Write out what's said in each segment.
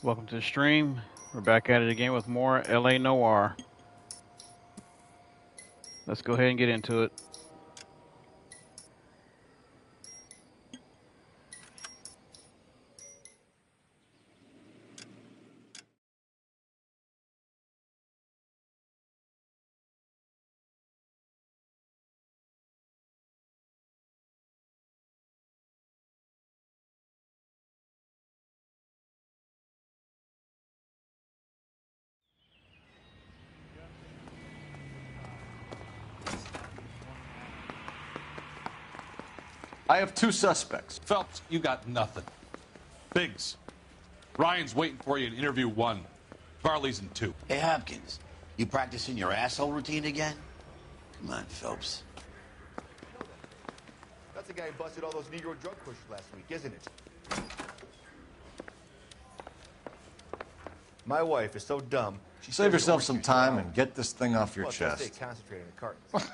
Welcome to the stream. We're back at it again with more LA Noire. Let's go ahead and get into it. I have two suspects. Phelps, you got nothing. Biggs, Ryan's waiting for you in interview 1. Farley's in 2. Hey, Hopkins, you practicing your asshole routine again? Come on, Phelps. That's the guy who busted all those Negro drug pushers last week, isn't it? My wife is so dumb. Save yourself some time and get this thing off your Well, chest. Stay concentrated in the cartons.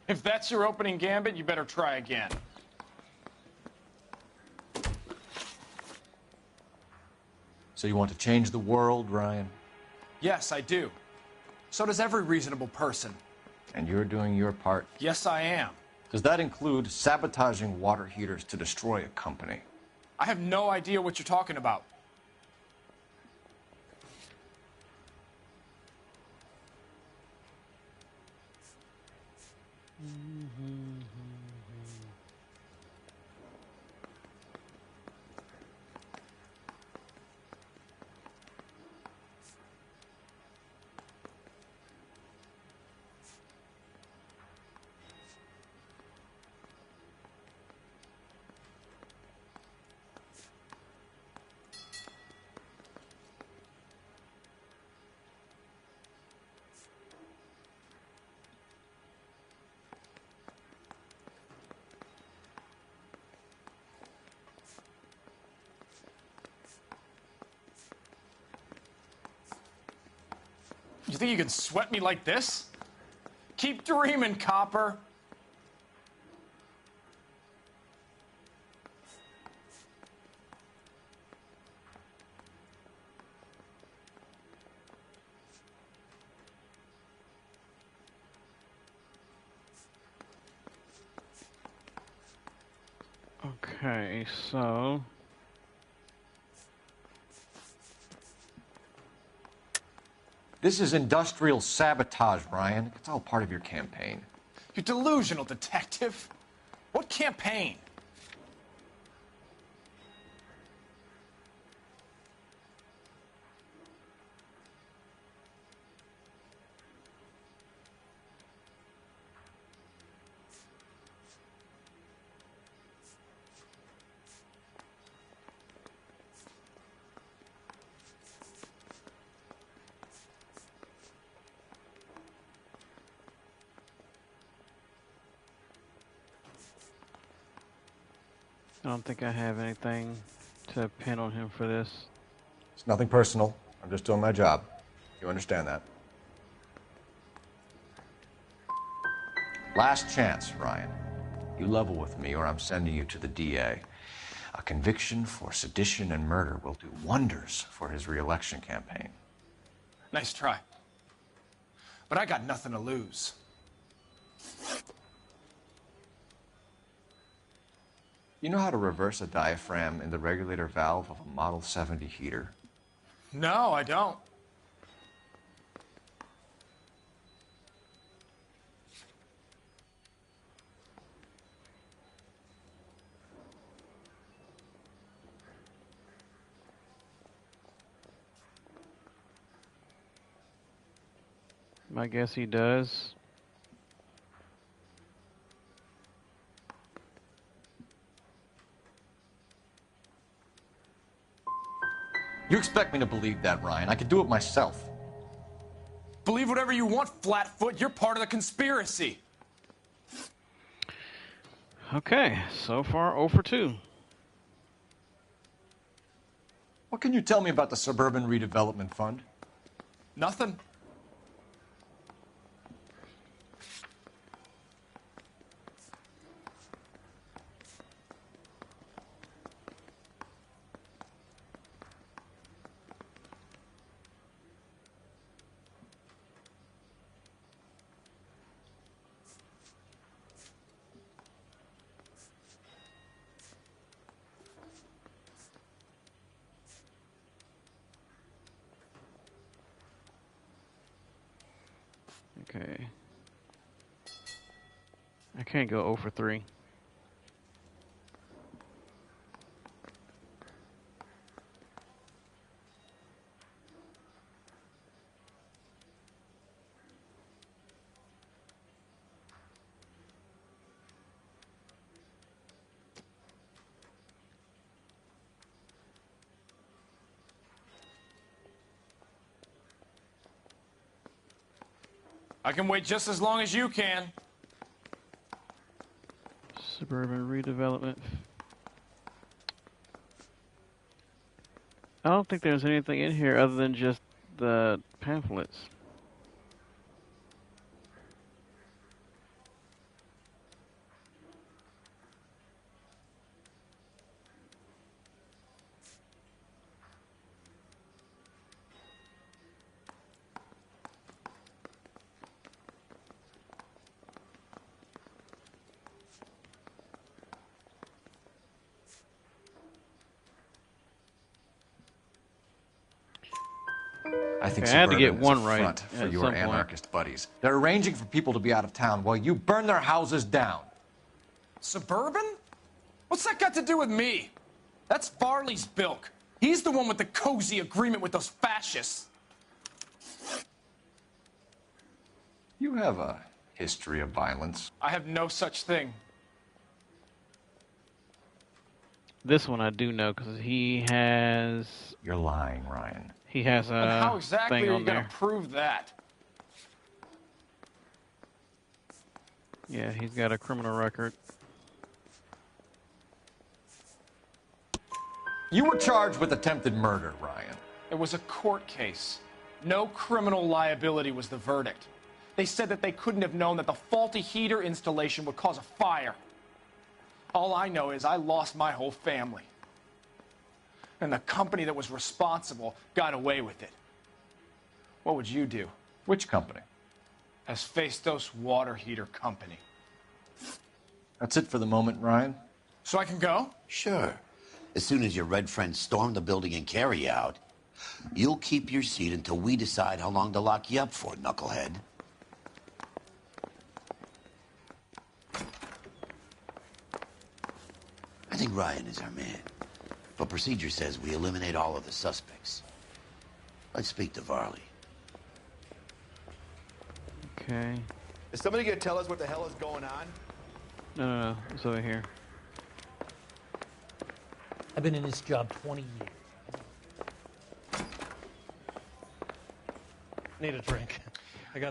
If that's your opening gambit, you better try again. So you want to change the world, Ryan? Yes, I do. So does every reasonable person. And you're doing your part? Yes, I am. Does that include sabotaging water heaters to destroy a company? I have no idea what you're talking about. You think you can sweat me like this? Keep dreaming, copper. Okay, so This is industrial sabotage, Ryan. It's all part of your campaign. You delusional detective. What campaign? I don't think I have anything to pin on him for this. It's nothing personal. I'm just doing my job. You understand that? Last chance, Ryan. You level with me or I'm sending you to the DA. A conviction for sedition and murder will do wonders for his re-election campaign. Nice try. But I got nothing to lose. You know how to reverse a diaphragm in the regulator valve of a Model 70 heater? No, I don't. I guess he does. You expect me to believe that, Ryan? I could do it myself. Believe whatever you want, Flatfoot. You're part of the conspiracy. Okay, so far 0 for 2. What can you tell me about the Suburban Redevelopment Fund? Nothing. Okay. I can't go 0 for 3. I can wait just as long as you can. Suburban redevelopment. I don't think there's anything in here other than just the pamphlets. I think Okay, I had to Suburban get is one a right front for at your some point. anarchist buddies. They're arranging for people to be out of town while you burn their houses down. Suburban? What's that got to do with me? That's Varley's bilk. He's the one with the cozy agreement with those fascists. You have a history of violence. I have no such thing. This one I do know because he has You're lying, Ryan. a And how exactly thing are on you going there. to prove that? Yeah, he's got a criminal record. You were charged with attempted murder, Ryan. It was a court case. No criminal liability was the verdict. They said that they couldn't have known that the faulty heater installation would cause a fire. All I know is I lost my whole family. And the company that was responsible got away with it. What would you do? Which company? Hephaestus Water Heater Company. That's it for the moment, Ryan. So I can go? Sure. As soon as your red friends storm the building and carry you out, you'll keep your seat until we decide how long to lock you up for, knucklehead. I think Ryan is our man. But procedure says we eliminate all of the suspects. Let's speak to Varley. Okay. Is somebody gonna tell us what the hell is going on? No. It's over here. I've been in this job 20 years. Need a drink.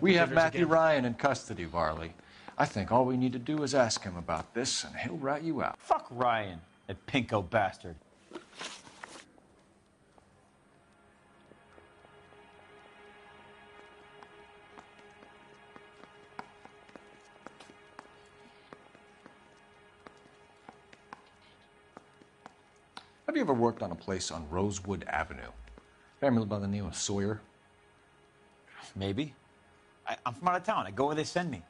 We have Matthew Ryan in custody, Varley. I think all we need to do is ask him about this, and he'll rat you out. Fuck Ryan, that pinko bastard. Have you ever worked on a place on Rosewood Avenue? Family by the name of Sawyer? Maybe. I'm from out of town. I go where they send me.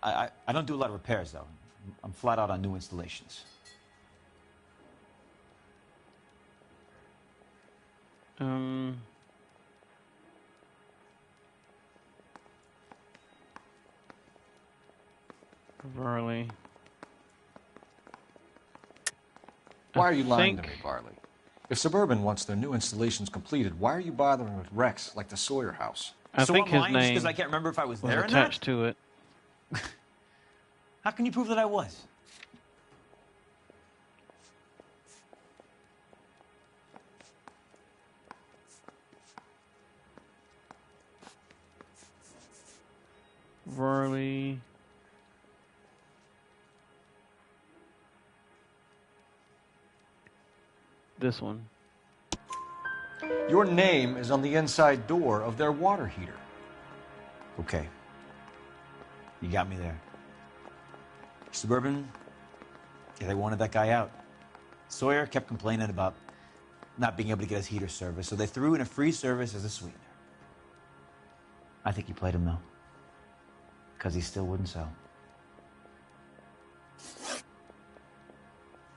I don't do a lot of repairs, though. I'm flat out on new installations. Varley. Why are you lying to me, think- Varley? If Suburban wants their new installations completed, why are you bothering with wrecks like the Sawyer house? I So think I'm his lying just name because I can't remember if I was was there or not? attached to it. How can you prove that I was? Varley. This one. Your name is on the inside door of their water heater. Okay. You got me there. Suburban, yeah, they wanted that guy out. Sawyer kept complaining about not being able to get his heater service, so they threw in a free service as a sweetener. I think you played him, though. Because he still wouldn't sell.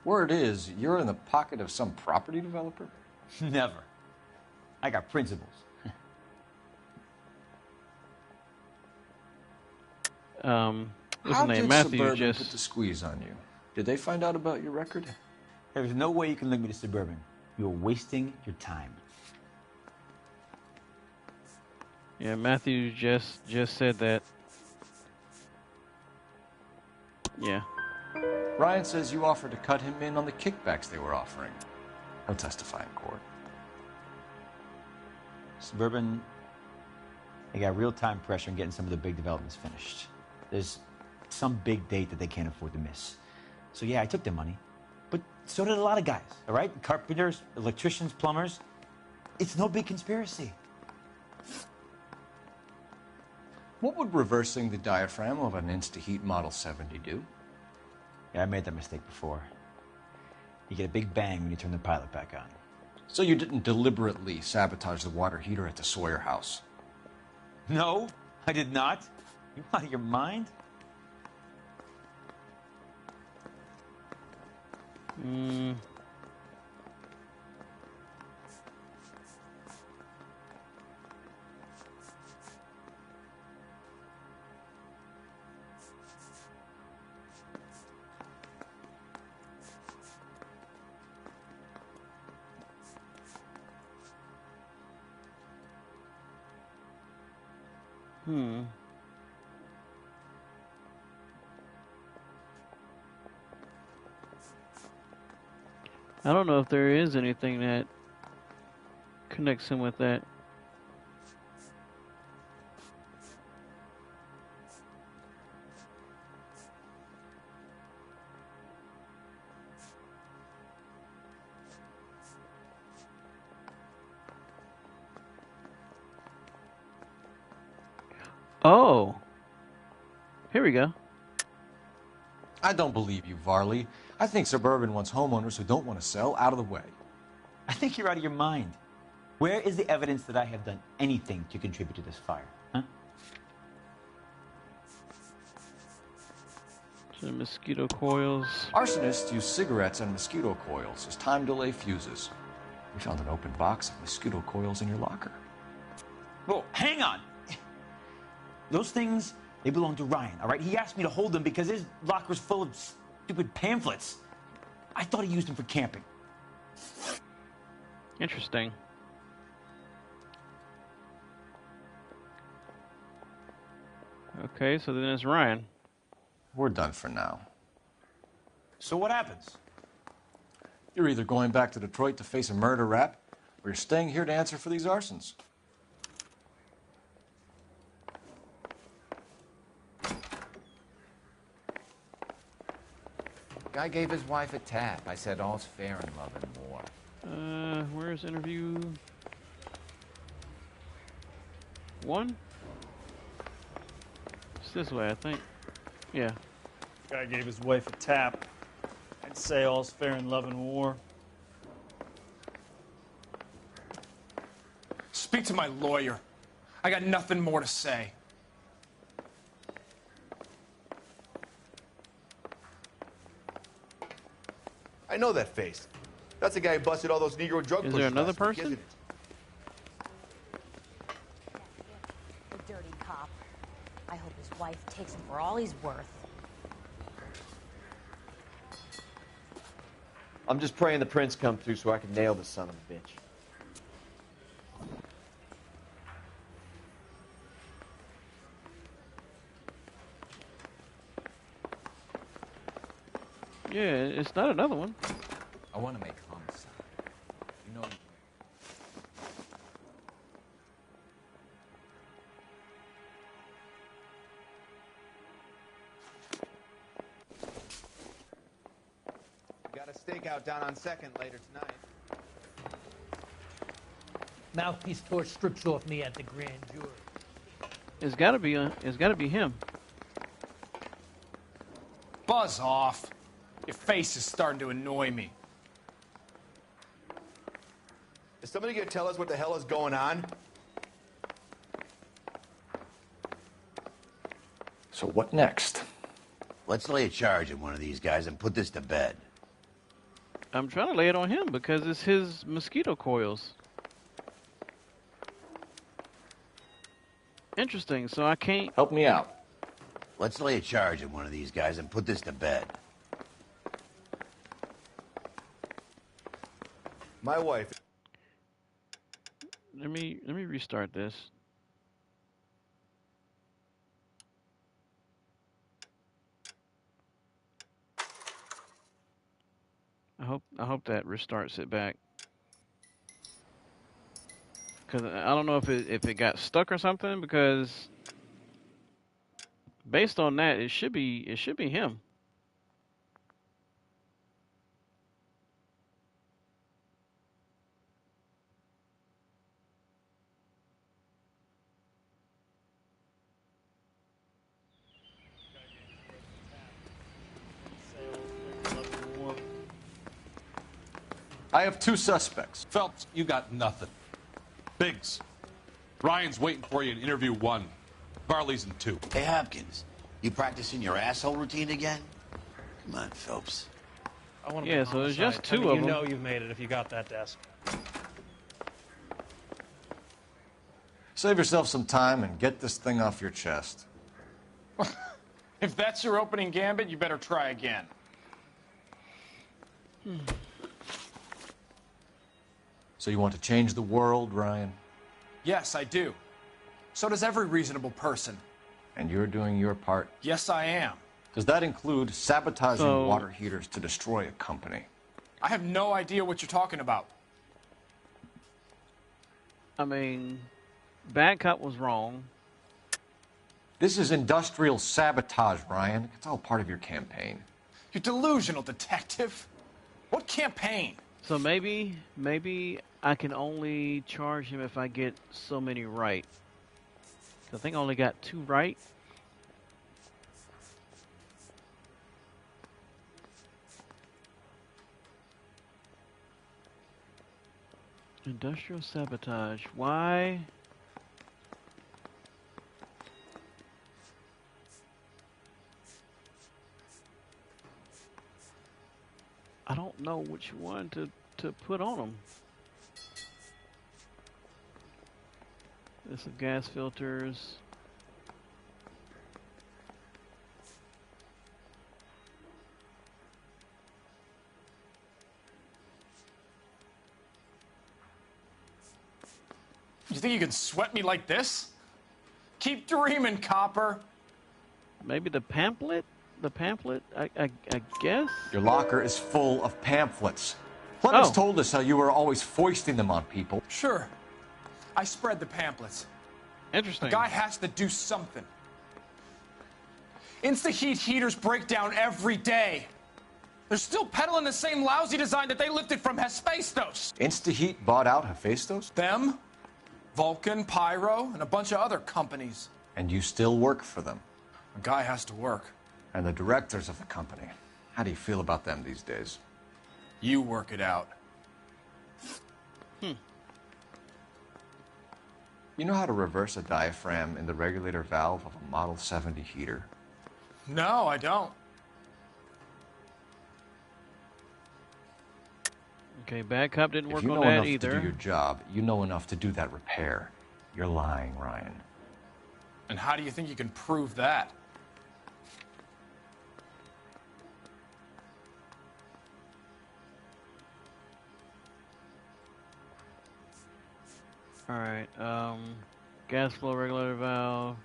Word is, you're in the pocket of some property developer? Never. I got principles. what's How his name? did Matthew Suburban put the just. squeeze on you? Did they find out about your record? There's no way you can link me to Suburban. You're wasting your time. Yeah, Matthew just said that. Yeah. Ryan says you offered to cut him in on the kickbacks they were offering. He'll testify in court. Suburban, they got real-time pressure on getting some of the big developments finished. There's some big date that they can't afford to miss. So yeah, I took their money. But so did a lot of guys, all right? Carpenters, electricians, plumbers. It's no big conspiracy. What would reversing the diaphragm of an Insta-Heat Model 70 do? Yeah, I made that mistake before. You get a big bang when you turn the pilot back on. So you didn't deliberately sabotage the water heater at the Sawyer house? No, I did not. You out of your mind? I don't know if there is anything that connects him with that. Oh. Here we go. I don't believe you, Varley. I think Suburban wants homeowners who don't want to sell out of the way. I think you're out of your mind. Where is the evidence that I have done anything to contribute to this fire? Huh? Some mosquito coils. Arsonists use cigarettes and mosquito coils as time delay fuses. We found an open box of mosquito coils in your locker. Whoa, hang on. Those things, they belong to Ryan, all right? He asked me to hold them because his locker's full of stupid pamphlets. I thought he used them for camping. Interesting. Okay, so then it's Ryan. We're done for now. So what happens? You're either going back to Detroit to face a murder rap, or you're staying here to answer for these arsons. Guy gave his wife a tap. I said all's fair in love and war. Where's interview 1? It's this way, I think. Yeah. Guy gave his wife a tap. I'd say all's fair in love and war. Speak to my lawyer. I got nothing more to say. I know that face. That's the guy who busted all those Negro drug Is pushers there another last week, person? isn't it? The dirty cop. I hope his wife takes him for all he's worth. I'm just praying the prince come through so I can nail this son of a bitch. Yeah, it's not another one. I want to make homicide. You know. We got a stakeout down on 2nd later tonight. Mouthpiece torch strips off me at the grand jury. It's gotta be him. Buzz off. Your face is starting to annoy me. Is somebody gonna tell us what the hell is going on? So what next? Let's lay a charge at one of these guys and put this to bed. I'm trying to lay it on him because it's his mosquito coils. Interesting, so I can't... Help me out. Let's lay a charge at one of these guys and put this to bed. My wife. Let me restart this. I hope that restarts it back. Cause I don't know if it got stuck or something, because based on that it should be him. I have 2 suspects. Phelps, you got nothing. Biggs, Ryan's waiting for you in interview 1. Varley's in 2. Hey, Hopkins, you practicing your asshole routine again? Come on, Phelps. I want to Yeah, so there's just 2 of them. You know you've made it if you got that desk. Save yourself some time and get this thing off your chest. If that's your opening gambit, you better try again. So you want to change the world, Ryan? Yes, I do. So does every reasonable person. And you're doing your part? Yes, I am. Does that include sabotaging water heaters to destroy a company? I have no idea what you're talking about. I mean, Bad Cop was wrong. This is industrial sabotage, Ryan. It's all part of your campaign. You delusional detective. What campaign? So maybe I can only charge him if I get so many right. I think I only got 2 right. Industrial sabotage. Why? I don't know which one to put on them. This is gas filters. You think you can sweat me like this? Keep dreaming, copper. Maybe the pamphlet? The pamphlet, I guess? Your locker is full of pamphlets. Clemens told us how you were always foisting them on people. Sure. I spread the pamphlets. Interesting. A guy has to do something. Insta-heat heaters break down every day. They're still peddling the same lousy design that they lifted from Hephaestus. Insta-heat bought out Hephaestus? Them, Vulcan, Pyro, and a bunch of other companies. And you still work for them? A guy has to work. And the directors of the company. How do you feel about them these days? You work it out. You know how to reverse a diaphragm in the regulator valve of a Model 70 heater? No, I don't. Okay, Bad Cop didn't work on that either. If you know enough either. to do your job, you know enough to do that repair. You're lying, Ryan. And how do you think you can prove that? Alright, gas flow regulator valve,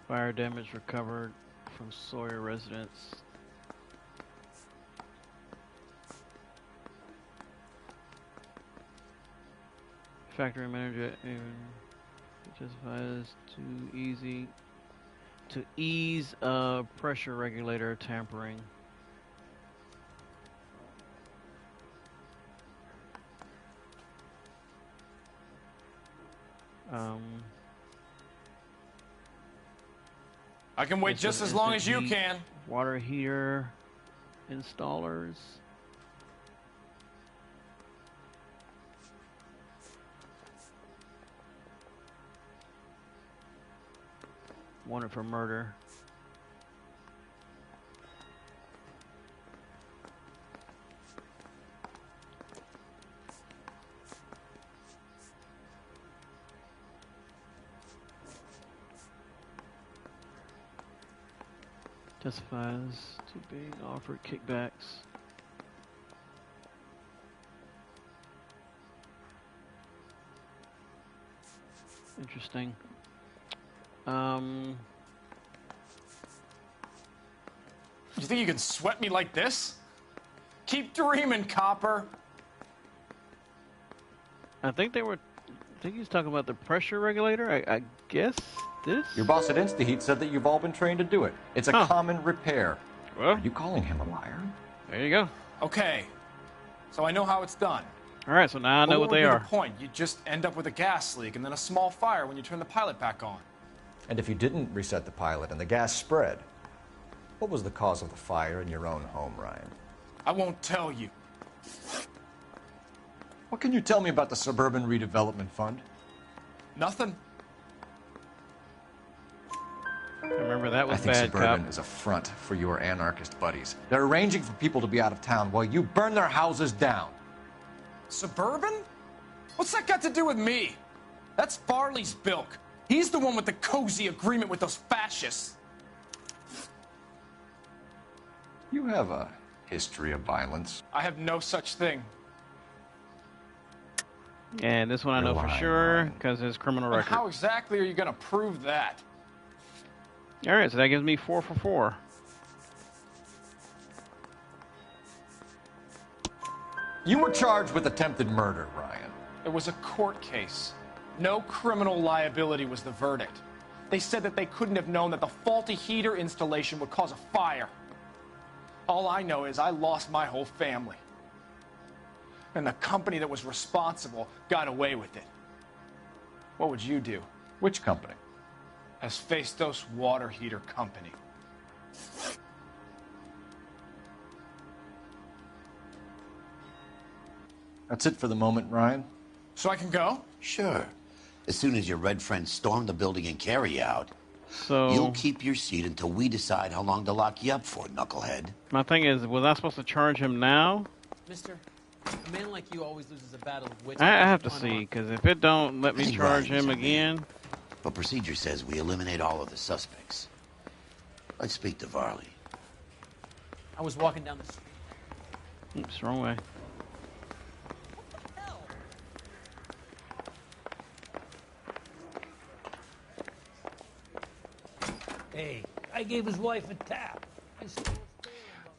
fire damage recovered from Sawyer residence. Factory manager even justifies to ease pressure regulator tampering. I can wait just as long as you can. Water heater installers. Wanted for murder. Testifies to being offered kickbacks. Interesting. You think you can sweat me like this? Keep dreaming, copper. I think he was talking about the pressure regulator. I guess this? Your boss at InstaHeat said that you've all been trained to do it. It's a common repair. Well, are you calling him a liar? There you go. Okay, so I know how it's done. All right, so now I know what they are. The point? You just end up with a gas leak and then a small fire when you turn the pilot back on. And if you didn't reset the pilot and the gas spread, what was the cause of the fire in your own home, Ryan? I won't tell you. What can you tell me about the Suburban Redevelopment Fund? Nothing. Remember, that was I think bad, Suburban cop. is a front for your anarchist buddies. They're arranging for people to be out of town while you burn their houses down. Suburban? What's that got to do with me? That's Farley's bilk. He's the one with the cozy agreement with those fascists. You have a history of violence. I have no such thing. And this one I know for sure, because his criminal record. How exactly are you going to prove that? All right, so that gives me 4 for 4. You were charged with attempted murder, Ryan. It was a court case. No criminal liability was the verdict. They said that they couldn't have known that the faulty heater installation would cause a fire. All I know is I lost my whole family. And the company that was responsible got away with it. What would you do? Which company? Hephaestus Water Heater Company. That's it for the moment, Ryan. So I can go? Sure. As soon as your red friends storm the building and carry out, So you'll keep your seat until we decide how long to lock you up for, knucklehead. my thing is, was I supposed to charge him now? Mister, a man like you always loses a battle of wits. I have to see, because if it don't let me charge him again. But procedure says we eliminate all of the suspects. Let's speak to Varley. I was walking down the street. Oops, wrong way. Hey, I gave his wife a tap.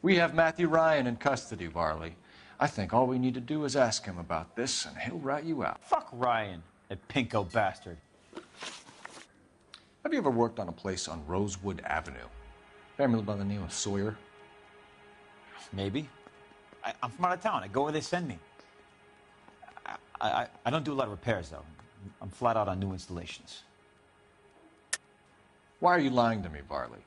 We have Matthew Ryan in custody, Varley. I think all we need to do is ask him about this, and he'll rat you out. Fuck Ryan, that pinko bastard. Have you ever worked on a place on Rosewood Avenue? Family by the name of Sawyer? Maybe. I'm from out of town. I go where they send me. I don't do a lot of repairs, though. I'm flat out on new installations. Why are you lying to me, Varley?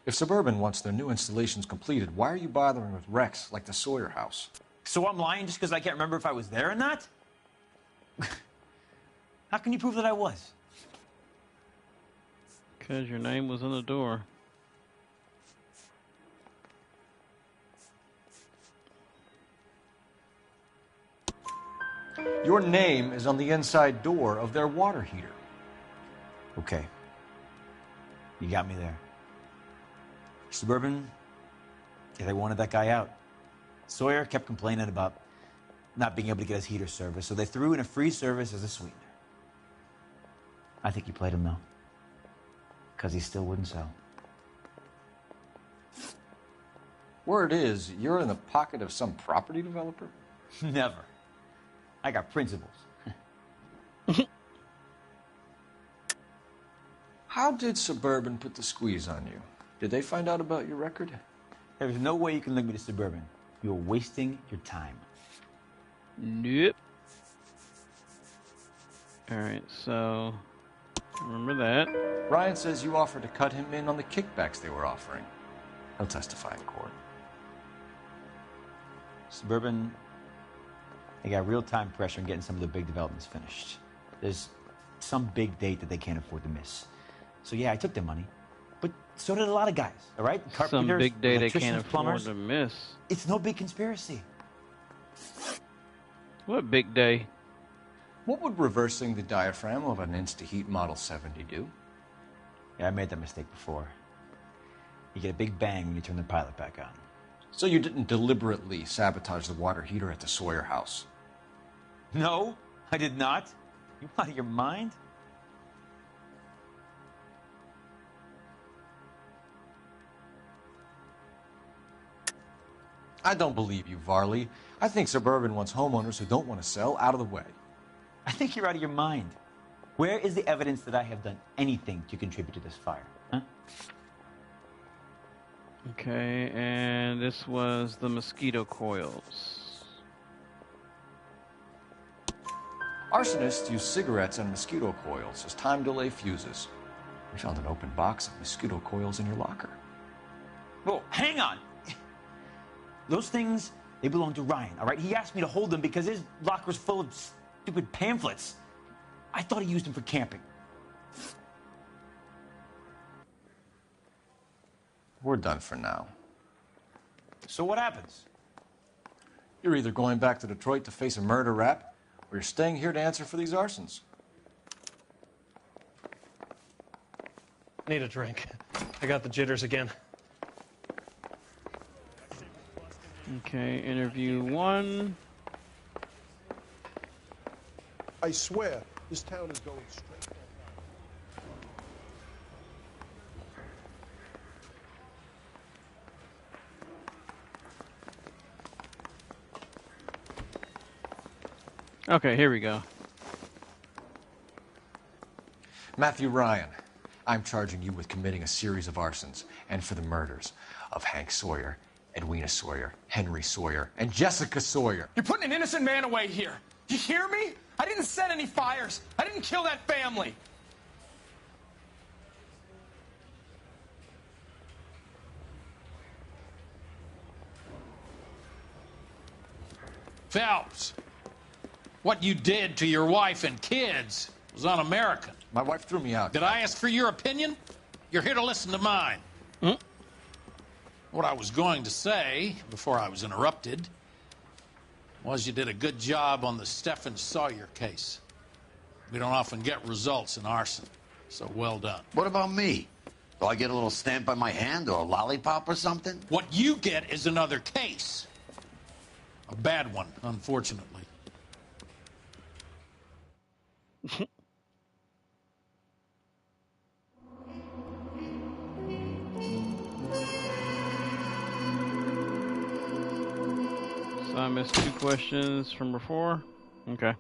If Suburban wants their new installations completed, why are you bothering with wrecks like the Sawyer house? So I'm lying just because I can't remember if I was there or not? How can you prove that I was? Because your name was on the door. Your name is on the inside door of their water heater. Okay. You got me there. Suburban, yeah, they wanted that guy out. Sawyer kept complaining about not being able to get his heater service, so they threw in a free service as a sweetener. I think you played him, though. Because he still wouldn't sell. Word is, you're in the pocket of some property developer? Never. I got principles. How did Suburban put the squeeze on you? Did they find out about your record? There's no way you can link me to Suburban. You're wasting your time. Nope. Alright, so remember that. Ryan says you offered to cut him in on the kickbacks they were offering. He'll testify in court. Suburban, they got real-time pressure on getting some of the big developments finished. There's some big date that they can't afford to miss. So yeah, I took their money. But so did a lot of guys, all right? Some big day they can't afford plumbers. to miss. It's no big conspiracy. What big day? What would reversing the diaphragm of an InstaHeat Model 70 do? Yeah, I made that mistake before. You get a big bang when you turn the pilot back on. So you didn't deliberately sabotage the water heater at the Sawyer house? No, I did not. You out of your mind? I don't believe you, Varley. I think Suburban wants homeowners who don't want to sell out of the way. I think you're out of your mind. Where is the evidence that I have done anything to contribute to this fire? Huh? Okay, and this was the mosquito coils. Arsonists use cigarettes and mosquito coils as time delay fuses. We found an open box of mosquito coils in your locker. Whoa, hang on! Those things, they belong to Ryan, all right? He asked me to hold them because his locker's full of stupid pamphlets. I thought he used them for camping. We're done for now. So what happens? You're either going back to Detroit to face a murder rap, or you're staying here to answer for these arsons. Need a drink. I got the jitters again. Okay, interview 1. I swear, this town is going straight. Okay, here we go. Matthew Ryan, I'm charging you with committing a series of arsons and for the murders of Hank Sawyer, Edwina Sawyer, Henry Sawyer, and Jessica Sawyer. You're putting an innocent man away here. You hear me? I didn't set any fires. I didn't kill that family. Phelps, what you did to your wife and kids was un-American. My wife threw me out. Did I ask for your opinion? You're here to listen to mine. What I was going to say, before I was interrupted, was you did a good job on the Stephen Sawyer case. We don't often get results in arson, so well done. What about me? Do I get a little stamp on my hand or a lollipop or something? What you get is another case. A bad one, unfortunately. So I missed 2 questions from before. Okay.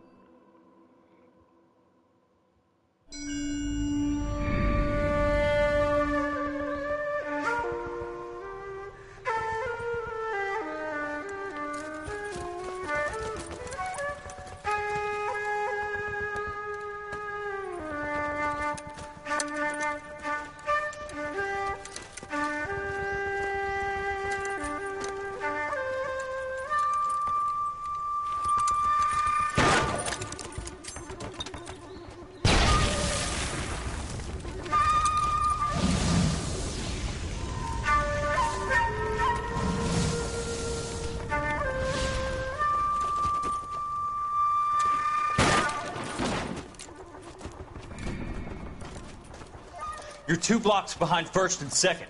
You're 2 blocks behind 1st and 2nd.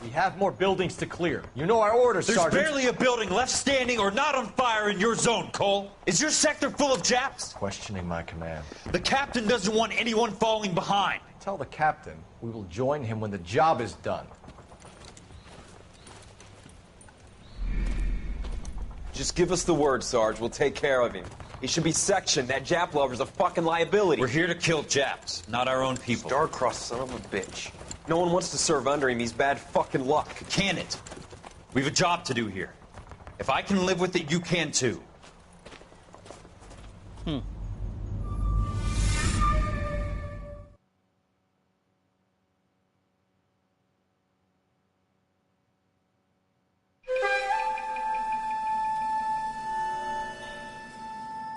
We have more buildings to clear. You know our orders, There's Sergeant. There's barely a building left standing or not on fire in your zone, Cole. Is your sector full of Japs? Questioning my command. The captain doesn't want anyone falling behind. Tell the captain we will join him when the job is done. Just give us the word, Sarge. We'll take care of him. He should be sectioned. That Jap lover's a fucking liability. We're here to kill Japs, not our own people. Star-crossed son of a bitch. No one wants to serve under him. He's bad fucking luck. Can it? We've a job to do here. If I can live with it, you can too.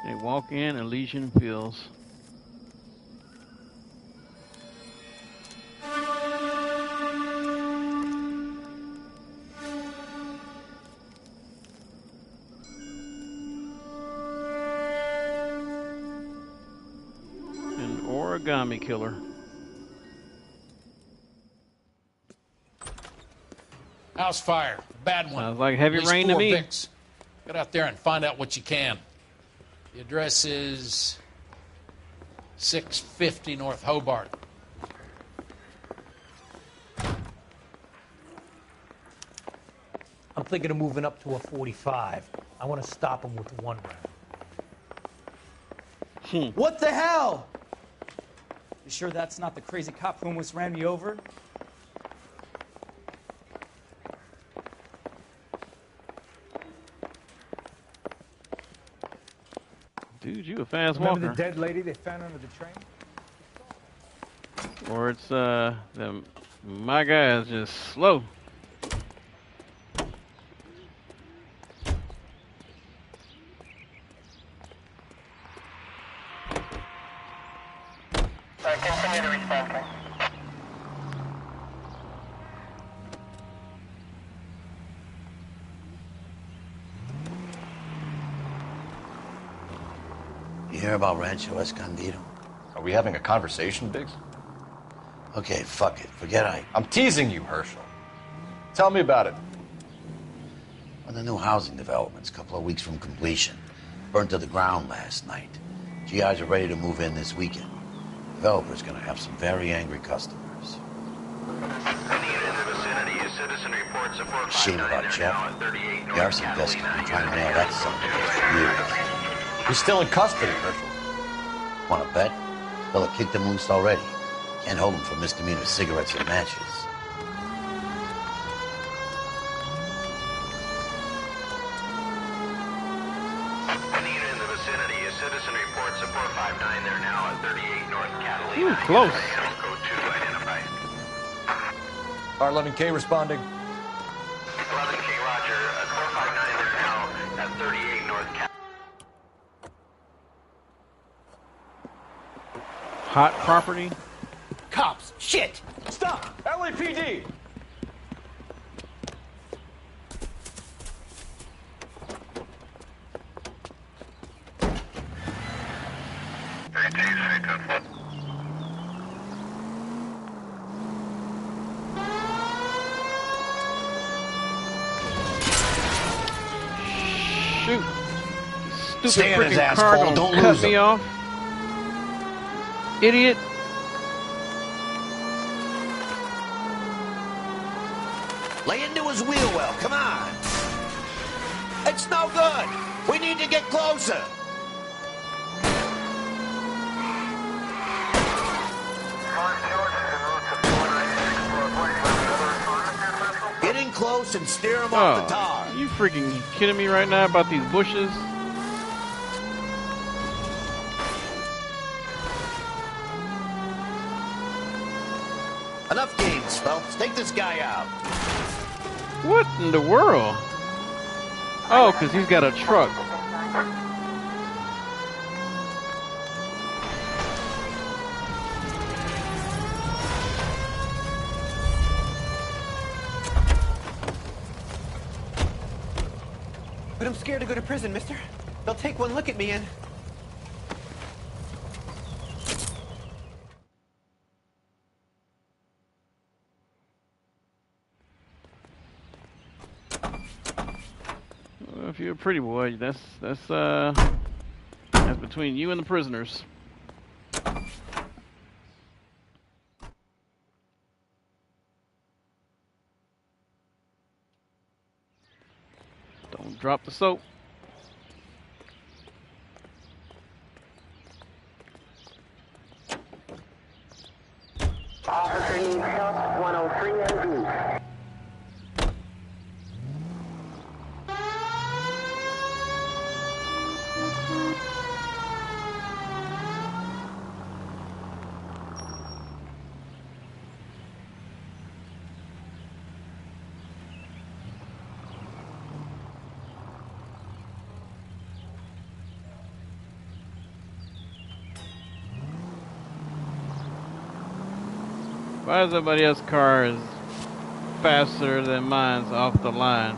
They walk in, Elysian Fields. An origami killer. House fire. Bad one. Sounds like heavy At least rain to 4 me. Vicks. Get out there and find out what you can. The address is 650 North Hobart. I'm thinking of moving up to a 45. I want to stop him with one round. What the hell? You sure that's not the crazy cop who almost ran me over? Dude, you a fast Remember walker. the dead lady they found under the train? Or it's my guy is just slow. Continue to respond. You hear about Rancho Escondido? Are we having a conversation, Biggs? Okay, fuck it. Forget I... I'm teasing you, Herschel. Tell me about it. Well, the new housing development's a couple of weeks from completion. Burned to the ground last night. GIs are ready to move in this weekend. Developer's gonna have some very angry customers. Shame about Jeff. The arson investigator been trying to nail that son of a bitch for years. He's still in custody, Herschel. Want to bet? They'll have kicked him loose already. Can't hold him for misdemeanor cigarettes and matches. Ooh, close. R11K responding. 11K, Roger. 459 there now at 38 North Cat. Hot property. Cops! Shit! Stop! LAPD! Shoot. Stupid Stay on his freaking ass, car Cole. gonna Don't cut lose me him. off. Idiot. Lay into his wheel well. Come on. It's no good. We need to get closer. Get in close and steer him off the tar. You freaking kidding me right now about these bushes? Enough games, Phelps. Take this guy out. What in the world? Oh, because he's got a truck. But I'm scared to go to prison, mister. They'll take one look at me and... Well, if you're a pretty boy, that's between you and the prisoners. Don't drop the soap. Officer needs help, 103 NV. Why is everybody else's car is faster than mine's off the line?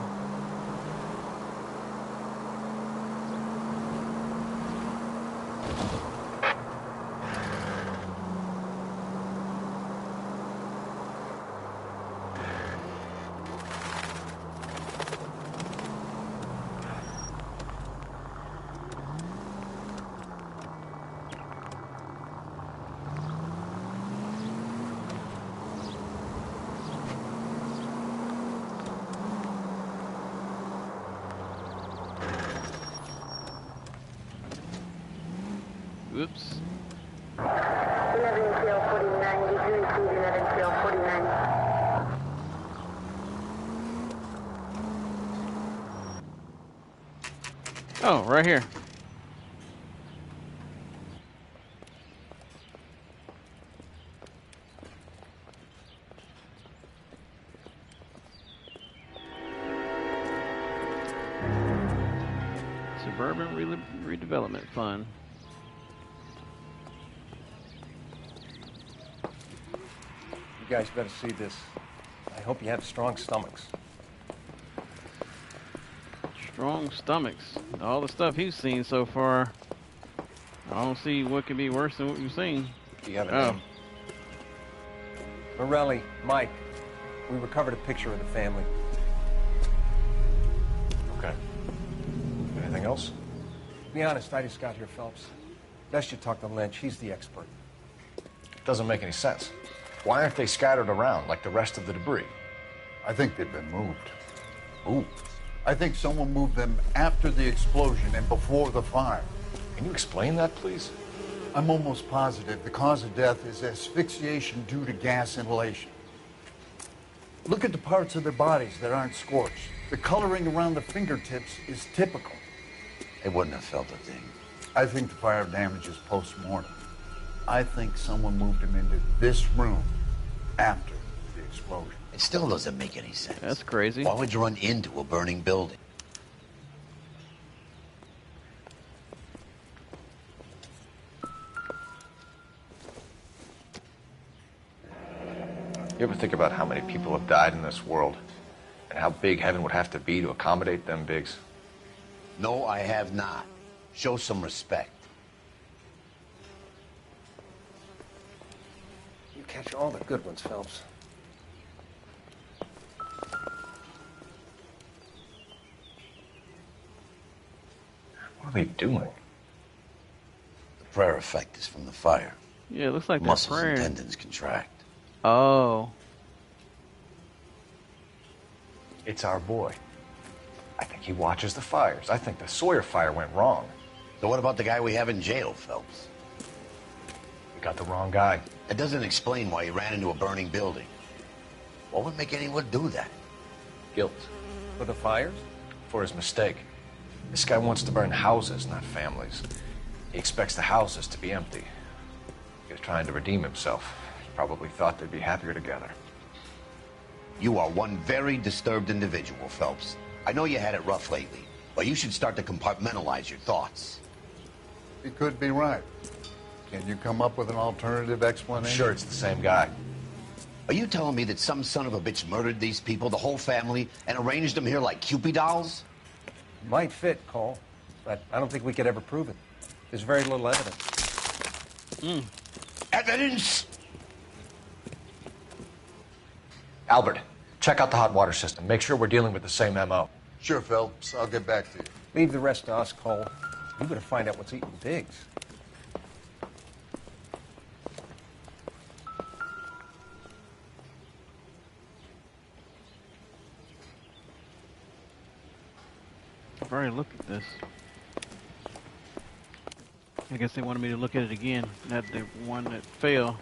Oops. 11 tail 49, did you receive 11 tail 49? Oh, right here. Suburban Redevelopment Fund. You guys better see this. I hope you have strong stomachs. Strong stomachs. All the stuff he's seen so far, I don't see what could be worse than what we've seen. Do you have a name? Morelli, Mike. We recovered a picture of the family. Okay. Anything else? To be honest, I just got here, Phelps. Best you talk to Lynch. He's the expert. Doesn't make any sense. Why aren't they scattered around like the rest of the debris? I think they've been moved. Moved? I think someone moved them after the explosion and before the fire. Can you explain that, please? I'm almost positive the cause of death is asphyxiation due to gas inhalation. Look at the parts of their bodies that aren't scorched. The coloring around the fingertips is typical. They wouldn't have felt a thing. I think the fire damage is post-mortem. I think someone moved them into this room after the explosion. It still doesn't make any sense. That's crazy. Why would you run into a burning building? You ever think about how many people have died in this world? And how big heaven would have to be to accommodate them bigs? No, I have not. Show some respect. You catch all the good ones, Phelps. What are they doing? The prayer effect is from the fire. Yeah, it looks like muscles they're and praying. tendons contract. Oh. It's our boy. I think he watches the fires. I think the Sawyer fire went wrong. So what about the guy we have in jail, Phelps? We got the wrong guy. That doesn't explain why he ran into a burning building. What would make anyone do that? Guilt. For the fires? For his mistake. This guy wants to burn houses, not families. He expects the houses to be empty. He was trying to redeem himself. He probably thought they'd be happier together. You are one very disturbed individual, Phelps. I know you had it rough lately, but you should start to compartmentalize your thoughts. He could be right. Can you come up with an alternative explanation? I'm sure it's the same guy. Are you telling me that some son of a bitch murdered these people, the whole family, and arranged them here like Cupid dolls? Might fit, Cole, but I don't think we could ever prove it. There's very little evidence. Evidence? Albert, check out the hot water system. Make sure we're dealing with the same MO. Sure, Phelps. I'll get back to you. Leave the rest to us, Cole. You better find out what's eating pigs. I've already looked at this. I guess they wanted me to look at it again. Not the one that failed.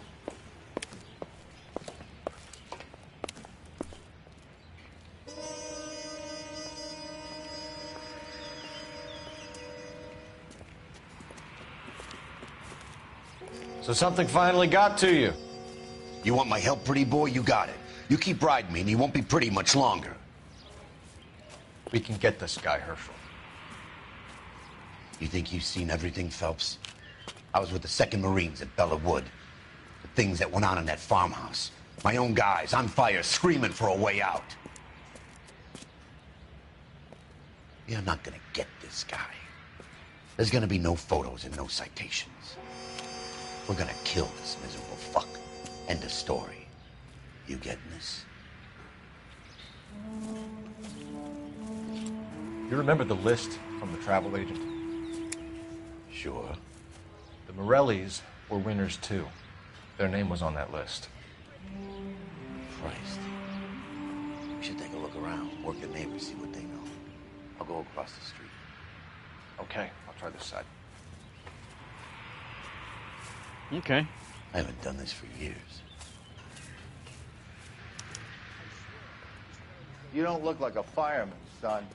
So something finally got to you. You want my help, pretty boy? You got it. You keep riding me and you won't be pretty much longer. We can get this guy, Herschel. You think you've seen everything, Phelps? I was with the 2nd Marines at Bella Wood. The things that went on in that farmhouse. My own guys on fire, screaming for a way out. You're not gonna get this guy. There's gonna be no photos and no citations. We're gonna kill this miserable fuck. End of story. You getting this? You remember the list from the travel agent? Sure. The Morellis were winners too. Their name was on that list. Christ. We should take a look around, work the neighbors, see what they know. I'll go across the street. Okay, I'll try this side. Okay. I haven't done this for years. You don't look like a fireman, son.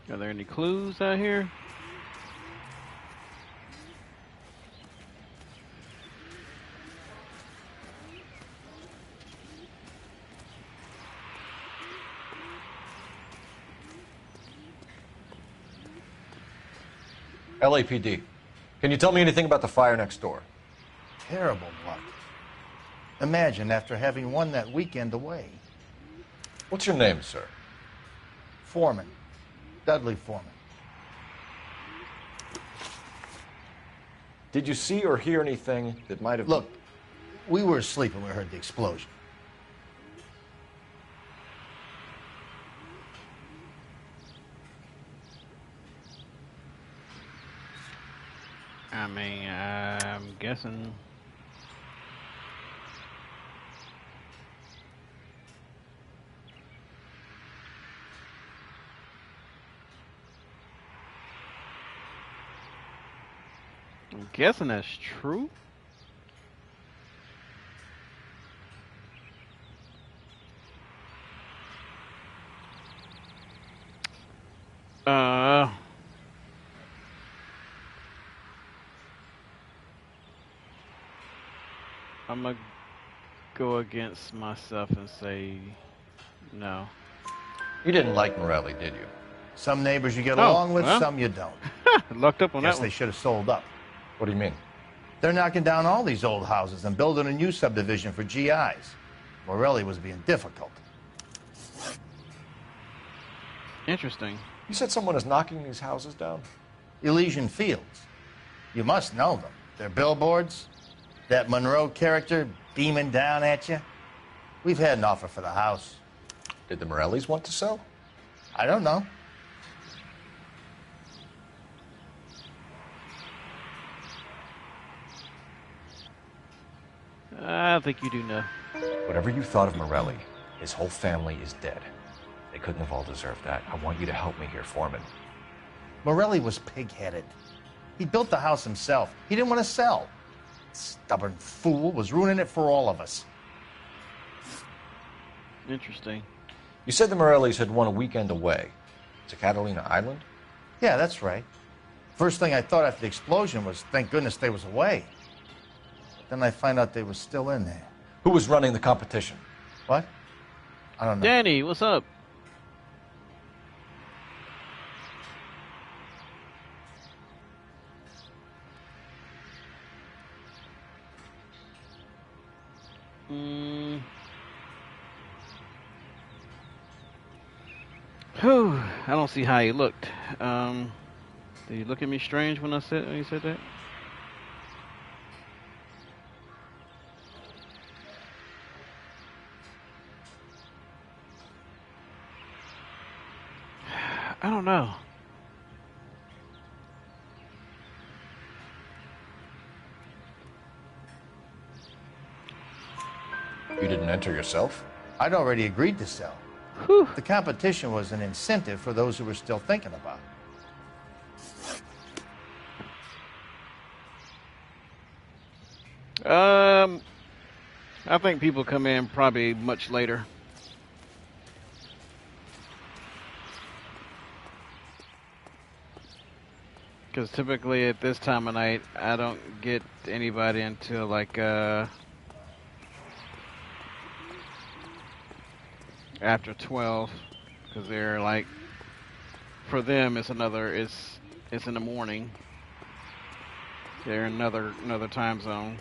Are there any clues out here? LAPD. Can you tell me anything about the fire next door? Terrible luck. Imagine after having won that weekend away. What's your name, sir? Foreman. Dudley Foreman. Did you see or hear anything that might have... Look, we were asleep when we heard the explosion. I mean, I'm guessing. I'm guessing that's true. I'm gonna go against myself and say no. You didn't like Morelli, did you? Some neighbors you get along with, well. some you don't. Lucked up on Guess that they one. should have sold up. What do you mean? They're knocking down all these old houses and building a new subdivision for GIs. Morelli was being difficult. Interesting. You said someone is knocking these houses down? Elysian Fields. You must know them. Their billboards, that Monroe character beaming down at you. We've had an offer for the house. Did the Morellis want to sell? I don't know. I think you do know. Whatever you thought of Morelli, his whole family is dead. They couldn't have all deserved that. I want you to help me here, Foreman. Morelli was pig-headed. He built the house himself. He didn't want to sell. Stubborn fool was ruining it for all of us. Interesting. You said the Morellis had won a weekend away to Catalina Island? Yeah, that's right. First thing I thought after the explosion was, thank goodness they was away. Then I find out they were still in there. Who was running the competition? What? I don't know. Danny, what's up? Whew, I don't see how he looked. Did he look at me strange when he said that? I don't know. You didn't enter yourself? I'd already agreed to sell. Whew. The competition was an incentive for those who were still thinking about it. I think people come in probably much later. Because typically at this time of night, I don't get anybody until like after 12, because they're like, for them it's in the morning. They're in another time zone.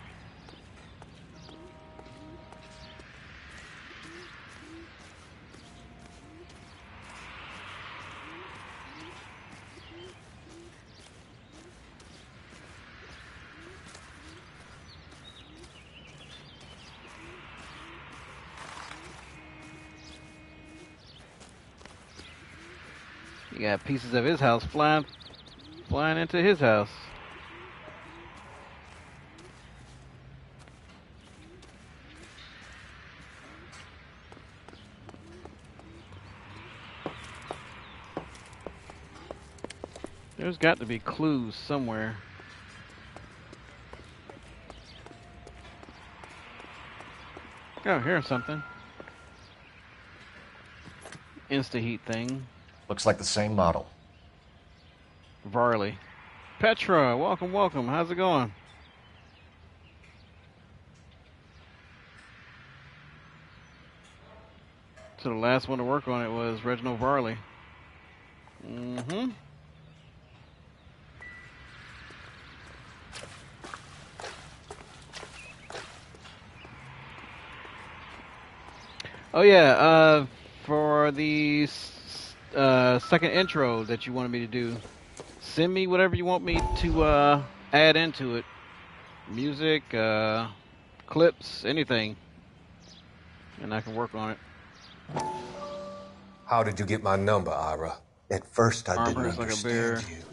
You got pieces of his house flying into his house. There's got to be clues somewhere. Oh, here's something. Insta-heat thing. Looks like the same model. Varley. Petra, welcome, welcome. How's it going? So the last one to work on it was Reginald Varley. Mm-hmm. Oh yeah, for the second intro that you wanted me to do, send me whatever you want me to add into it. Music, clips, anything. And I can work on it. How did you get my number, Ira? At first, I Arm didn't hurts like a understand bear. you.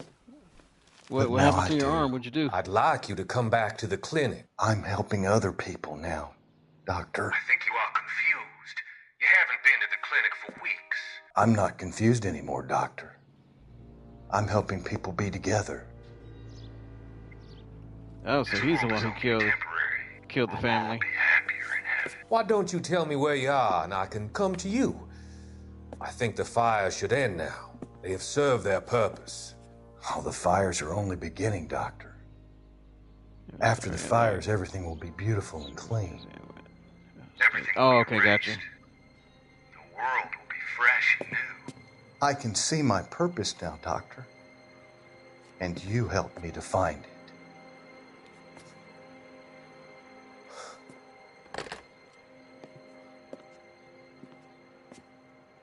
What But now happened I to your do. arm? What'd you do? I'd like you to come back to the clinic. I'm helping other people now, Doctor. I think you are confused. You haven't been to the clinic for weeks. I'm not confused anymore, Doctor. I'm helping people be together. Oh, so he's the one who killed the family. Why don't you tell me where you are and I can come to you? I think the fires should end now. They have served their purpose. Oh, the fires are only beginning, Doctor. After the fires, everything will be beautiful and clean. Oh, okay, gotcha. The world will be fresh and new. I can see my purpose now, Doctor. And you helped me to find it.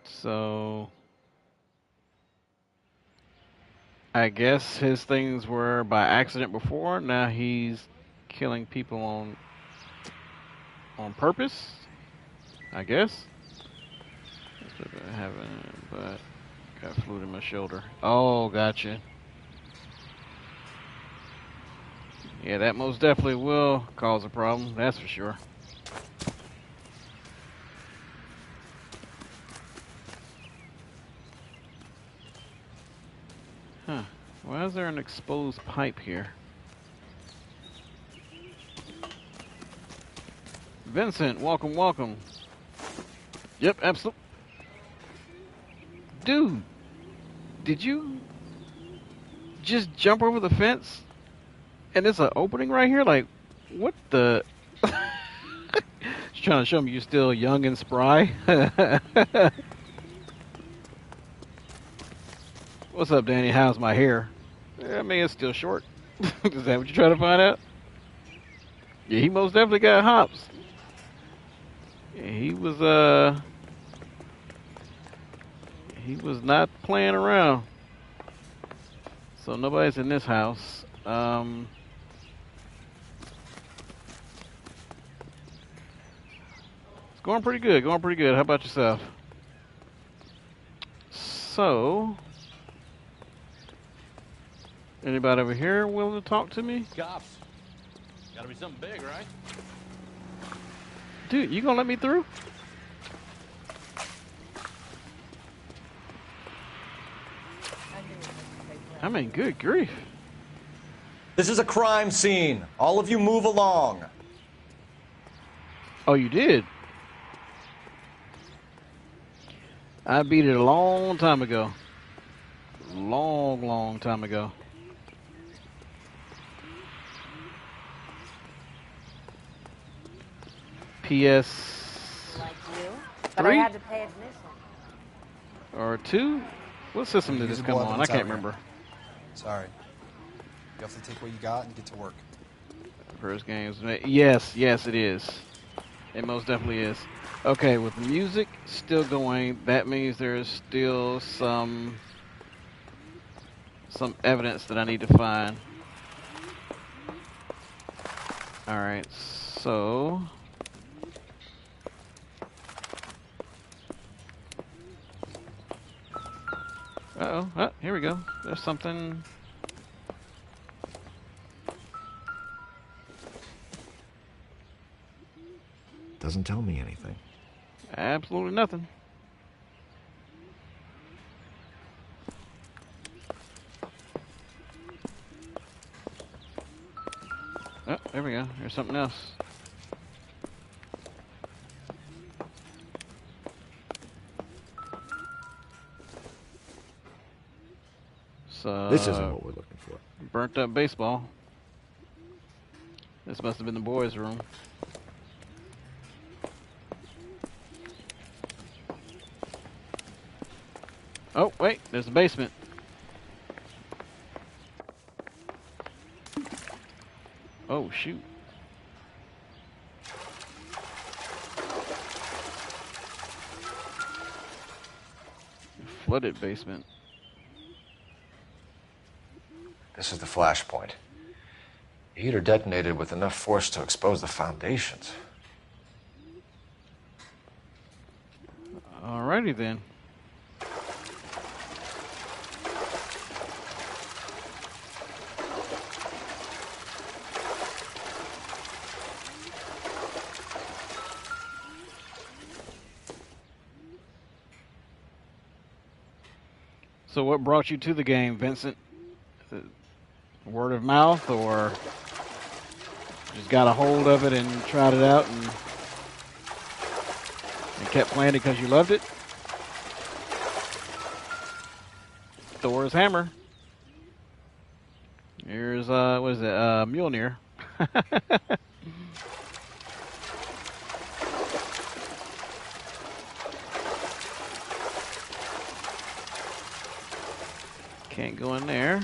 So I guess his things were by accident before. Now he's killing people on purpose, I guess. But got fluid in my shoulder. Oh, gotcha. Yeah, that most definitely will cause a problem. That's for sure. Huh. Why is there an exposed pipe here? Vincent, welcome, welcome. Yep, absolutely. Dude, did you just jump over the fence? And there's an opening right here? Like, what the? Just trying to show me you're still young and spry. What's up, Danny? How's my hair? I mean, it's still short. Is that what you're trying to find out? Yeah, he most definitely got hops. Yeah, he was not playing around. So nobody's in this house. It's going pretty good. Going pretty good. How about yourself? So, anybody over here willing to talk to me? Cops. Gotta be something big, right? Dude, you gonna let me through? I mean, good grief. This is a crime scene. All of you move along. Oh, you did? I beat it a long time ago. Long time ago. PS Like you, but I had to pay admission. Or 2? What system did this come on? I can't remember. Sorry. You have to take what you got and get to work. First games. Yes, it is. It most definitely is. Okay, with music still going, that means there is still some evidence that I need to find. Alright, so uh-oh. Oh, here we go. There's something. Doesn't tell me anything. Absolutely nothing. Oh, there we go. There's something else. So, This isn't what we're looking for. Burnt up baseball. This must have been the boys' room. Oh, wait, there's the basement. Oh, shoot. Flooded basement. This is the flashpoint. The heater detonated with enough force to expose the foundations. Alrighty then. So what brought you to the game, Vincent? Word of mouth, or just got a hold of it and tried it out and kept playing it because you loved it? Thor's hammer. Here's what is it? Mjolnir. Can't go in there.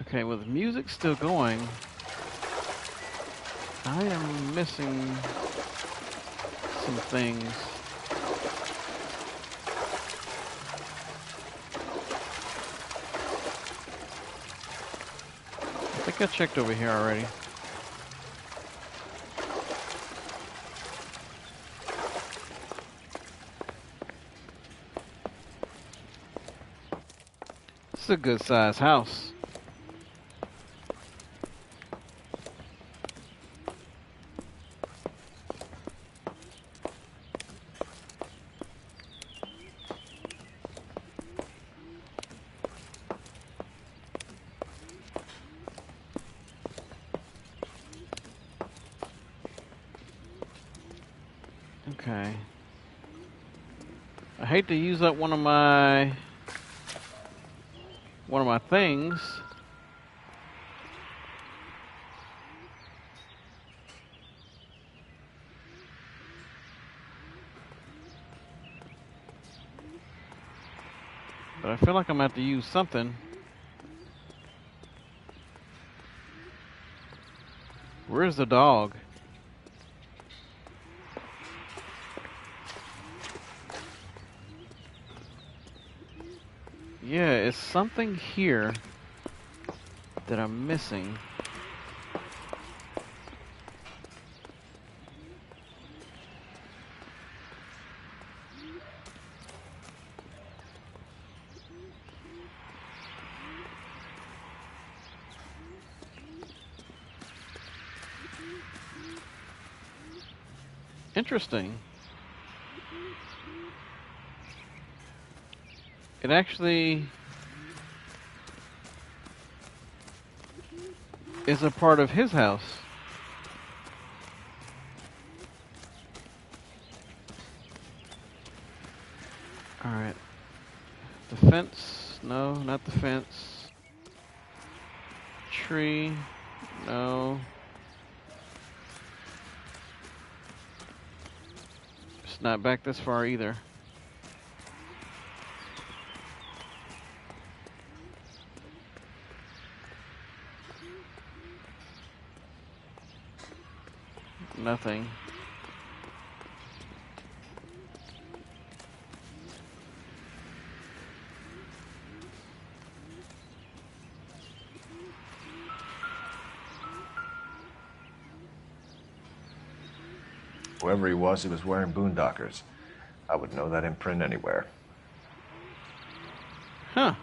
Okay, with the music still going, I am missing some things. I think I checked over here already. This is a good sized house. Okay. I hate to use up one of my things. But I feel like I'm gonna have to use something. Where's the dog? Yeah, it's something here that I'm missing. Interesting. It actually is a part of his house. All right. The fence? No, not the fence. Tree? No. It's not back this far either. Nothing. Whoever he was wearing boondockers. I would know that imprint anywhere. Huh.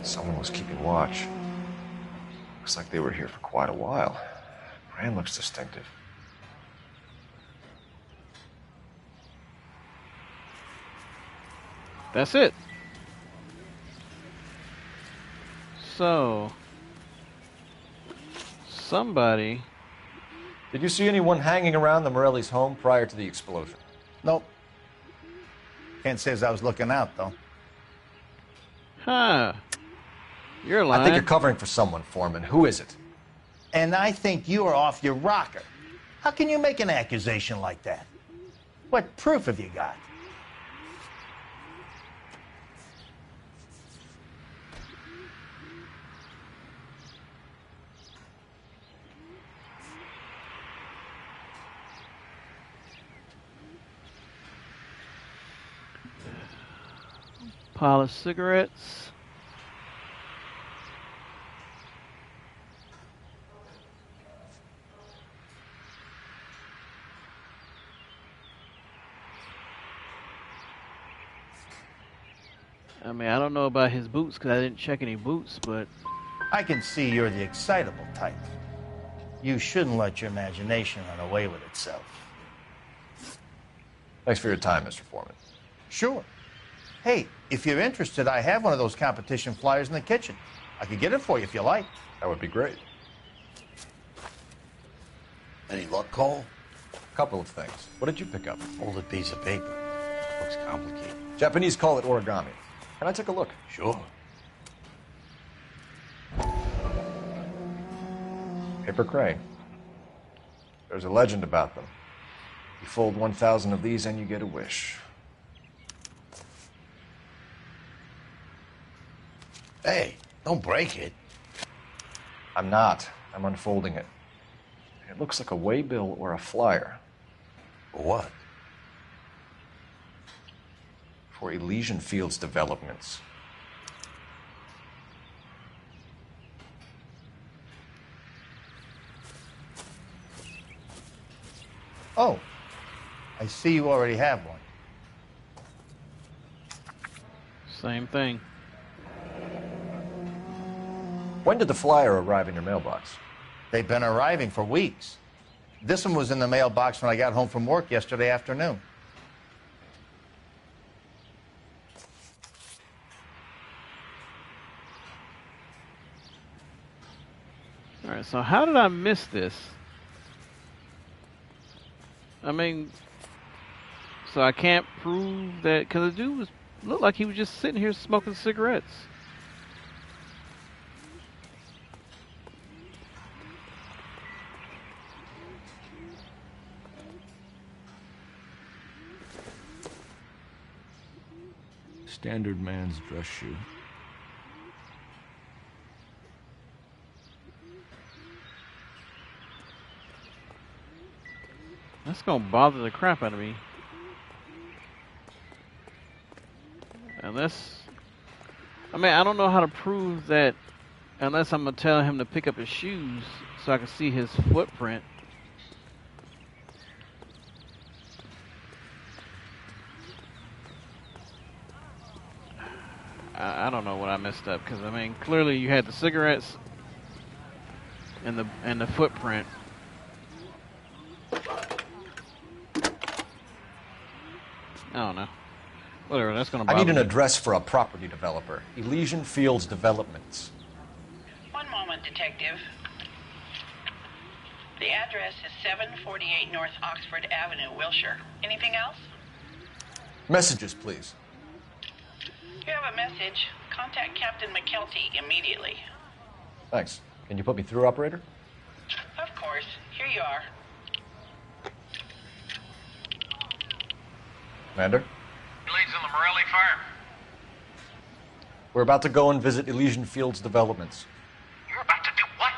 Someone was keeping watch. Looks like they were here for quite a while. Brand looks distinctive. That's it. So, somebody... Did you see anyone hanging around the Morelli's home prior to the explosion? Nope. Can't say as I was looking out, though. Huh. You're lying. I think you're covering for someone, Foreman. Who is it? And I think you are off your rocker. How can you make an accusation like that? What proof have you got? Pile of cigarettes. I mean, I don't know about his boots because I didn't check any boots, but... I can see you're the excitable type. You shouldn't let your imagination run away with itself. Thanks for your time, Mr. Foreman. Sure. Hey, if you're interested, I have one of those competition flyers in the kitchen. I could get it for you if you like. That would be great. Any luck, Cole? A couple of things. What did you pick up? Folded piece of paper. Looks complicated. Japanese call it origami. Can I take a look? Sure. Paper crane. There's a legend about them. You fold 1,000 of these and you get a wish. Hey, don't break it. I'm not. I'm unfolding it. It looks like a waybill or a flyer. For what? For Elysian Fields developments. Oh, I see you already have one. Same thing. When did the flyer arrive in your mailbox? They've been arriving for weeks. This one was in the mailbox when I got home from work yesterday afternoon. All right, so how did I miss this? I mean, so I can't prove that because the dude looked like he was just sitting here smoking cigarettes. Standard man's dress shoe. That's gonna bother the crap out of me. Unless, I mean, I don't know how to prove that unless I'm gonna tell him to pick up his shoes so I can see his footprint. I don't know what I messed up because I mean, clearly you had the cigarettes and the footprint. I don't know. Whatever, that's gonna bother I need an me. address for a property developer. Elysian Fields Developments. One moment, Detective. The address is 748 North Oxford Avenue, Wilshire. Anything else? Messages, please. You have a message. Contact Captain McKelty immediately. Thanks. Can you put me through, operator? Of course. Here you are. Commander? Leads in the Morelli fire. We're about to go and visit Elysian Fields Developments. You're about to do what?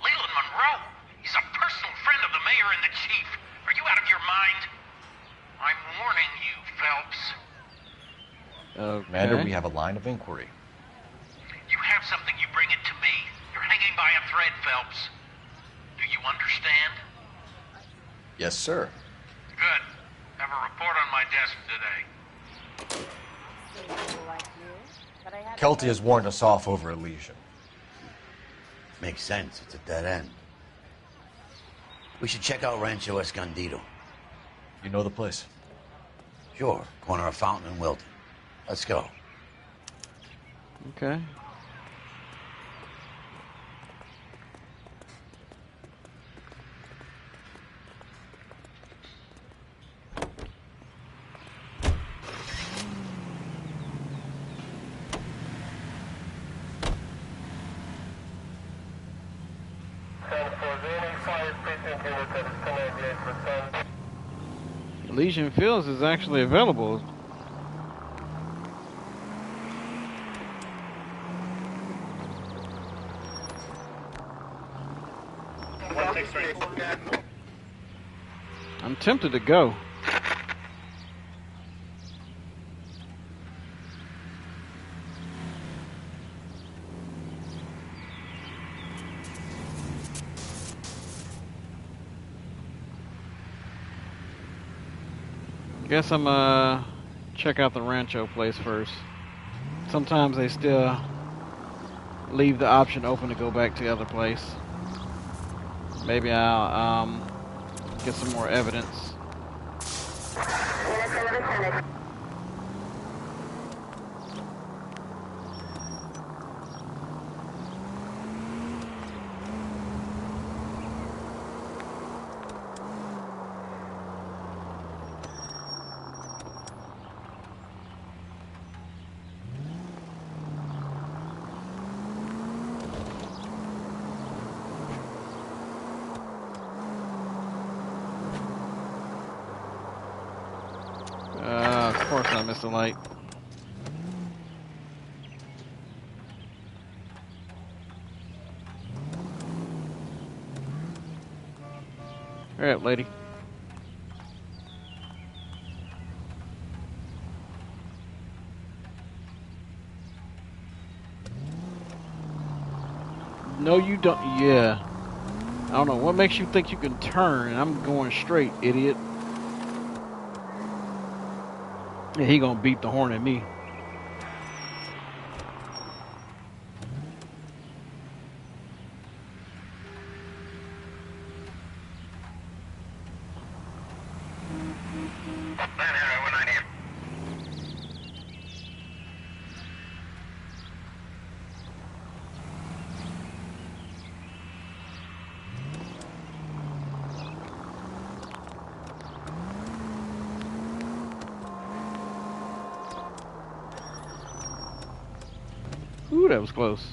Leland Monroe. He's a personal friend of the mayor and the chief. Are you out of your mind? I'm warning you, Phelps. Okay. Commander, we have a line of inquiry. You have something, you bring it to me. You're hanging by a thread, Phelps. Do you understand? Yes, sir. Good. Have a report on my desk today. Kelty has warned us off over Elysian. Makes sense. It's a dead end. We should check out Rancho Escondido. You know the place? Sure. Corner of Fountain and Wilton. Let's go. Okay. Elysian Fields is actually available. I'm tempted to go. Guess I'm check out the Rancho place first. Sometimes they still leave the option open to go back to the other place. Maybe I'll get some more evidence. Of course I missed a light. All right, lady. No, you don't. Yeah. I don't know. What makes you think you can turn? I'm going straight, idiot. Yeah, he gonna beat the horn at me. Ooh, that was close.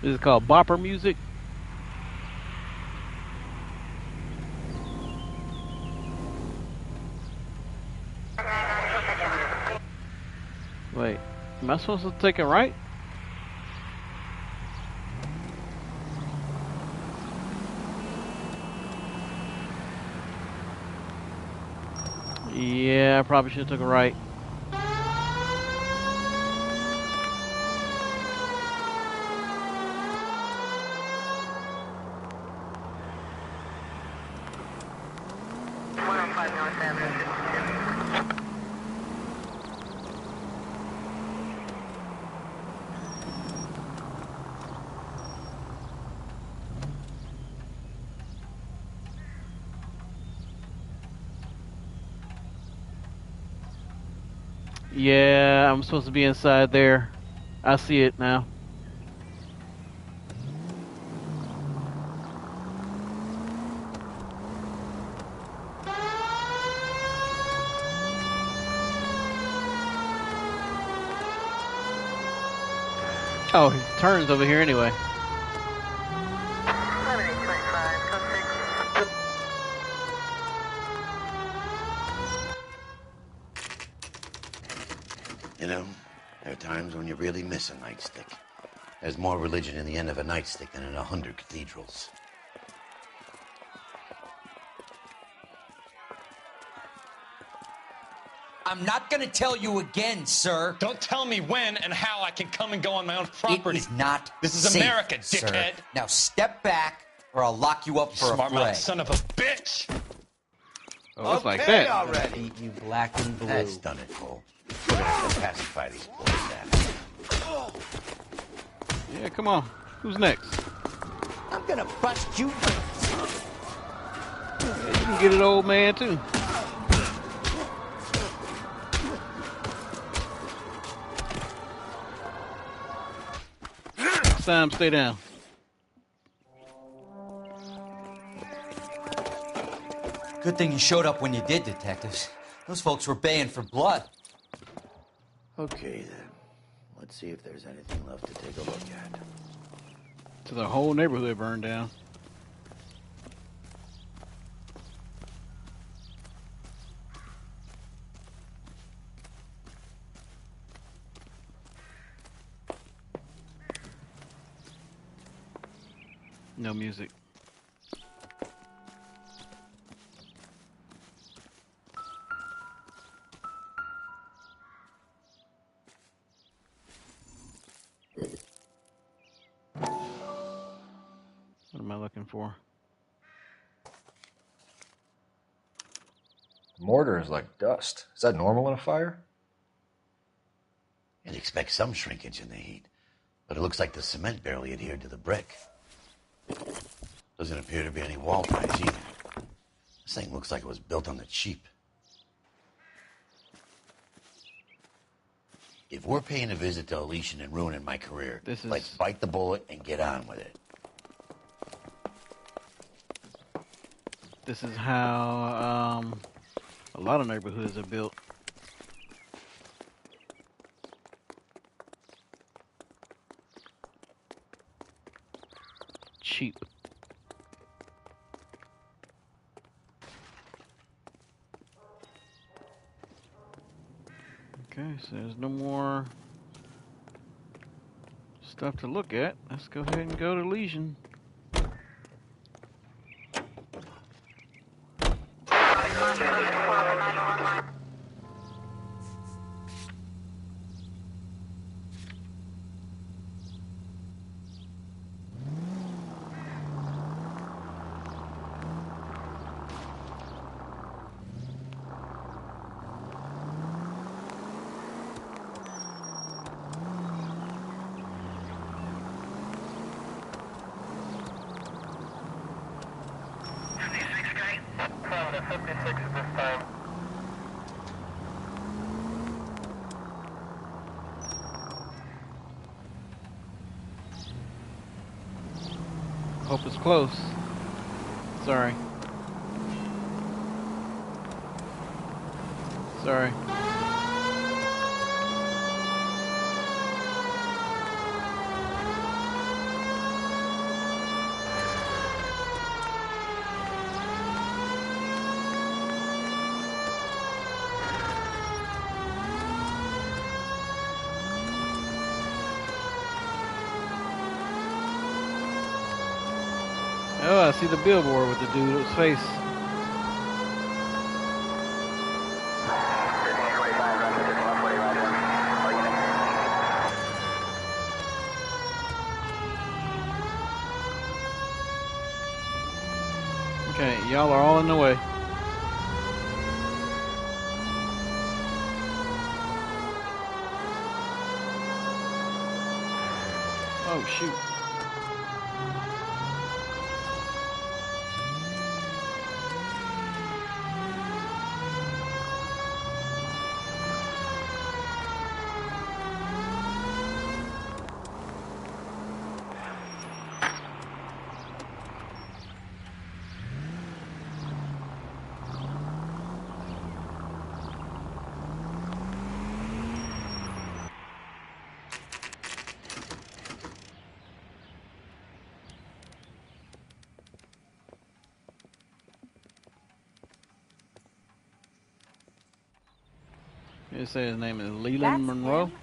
This is called bopper music. Wait, am I supposed to take it right? Yeah, I probably should have took it right. Yeah, I'm supposed to be inside there. I see it now. Oh, he turns over here anyway. You know, there are times when you really miss a nightstick. There's more religion in the end of a nightstick than in 100 cathedrals. I'm not going to tell you again, sir. Don't tell me when and how I can come and go on my own property. It is not This is safe, America, sir. dickhead. Now step back or I'll lock you up for a Smart fray. mouth son of a bitch! Oh, it's like that. Already. Beat you black and blue. That's done it, Cole. We're gonna have to pacify these boys now. Yeah, come on. Who's next? I'm gonna bust you. Yeah, you can get it, old man, too. Next time, stay down. Good thing you showed up when you did, detectives. Those folks were baying for blood. Okay, then. Let's see if there's anything left to take a look at. So the whole neighborhood burned down. No music. What am I looking for? The mortar is like dust. Is that normal in a fire? You'd expect some shrinkage in the heat, but it looks like the cement barely adhered to the brick. Doesn't appear to be any wall ties either. This thing looks like it was built on the cheap. If we're paying a visit to Elysian and ruining my career, let's bite the bullet and get on with it. This is how a lot of neighborhoods are built. Cheap. Okay, so there's no more stuff to look at. Let's go ahead and go to Elysian. Hope it's close. Sorry. Sorry. Oh, I see the billboard with the dude's face. Okay, y'all are all in the way. Oh, shoot. It says his name is Leland Monroe. him.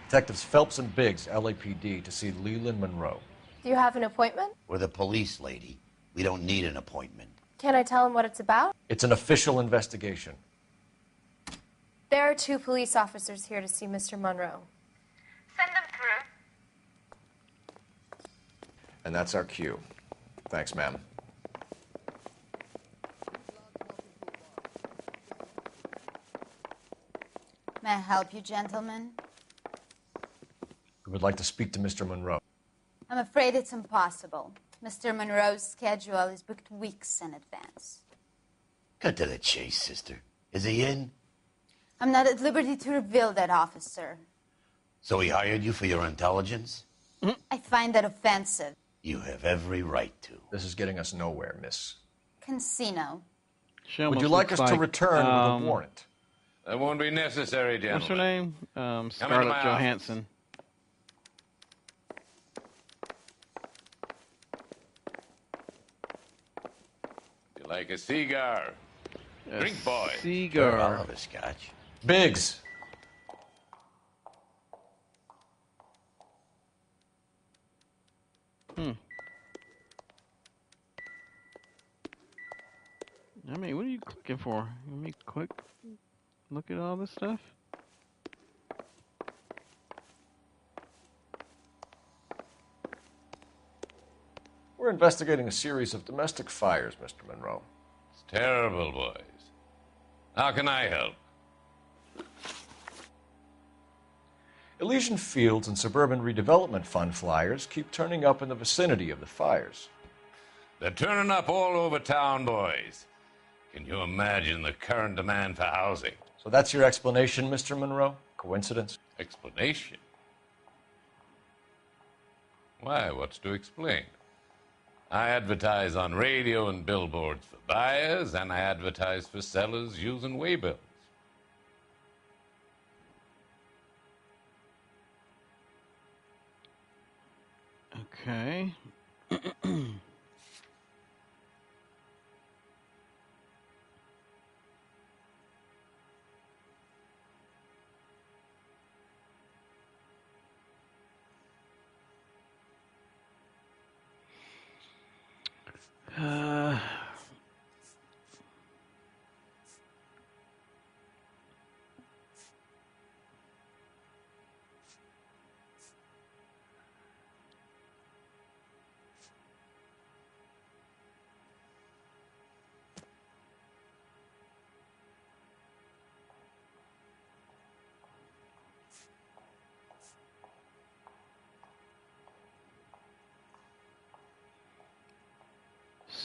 Detectives Phelps and Biggs, LAPD, to see Leland Monroe. Do you have an appointment? We're the police, lady. We don't need an appointment. Can I tell him what it's about? It's an official investigation. There are 2 police officers here to see Mr. Monroe. Send them through. And that's our cue. Thanks, ma'am. May I help you, gentlemen? We would like to speak to Mr. Monroe. I'm afraid it's impossible. Mr. Monroe's schedule is booked weeks in advance. Cut to the chase, sister. Is he in? I'm not at liberty to reveal that, officer. So he hired you for your intelligence? I find that offensive. You have every right to. This is getting us nowhere, miss. Casino. Would you like us to return with a warrant? That won't be necessary, gentlemen. What's her name? Scarlett Johansson. You like a cigar? Drink, boy. Cigar. I'll have a scotch. Biggs. I mean, what are you clicking for? Let me quick look at all this stuff. We're investigating a series of domestic fires, Mr. Monroe. It's terrible, boys. How can I help? Elysian Fields and Suburban Redevelopment Fund flyers keep turning up in the vicinity of the fires. They're turning up all over town, boys. Can you imagine the current demand for housing? So that's your explanation, Mr. Monroe? Coincidence? Explanation? Why, what's to explain? I advertise on radio and billboards for buyers, and I advertise for sellers using waybills. Okay.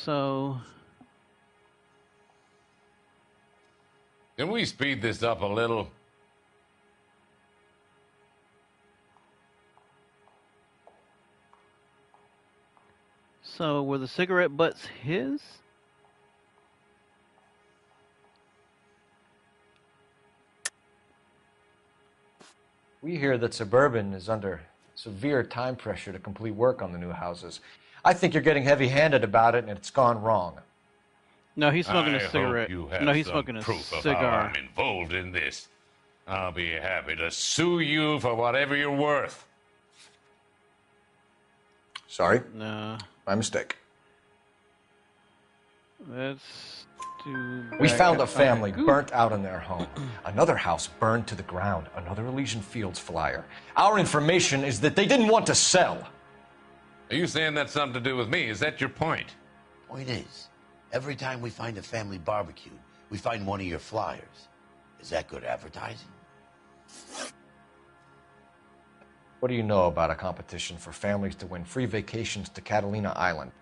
So, Can we speed this up a little? were the cigarette butts his? We hear that Suburban is under severe time pressure to complete work on the new houses. I think you're getting heavy-handed about it, and it's gone wrong. No, he's smoking a cigarette. Hope you have No, he's some smoking a proof of cigar. how I'm involved in this. I'll be happy to sue you for whatever you're worth. Sorry? No. My mistake. Let's do... We found a Okay, family good. burnt out in their home. Another house burned to the ground. Another Elysian Fields flyer. Our information is that they didn't want to sell. Are you saying that's something to do with me? Is that your point? Point is, every time we find a family barbecue, we find one of your flyers. Is that good advertising? What do you know about a competition for families to win free vacations to Catalina Island?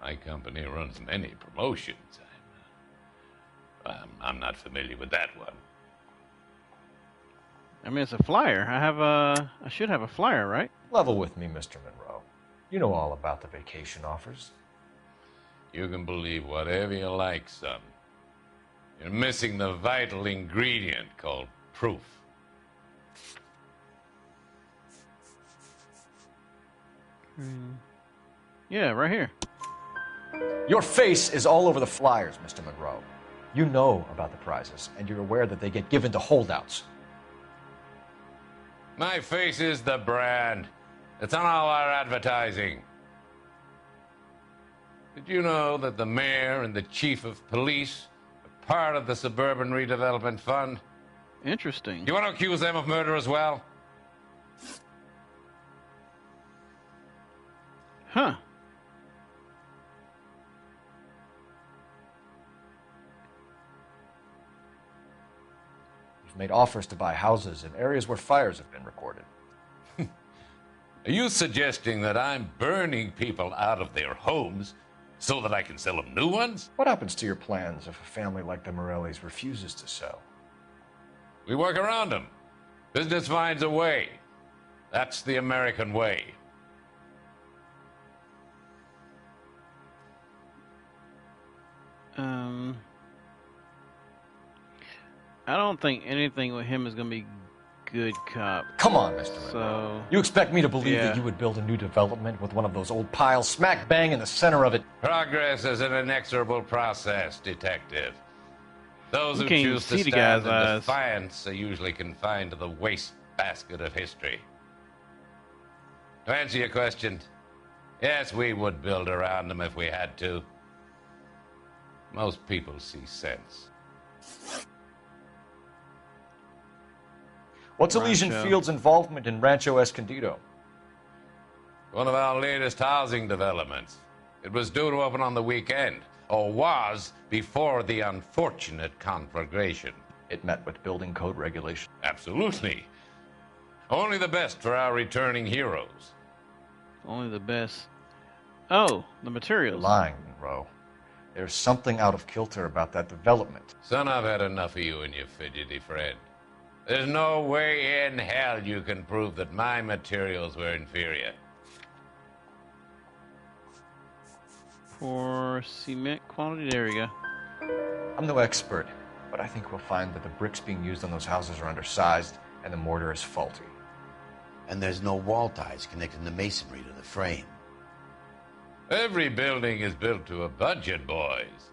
My company runs many promotions. I'm not familiar with that one. I mean, it's a flyer. I should have a flyer, right? Level with me, Mr. Monroe. You know all about the vacation offers. You can believe whatever you like, son. You're missing the vital ingredient called proof. Yeah, right here. Your face is all over the flyers, Mr. Monroe. You know about the prizes, and you're aware that they get given to holdouts. My face is the brand. It's on all our advertising. Did you know that the mayor and the chief of police are part of the Suburban Redevelopment Fund? Interesting. You want to accuse them of murder as well? Huh. You've made offers to buy houses in areas where fires have been recorded. Are you suggesting that I'm burning people out of their homes so that I can sell them new ones? What happens to your plans if a family like the Morellis refuses to sell? We work around them. Business finds a way. That's the American way. I don't think anything with him is going to be good cop. Come on, Mr. So You expect me to believe that you would build a new development with one of those old piles smack bang in the center of it? Progress is an inexorable process, Detective. Those You who can't choose see to the stand guy's in eyes. defiance are usually confined to the wastebasket of history. To answer your question, yes, we would build around them if we had to. Most people see sense. What's Elysian Rancho. Field's involvement in Rancho Escondido? One of our latest housing developments. It was due to open on the weekend, or was before the unfortunate conflagration. It met with building code regulations. Absolutely. Only the best for our returning heroes. Only the best. Oh, the materials. You're lying, Monroe. There's something out of kilter about that development. Son, I've had enough of you and your fidgety friend. There's no way in hell you can prove that my materials were inferior. For cement quality, there we go. I'm no expert, but I think we'll find that the bricks being used on those houses are undersized and the mortar is faulty. And there's no wall ties connecting the masonry to the frame. Every building is built to a budget, boys.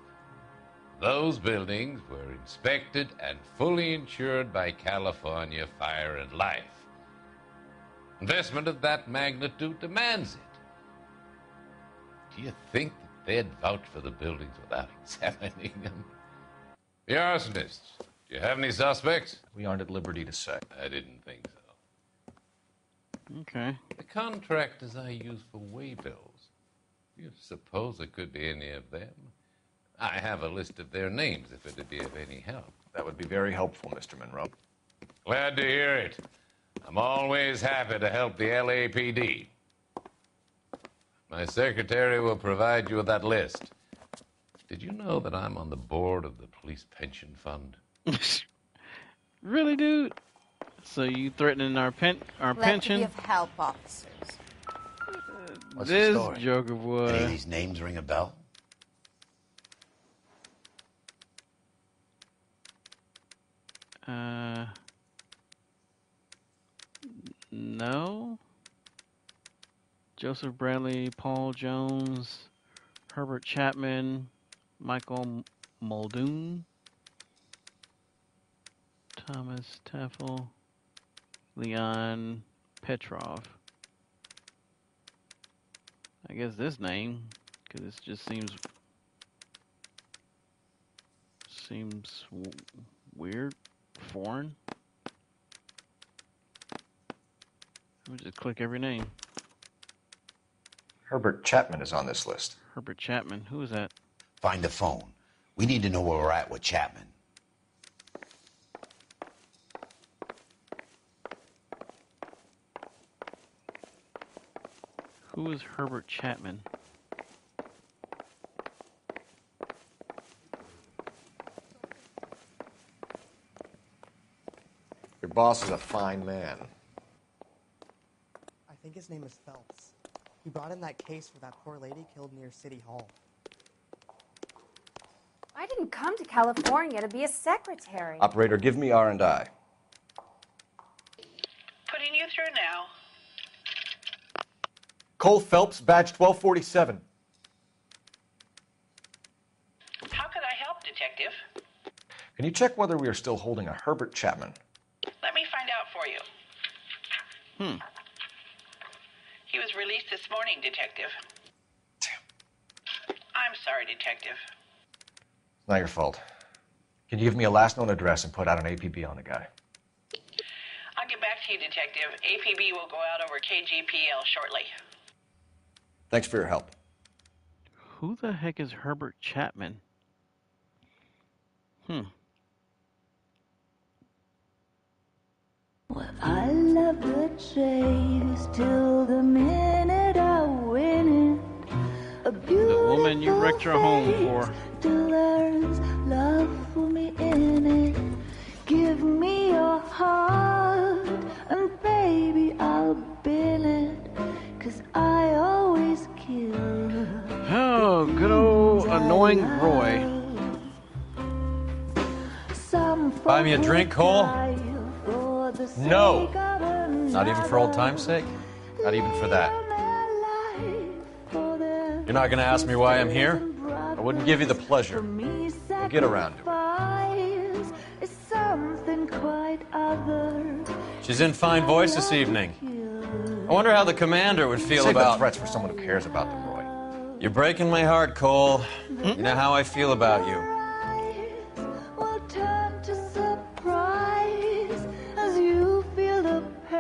Those buildings were inspected and fully insured by California Fire and Life. Investment of that magnitude demands it. Do you think that they'd vouch for the buildings without examining them? The arsonists, do you have any suspects? We aren't at liberty to say. I didn't think so. Okay. The contractors I use for waybills, do you suppose it could be any of them? I have a list of their names if it'd be of any help. That would be very helpful, Mr. Monroe. Glad to hear it. I'm always happy to help the LAPD. My secretary will provide you with that list. Did you know that I'm on the board of the police pension fund? Really, dude? So you threatening our Glad to pension? be of help, officers. What's This the story? Joker boy. Any of these names ring a bell? No. Joseph Bradley, Paul Jones, Herbert Chapman, Michael Muldoon, Thomas Teffel, Leon Petrov. I guess this name, because this just seems weird, foreign. Let me just click every name. Herbert Chapman is on this list. Herbert Chapman, who is that? Find a phone. We need to know where we're at with Chapman. Who is Herbert Chapman? Your boss is a fine man. I think his name is Phelps. He brought in that case for that poor lady killed near City Hall. I didn't come to California to be a secretary. Operator, give me R&I. Putting you through now. Cole Phelps, badge 1247. How could I help, Detective? Can you check whether we are still holding a Herbert Chapman? Let me find out for you. He was released this morning, Detective. I'm sorry, Detective. It's not your fault. Can you give me a last known address and put out an APB on the guy? I'll get back to you, Detective. APB will go out over KGPL shortly. Thanks for your help. Who the heck is Herbert Chapman? Well, I love the chase till the minute I win it. The woman you wrecked your home for. Till there's love for me in it. Give me your heart, and baby, I'll bill it. 'Cause I always kill. Oh, good old annoying Roy. Buy me a drink, Cole? No. Not even for old time's sake? Not even for that. You're not going to ask me why I'm here? I wouldn't give you the pleasure. We'll get around to it. She's in fine voice this evening. I wonder how the commander would feel Save about... the threats for someone who cares about them, Roy. You're breaking my heart, Cole. You know how I feel about you.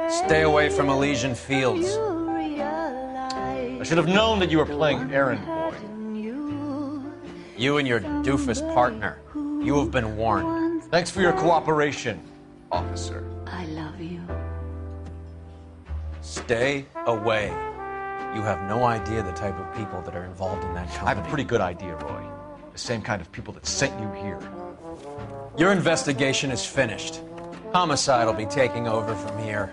Stay away from Elysian Fields. I should have known that you were playing errand boy. You and your doofus partner. You have been warned. Thanks for your cooperation, officer. I love you. Stay away. You have no idea the type of people that are involved in that company. I have a pretty good idea, Roy. The same kind of people that sent you here. Your investigation is finished. Homicide will be taking over from here.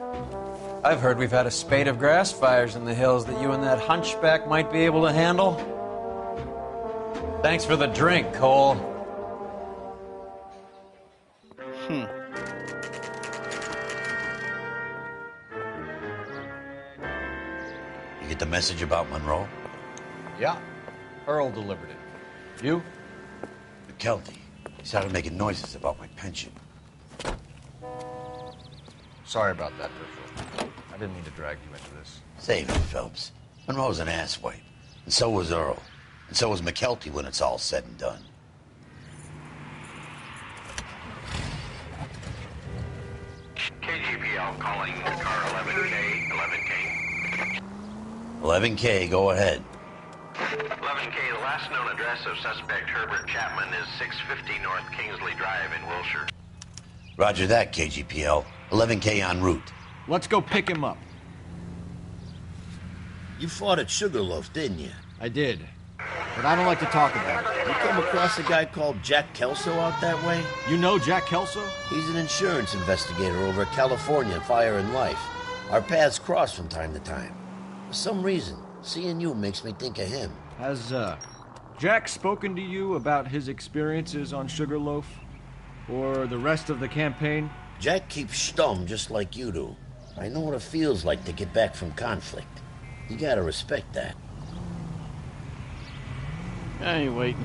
I've heard we've had a spate of grass fires in the hills that you and that hunchback might be able to handle. Thanks for the drink, Cole. You get the message about Monroe? Yeah. Earl delivered it. You? McKelty. He started making noises about my pension. Sorry about that, Burfield. I didn't mean to drag you into this. Save it, Phelps. Monroe's an asswipe. And so was Earl. And so was McKelty when it's all said and done. KGPL calling car 11K, 11K. 11K, go ahead. 11K, the last known address of suspect Herbert Chapman is 650 North Kingsley Drive in Wilshire. Roger that, KGPL. 11K en route. Let's go pick him up. You fought at Sugarloaf, didn't you? I did. But I don't like to talk about it. You come across a guy called Jack Kelso out that way? You know Jack Kelso? He's an insurance investigator over at California Fire and Life. Our paths cross from time to time. For some reason, seeing you makes me think of him. Has, Jack spoken to you about his experiences on Sugarloaf? Or the rest of the campaign? Jack keeps stum just like you do. I know what it feels like to get back from conflict. You gotta respect that. I ain't waiting.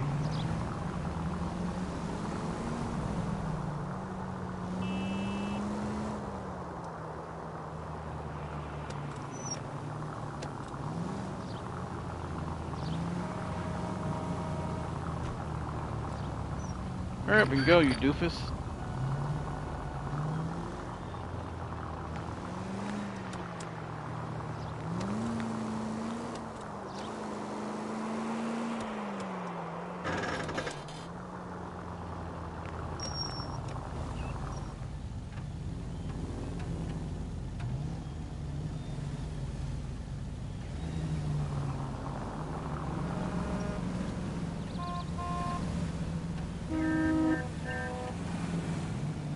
Hurry up and go, you doofus.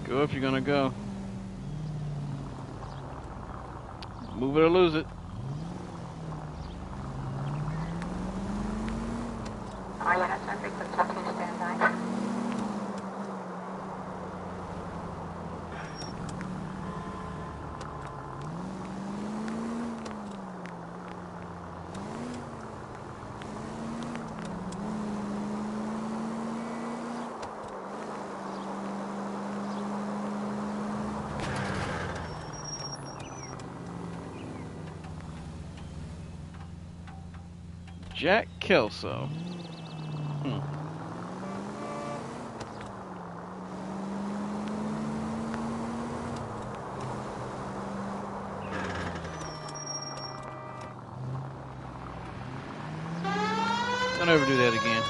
Go if you're gonna go. Move it or lose it. Jack Kelso. Don't ever do that again.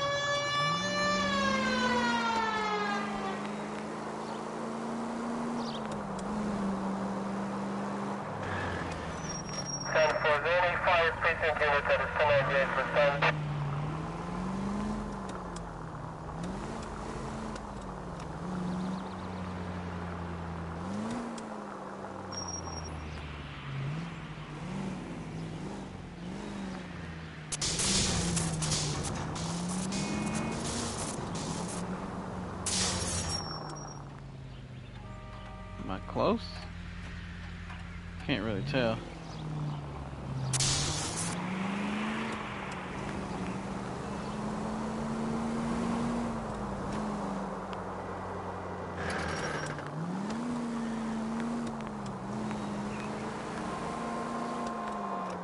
Am I close? Can't really tell.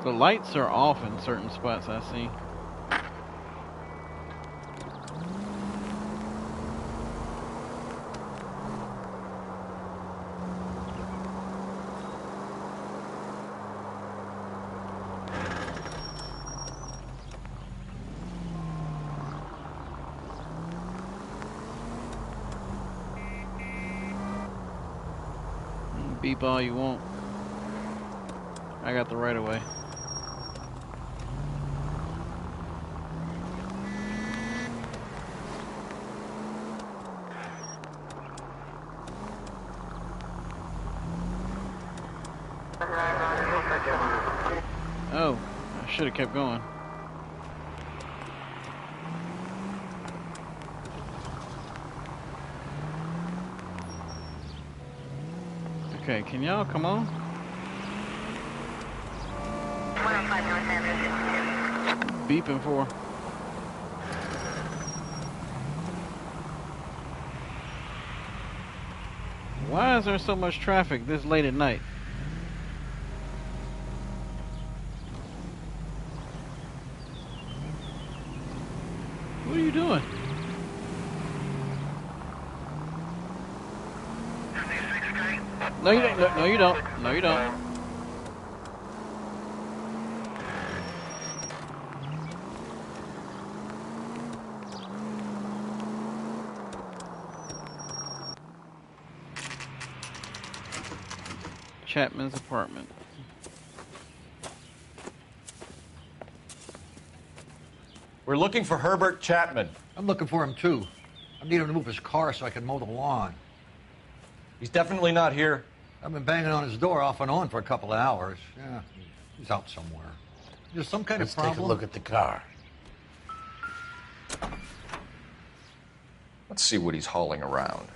The lights are off in certain spots I see. Beep all you want. I got the right of way. Oh, I should have kept going. Okay, can y'all come on? Beeping for. Why is there so much traffic this late at night? What are you doing? No, you don't. No, you don't. No, you don't. Chapman's apartment. We're looking for Herbert Chapman. I'm looking for him, too. I need him to move his car so I can mow the lawn. He's definitely not here. I've been banging on his door off and on for a couple of hours. Yeah, he's out somewhere. There's some kind of problem. Let's take a look at the car. Let's see what he's hauling around.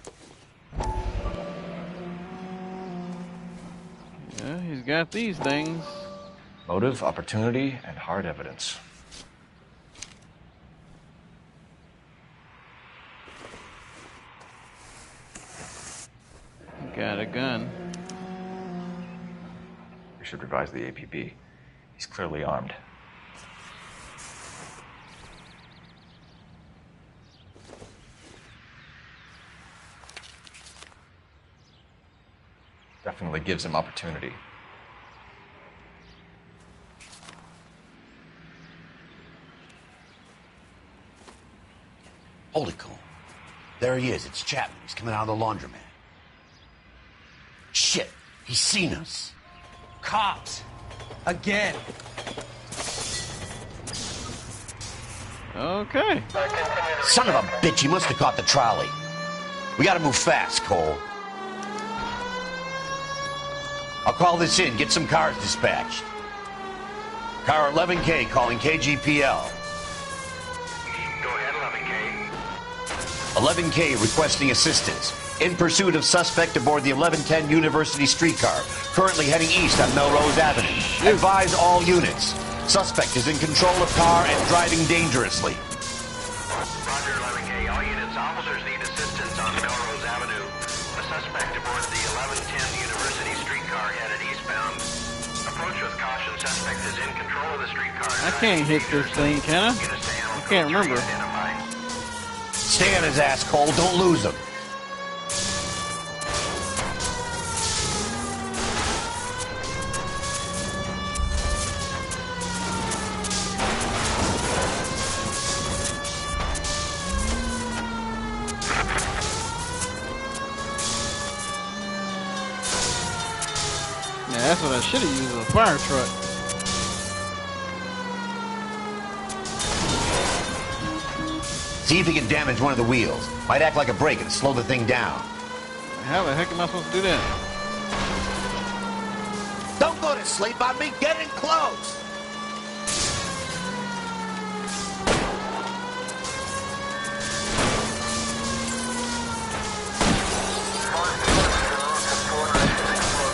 Yeah, he's got these things. Motive, opportunity, and hard evidence. Got a gun. We should revise the APB. He's clearly armed. Definitely gives him opportunity. Holy Cole. There he is. It's Chapman. He's coming out of the laundromat. Shit. He's seen us. Cops. Again. Okay. Son of a bitch. He must have caught the trolley. We gotta move fast, Cole. I'll call this in. Get some cars dispatched. Car 11K calling KGPL. Go ahead, 11K. 11K requesting assistance. In pursuit of suspect aboard the 1110 University streetcar. Currently heading east on Melrose Avenue. Advise all units. Suspect is in control of car and driving dangerously. Roger, 11K. All units, officers need assistance on Melrose Avenue. A suspect aboard the 1110 University streetcar headed eastbound. Approach with caution. Suspect is in control of the streetcar. I can't hit this thing, can I? I can't remember. Stay on his ass, Cole. Don't lose him. That's what I should have used, a fire truck. See if you can damage one of the wheels. Might act like a brake and slow the thing down. How the heck am I supposed to do that? Don't go to sleep on me. Get in close.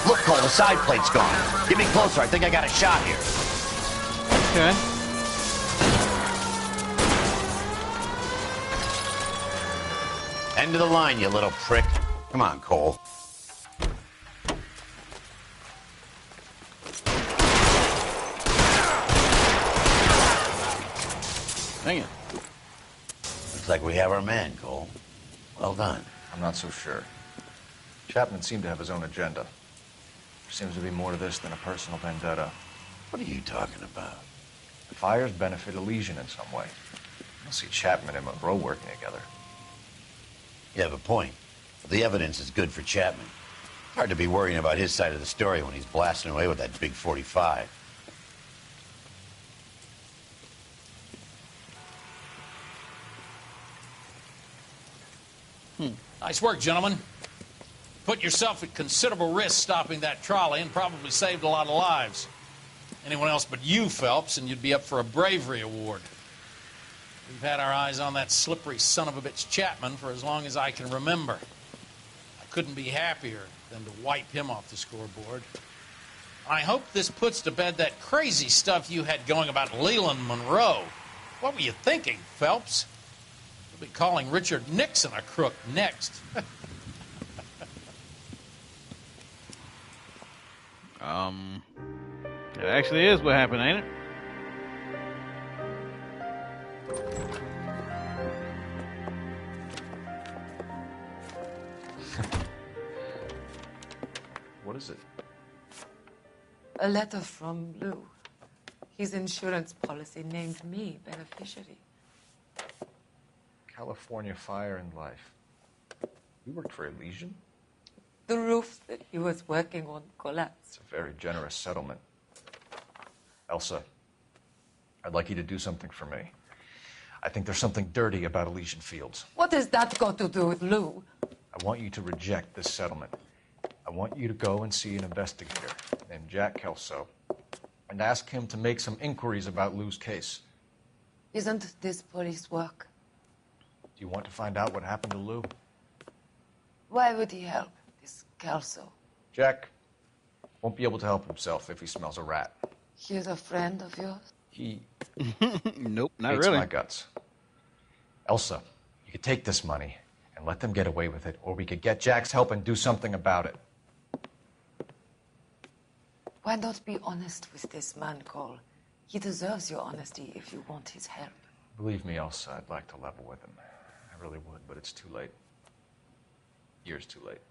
Look, Cole, the side plate's gone. Get me closer. I think I got a shot here. Okay. End of the line, you little prick. Come on, Cole. Dang it. Looks like we have our man, Cole. Well done. I'm not so sure. Chapman seemed to have his own agenda. There seems to be more to this than a personal vendetta. What are you talking about? The fires benefit Elysian in some way. I don't see Chapman and Monroe working together. You have a point. The evidence is good for Chapman. Hard to be worrying about his side of the story when he's blasting away with that big 45. Nice work, gentlemen. Put yourself at considerable risk stopping that trolley and probably saved a lot of lives. Anyone else but you, Phelps, and you'd be up for a bravery award. We've had our eyes on that slippery son of a bitch Chapman for as long as I can remember. I couldn't be happier than to wipe him off the scoreboard. I hope this puts to bed that crazy stuff you had going about Leland Monroe. What were you thinking, Phelps? You'll be calling Richard Nixon a crook next. It actually is what happened, ain't it? What is it? A letter from Lou. His insurance policy named me beneficiary. California Fire and Life. You worked for Elysian? The roof that he was working on collapsed. It's a very generous settlement. Elsa, I'd like you to do something for me. I think there's something dirty about Elysian Fields. What has that got to do with Lou? I want you to reject this settlement. I want you to go and see an investigator named Jack Kelso and ask him to make some inquiries about Lou's case. Isn't this police work? Do you want to find out what happened to Lou? Why would he help, this Kelso? Jack won't be able to help himself if he smells a rat. He's a friend of yours? He Nope, not hates really. my guts. Elsa, you could take this money and let them get away with it, or we could get Jack's help and do something about it. Why not be honest with this man, Cole? He deserves your honesty if you want his help. Believe me, Elsa, I'd like to level with him. I really would, but it's too late. Years too late.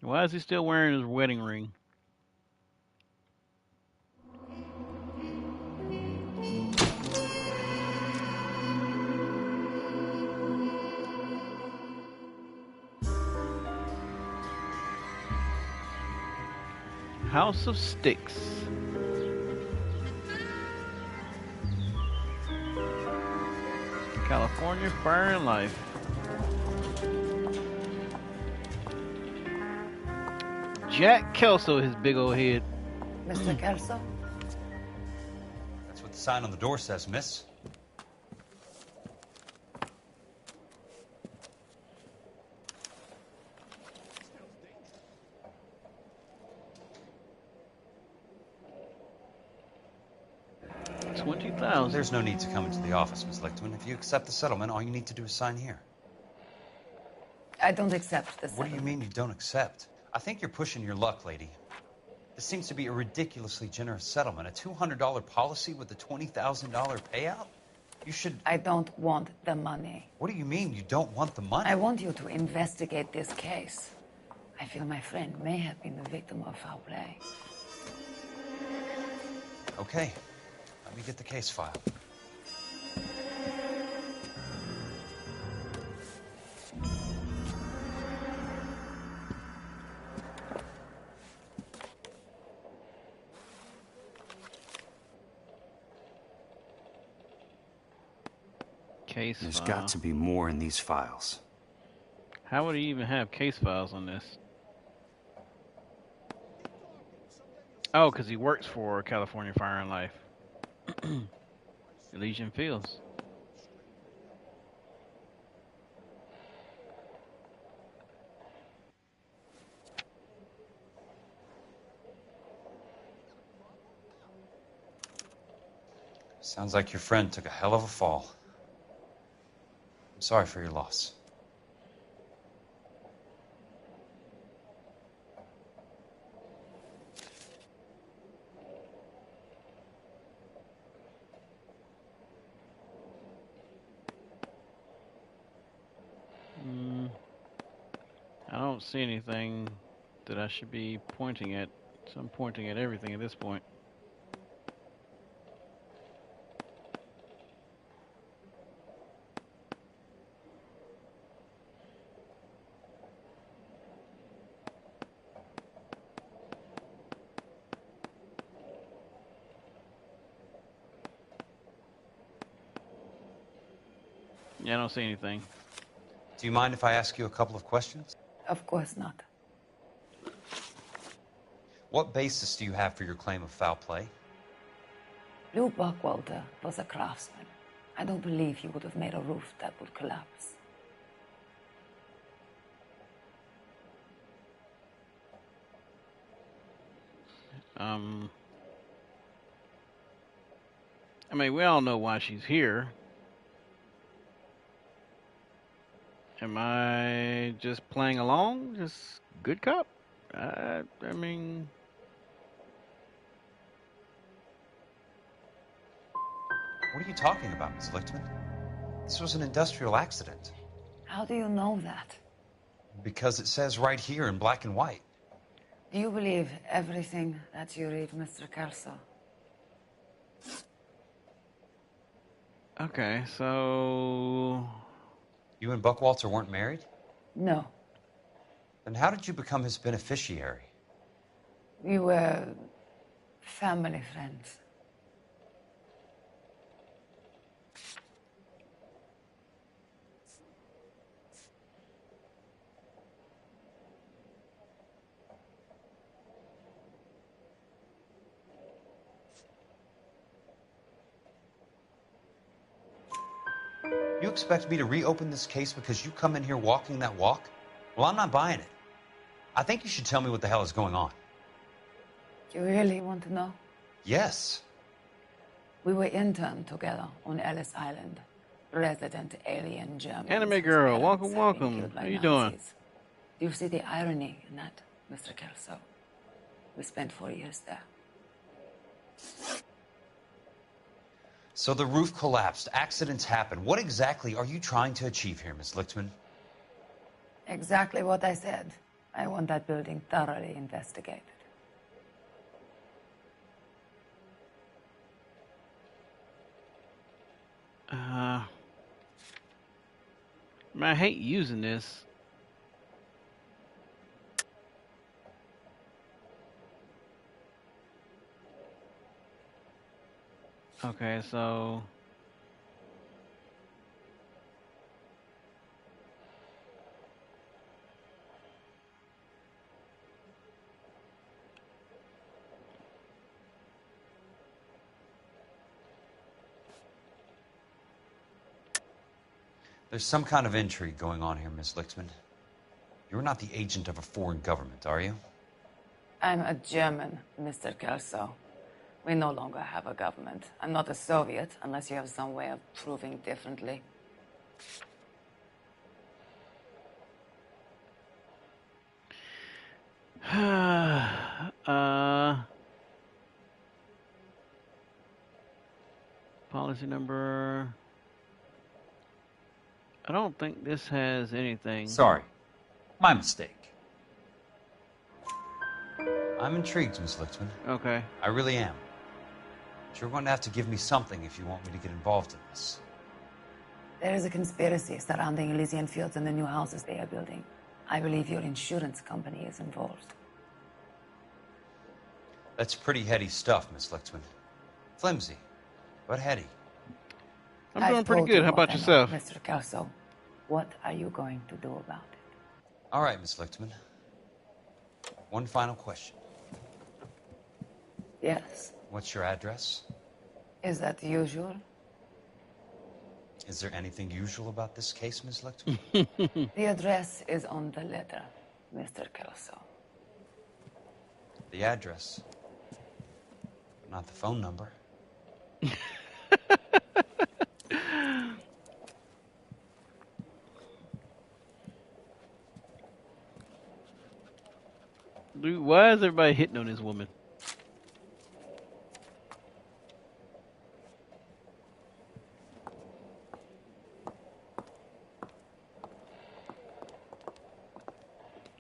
Why is he still wearing his wedding ring? House of Sticks. California Fire and Life. Jack Kelso, his big old head. Mr. Kelso? That's what the sign on the door says, miss. $20,000. There's no need to come into the office, Miss Lichtman. If you accept the settlement, all you need to do is sign here. I don't accept this. What do you mean you don't accept? I think you're pushing your luck, lady. This seems to be a ridiculously generous settlement. A $200 policy with a $20,000 payout? You should... I don't want the money. What do you mean you don't want the money? I want you to investigate this case. I feel my friend may have been the victim of foul play. Okay. Let me get the case file. Case There's file. got to be more in these files. How would he even have case files on this? Oh, because he works for California Fire and Life. Elysian Fields. Sounds like your friend took a hell of a fall. I'm sorry for your loss. I don't see anything that I should be pointing at, so I'm pointing at everything at this point. Yeah, I don't see anything. Do you mind if I ask you a couple of questions? Of course not. What basis do you have for your claim of foul play? Lou Buckwalter was a craftsman. I don't believe he would have made a roof that would collapse. I mean, we all know why she's here. Am I just playing along? Just good cop? I mean... What are you talking about, Ms. Lichtman? This was an industrial accident. How do you know that? Because it says right here in black and white. Do you believe everything that you read, Mr. Kelso? Okay, so... You and Buckwalter weren't married? No. Then how did you become his beneficiary? We were family friends. You expect me to reopen this case because you come in here walking that walk? Well, I'm not buying it. I think you should tell me what the hell is going on. You really want to know? Yes. We were interned together on Ellis Island. Resident alien Germans. Anime girl, welcome. How you doing? Do you see the irony in that, Mr. Kelso? We spent 4 years there. So the roof collapsed, accidents happen. What exactly are you trying to achieve here, Miss Lichtman? Exactly what I said. I want that building thoroughly investigated. I mean, I hate using this. Okay, so... There's some kind of intrigue going on here, Miss Lichtman. You're not the agent of a foreign government, are you? I'm a German, Mr. Kelso. We no longer have a government. I'm not a Soviet, unless you have some way of proving differently. Policy number... I don't think this has anything. Sorry. My mistake. I'm intrigued, Miss Lichtman. Okay. I really am. But you're going to have to give me something if you want me to get involved in this. There is a conspiracy surrounding Elysian Fields and the new houses they are building. I believe your insurance company is involved. That's pretty heady stuff, Miss Lichtman. Flimsy, but heady. I'm doing pretty good. How about yourself? Mr. Kelso, what are you going to do about it? All right, Miss Lichtman. One final question. Yes. What's your address? Is that usual? Is there anything usual about this case, Miss Lichtman? The address is on the letter, Mr. Kelso. The address, but not the phone number. Dude, why is everybody hitting on this woman?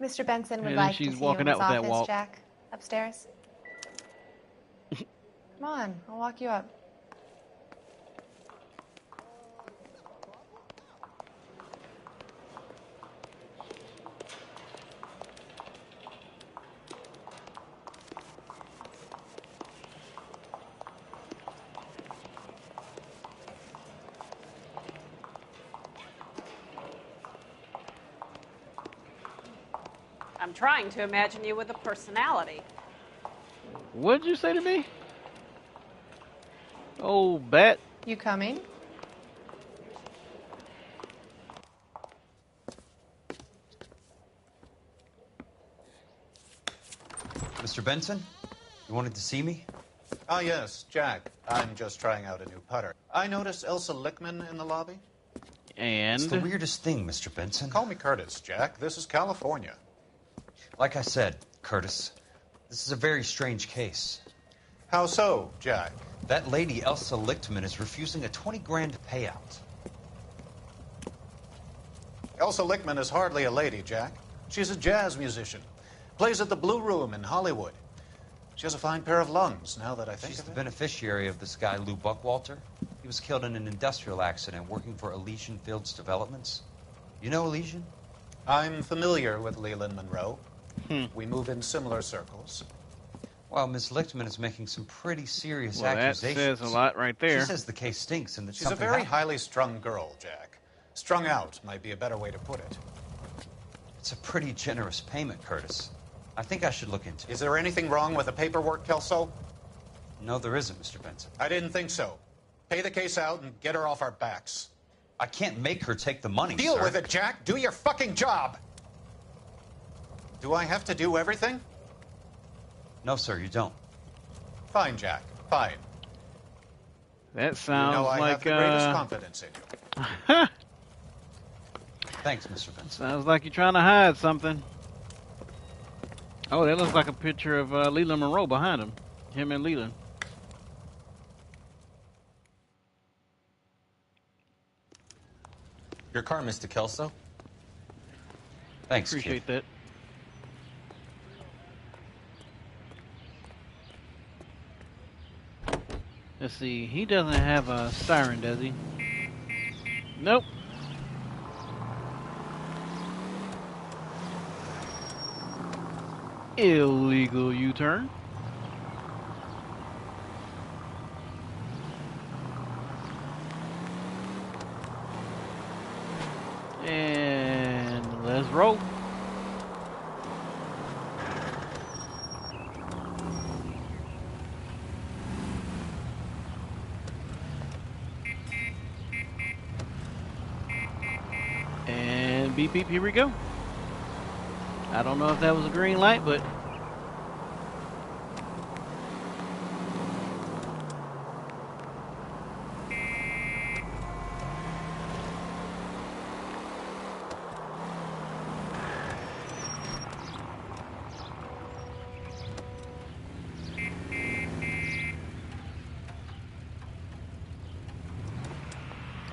Mr. Benson would And like she's to see walking you out in his with that office, walk. Jack. Upstairs. Come on, I'll walk you up. I'm trying to imagine you with a personality. What'd you say to me? Oh, bat. You coming? Mr. Benson, you wanted to see me? Ah, yes, Jack. I'm just trying out a new putter. I noticed Elsa Lichtman in the lobby. And? It's the weirdest thing, Mr. Benson. Call me Curtis, Jack. This is California. Like I said, Curtis, this is a very strange case. How so, Jack? That lady, Elsa Lichtman, is refusing a 20 grand payout. Elsa Lichtman is hardly a lady, Jack. She's a jazz musician. Plays at the Blue Room in Hollywood. She has a fine pair of lungs, now that I think She's of the it. beneficiary of this guy, Lou Buckwalter. He was killed in an industrial accident working for Elysian Fields Developments. You know Elysian? I'm familiar with Leland Monroe. We move in similar circles. Well, Miss Lichtman is making some pretty serious Well, that accusations. says a lot right there. She says the case stinks and that She's a something very happened. highly strung girl, Jack. Strung out might be a better way to put it. It's a pretty generous payment, Curtis. I think I should look into it. Is there anything wrong with the paperwork, Kelso? No, there isn't, Mr. Benson. I didn't think so. Pay the case out and get her off our backs. I can't make her take the money, Deal sir. with it, Jack. Do your fucking job. Do I have to do everything? No, sir, you don't. Fine, Jack. Fine. That sounds you know I like have the greatest confidence in you. Thanks, Mr. Benson. Sounds like you're trying to hide something. Oh, that looks like a picture of Leland Monroe behind him. Him and Leland. Your car, Mr. Kelso. Thanks, Appreciate that. Let's see. He doesn't have a siren, does he? Nope. Illegal U-turn. And let's roll. And beep beep, here we go. I don't know if that was a green light, but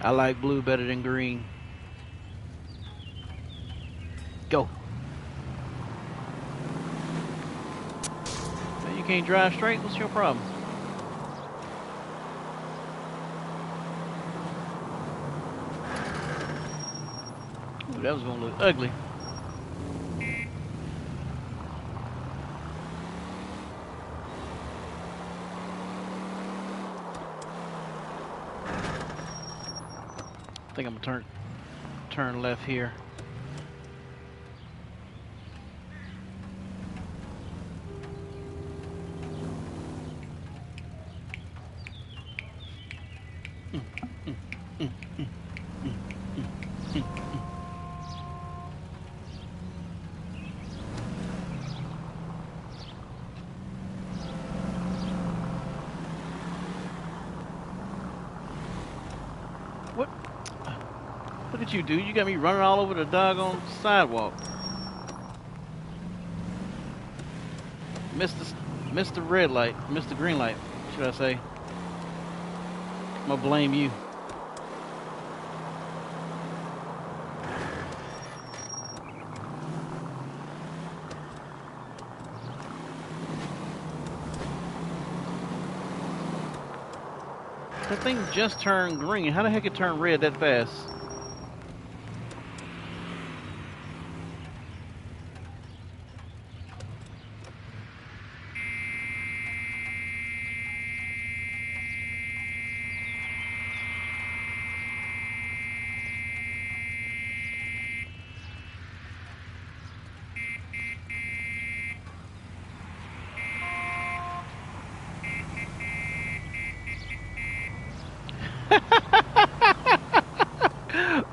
I like blue better than green. Go. Man, you can't drive straight? What's your problem? Ooh, that was gonna look ugly. I think I'm gonna turn left here. What? Look at you, dude. You got me running all over the doggone sidewalk. Mr. Red Light. Mr. Green Light, should I say. I'm gonna blame you. That thing just turned green. How the heck it turned red that fast?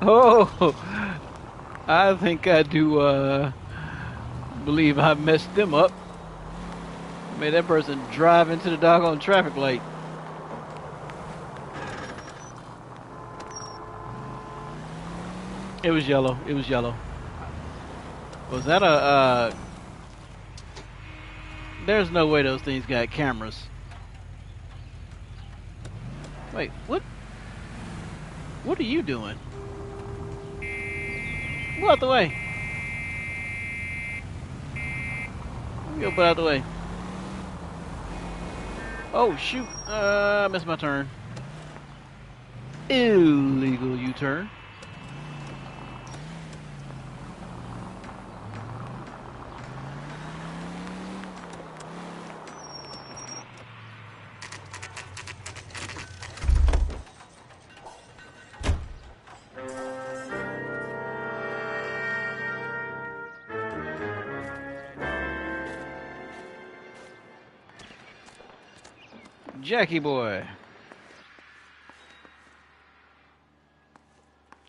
Oh, I think I do believe I messed them up. Made that person drive into the doggone traffic light. It was yellow. It was yellow. Was that a there's no way those things got cameras. Wait, what? What are you doing? Move out the way. Go put out the way. Oh shoot! I missed my turn. Illegal U-turn. Jackie boy.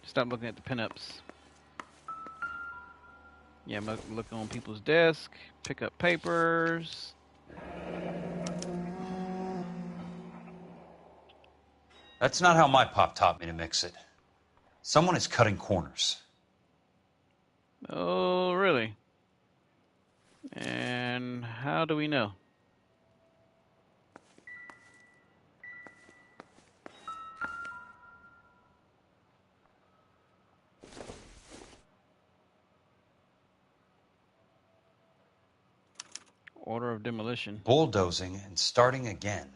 Stop looking at the pinups. Yeah, I'm looking on people's desk. Pick up papers. That's not how my pop taught me to mix it. Someone is cutting corners. Oh, really? And how do we know? Order of demolition. Bulldozing and starting again.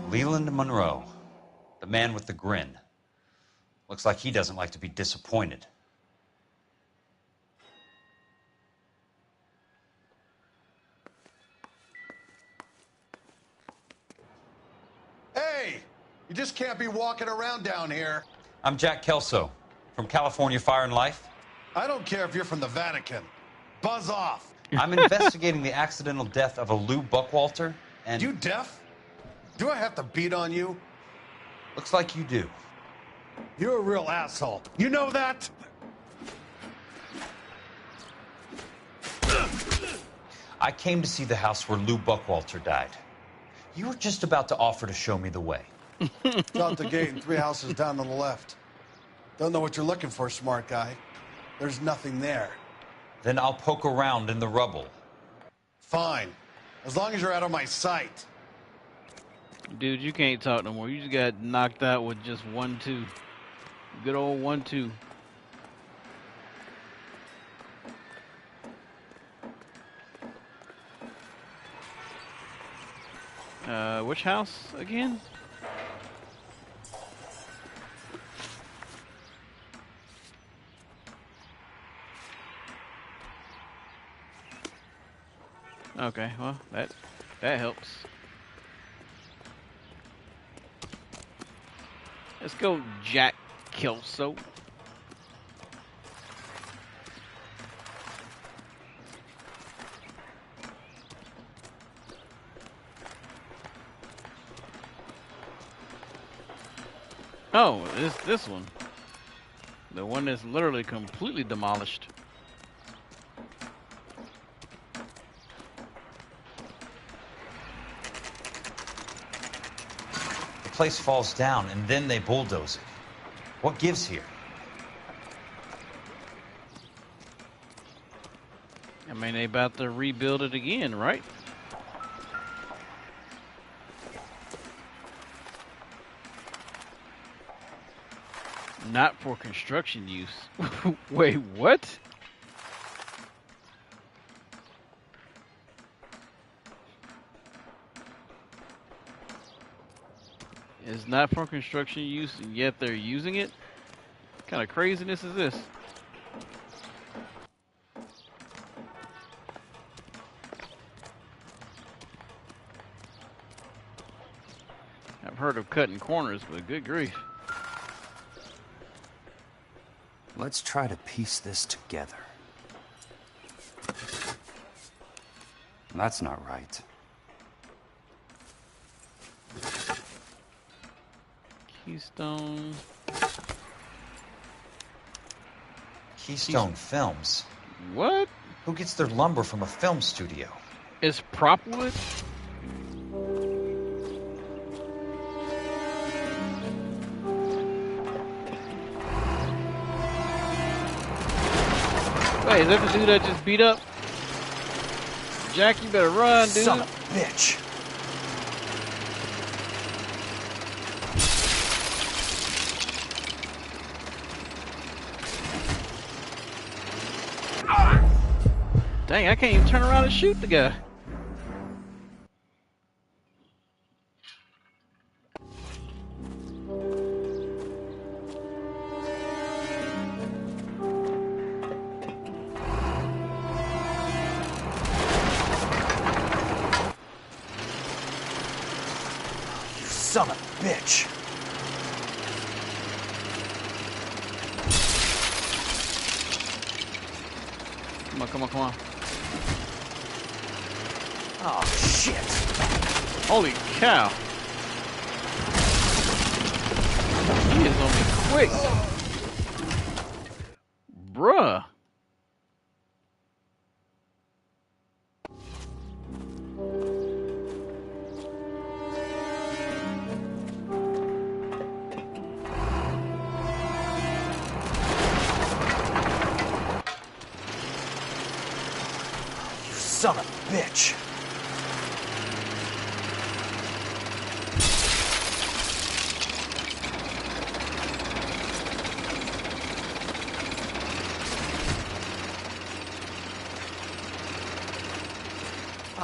Leland Monroe, the man with the grin. Looks like he doesn't like to be disappointed. Hey! You just can't be walking around down here. I'm Jack Kelso, from California Fire and Life. I don't care if you're from the Vatican. Buzz off. I'm investigating the accidental death of a Lou Buckwalter, and... You deaf? Do I have to beat on you? Looks like you do. You're a real asshole. You know that? I came to see the house where Lou Buckwalter died. You were just about to offer to show me the way. It's out the gate and 3 houses down on the left. Don't know what you're looking for, smart guy. There's nothing there. Then I'll poke around in the rubble. Fine. As long as you're out of my sight. Dude, you can't talk no more. You just got knocked out with just 1-2. Good old 1-2. Which house again? Okay, well, that helps. Let's go, Jack Kelso. Oh, this one. The one that's literally completely demolished. The place falls down, and then they bulldoze it. What gives here? I mean, they about to rebuild it again, right? Not for construction use. Wait, what? It's not for construction use, and yet they're using it? What kind of craziness is this? I've heard of cutting corners, but good grief. Let's try to piece this together. That's not right. Keystone. Keystone Films. What? Who gets their lumber from a film studio? It's prop wood? Wait, is that the dude that just beat up? Jack, you better run, dude. Son of a bitch. Dang, I can't even turn around and shoot the guy. Son of a bitch. Come on, come on, come on. Oh, shit. Holy cow. He is on me quick. Bruh. Son of a bitch.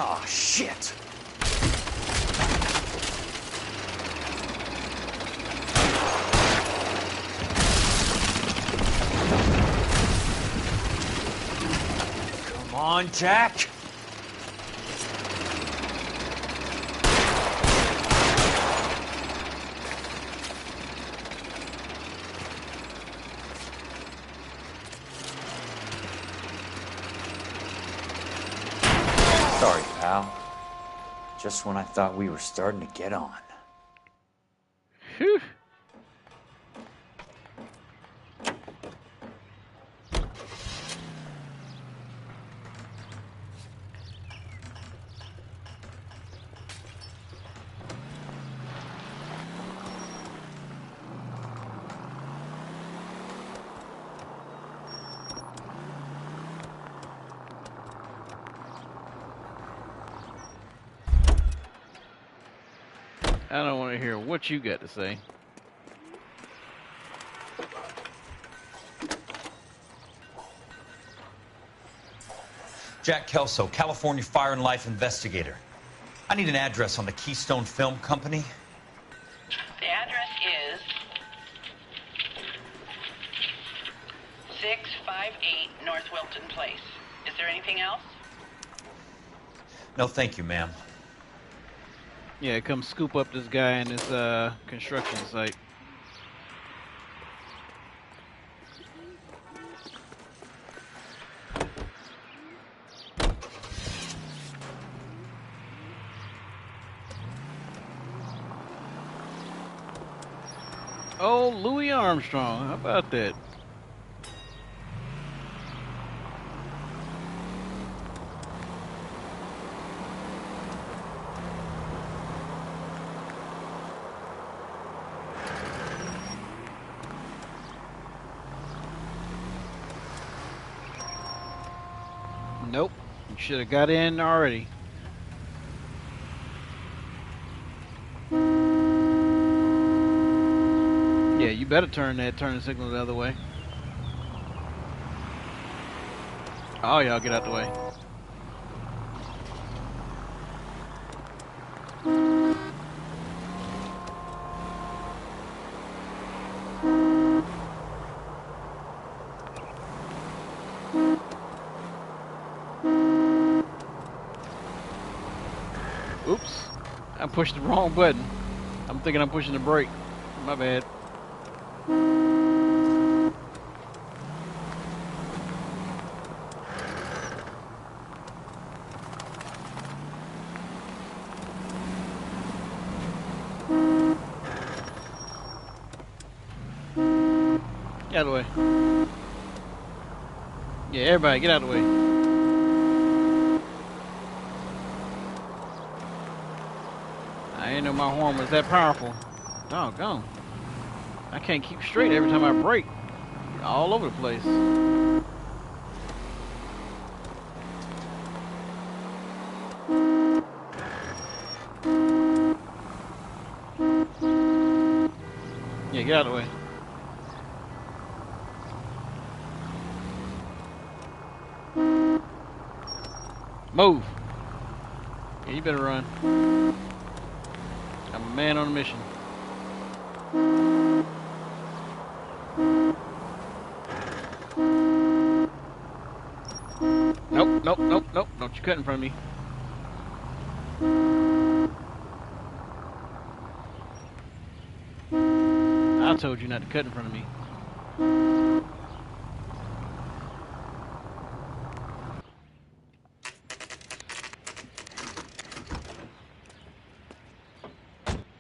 Oh, shit. Come on, Jack. Sorry, pal. Just when I thought we were starting to get on. Whew. I don't want to hear what you got to say. Jack Kelso, California Fire and Life investigator. I need an address on the Keystone Film Company. The address is 658 North Wilton Place. Is there anything else? No, thank you, ma'am. Yeah, come scoop up this guy in this construction site. Oh, Louis Armstrong. How about that? Nope. You should have got in already. Yeah, you better turn the signal the other way. Oh, y'all get out the way. Oops. I pushed the wrong button. I'm thinking I'm pushing the brake. My bad. Get out of the way. Yeah, everybody, get out of the way. I didn't know my horn was that powerful. Doggone. I can't keep straight every time I brake. All over the place. Yeah, get out of the way. Move. Yeah, you better run. I'm a man on a mission. Nope, nope, nope, nope. Don't you cut in front of me. I told you not to cut in front of me.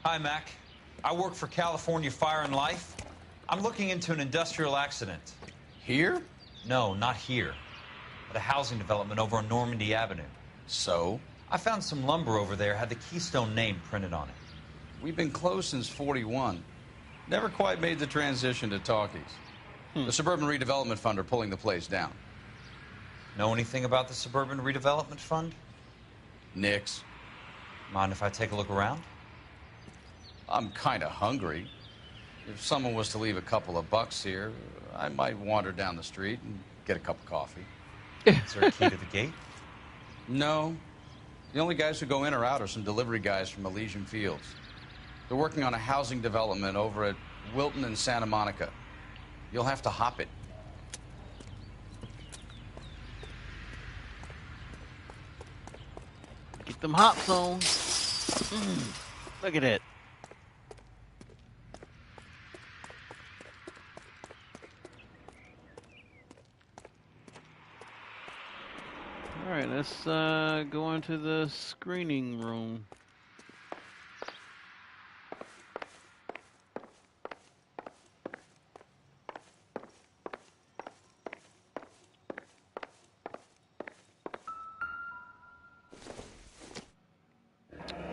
Hi, Mac. I work for California Fire and Life. I'm looking into an industrial accident. Here? No, not here. At a housing development over on Normandy Avenue. So? I found some lumber over there, had the Keystone name printed on it. We've been closed since 41. Never quite made the transition to talkies. The Suburban Redevelopment Fund are pulling the place down. Know anything about the Suburban Redevelopment Fund? Nix. Mind if I take a look around? I'm kind of hungry. If someone was to leave a couple of bucks here, I might wander down the street and get a cup of coffee. Is there a key to the gate? No. The only guys who go in or out are some delivery guys from Elysian Fields. They're working on a housing development over at Wilton and Santa Monica. You'll have to hop it. Get them hops on. Look at that. All right, let's go into the screening room.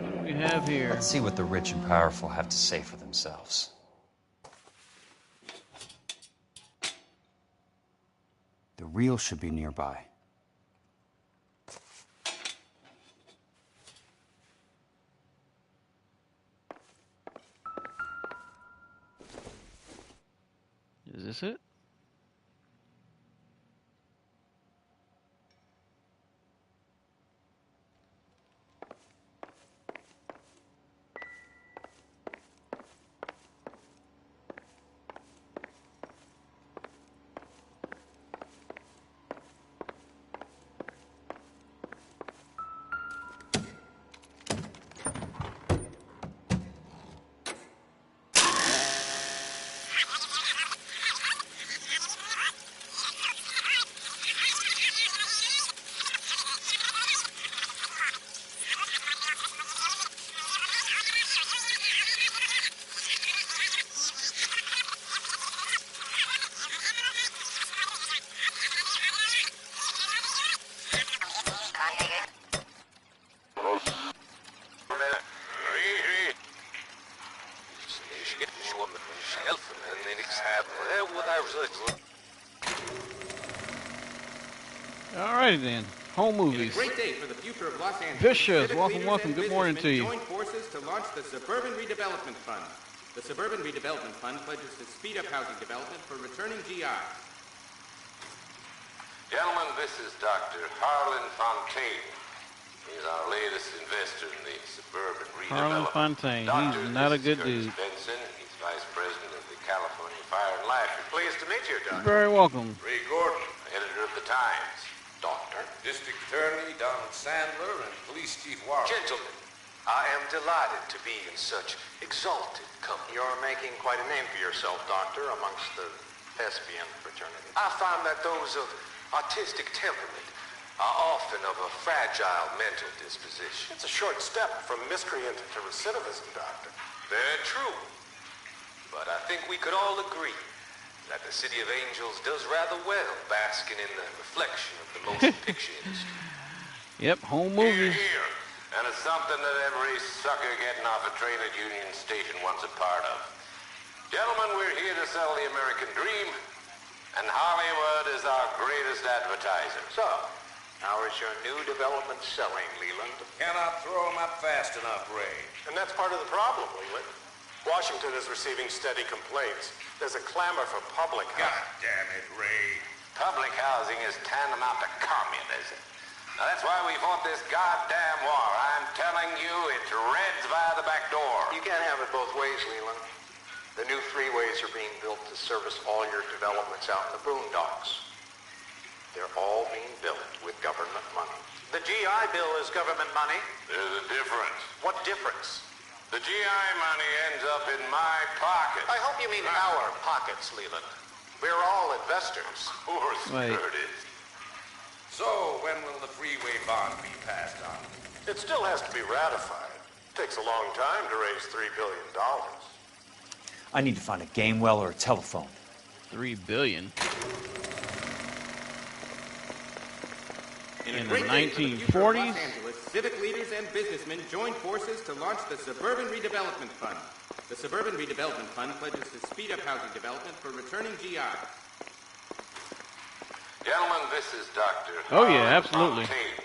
What do we have here? Let's see what the rich and powerful have to say for themselves. The reel should be nearby. Is this it? Alrighty then. Home movies. Great day for the future of Los Angeles. Vicious, Civic welcome, leaders welcome. and Good morning to you. Join forces to launch the Suburban Redevelopment Fund. The Suburban Redevelopment Fund pledges to speed up housing development for returning GIs. Gentlemen, this is Dr. Harlan Fontaine. He's our latest investor in the Suburban Harlan Redevelopment. Fontaine. Doctor, He's not a this is good Curtis dude. Benson. He's vice president of the California Fire and Life. Pleased to meet you, Doctor. Very welcome. Ray Gordon, editor of the Times. Doctor. District Attorney Donald Sandler and Police Chief Warren. Gentlemen, I am delighted to be in such exalted company. You're making quite a name for yourself, Doctor, amongst the thespian fraternity. I find that those of artistic temperament are often of a fragile mental disposition. It's a short step from miscreant to recidivism, Doctor. Very true. But I think we could all agree that the City of Angels does rather well basking in the reflection of the motion picture industry. Yep, home movies. Here. And it's something that every sucker getting off a train at Union Station wants a part of. Gentlemen, we're here to sell the American dream, and Hollywood is our greatest advertiser. So, how is your new development selling, Leland? Cannot throw them up fast enough, Ray. And that's part of the problem, Leland. Washington is receiving steady complaints. There's a clamor for public housing. God damn it, Ray. Public housing is tantamount to communism. Now, that's why we fought this goddamn war. I'm telling you, it's Reds via the back door. You can't have it both ways, Leland. The new freeways are being built to service all your developments out in the boondocks. They're all being built with government money. The GI Bill is government money. There's a difference. What difference? The GI money ends up in my pocket. I hope you mean our pockets, Leland. We're all investors. Of course, Wait. Curtis. So, when will the freeway bond be passed on? It still has to be ratified. It takes a long time to raise $3 billion. I need to find a game well or a telephone. $3 billion. In the Great day for the future of 1940s. Los Angeles, civic leaders and businessmen joined forces to launch the Suburban Redevelopment Fund. The Suburban Redevelopment Fund pledges to speed up housing development for returning GIs. Gentlemen, this is Dr. Oh, yeah, Harlan absolutely. Fontaine.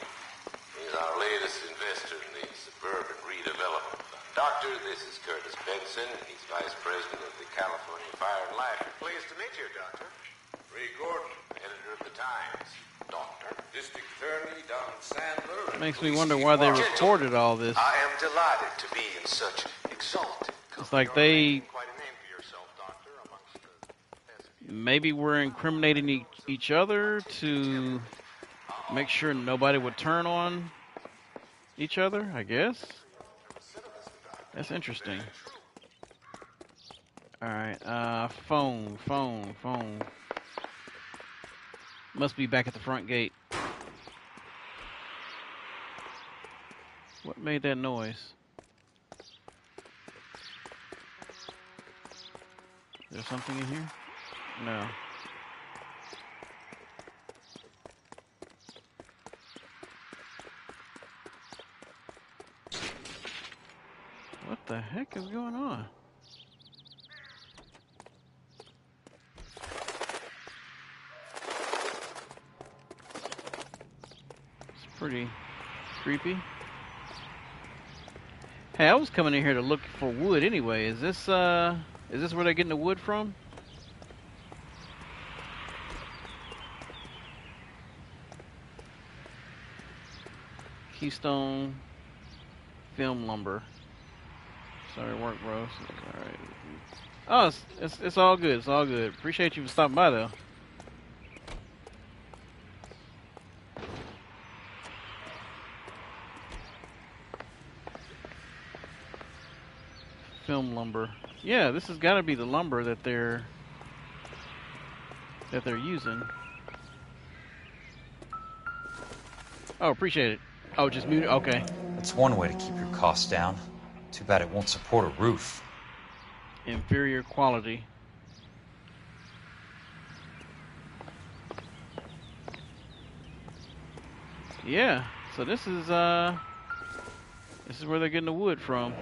He's our latest investor in the Suburban Redevelopment Fund. Doctor, this is Curtis Benson. He's vice president of the California Fire and Life. Pleased to meet you, Doctor. Ray Gordon, editor of the Times. Doctor. District Attorney Donald Sandler. Makes me wonder why they recorded all this. I am delighted to be in such exalted company. It's like they Quite a name for yourself, Doctor, amongst the maybe were incriminating each other to make sure nobody would turn on each other, I guess. That's interesting. All right, phone. Must be back at the front gate. What made that noise? Is there something in here? No. What the heck is going on? It's pretty creepy. Hey, I was coming in here to look for wood anyway. Is this where they're getting the wood from? Keystone film lumber. Sorry, work, bro. All right. Oh, it's all good. It's all good. Appreciate you for stopping by, though. Film lumber. Yeah, this has got to be the lumber that they're using. Oh, appreciate it. Oh, just mute it? Okay. That's one way to keep your costs down. Too bad it won't support a roof. Inferior quality. Yeah, so this is where they're getting the wood from.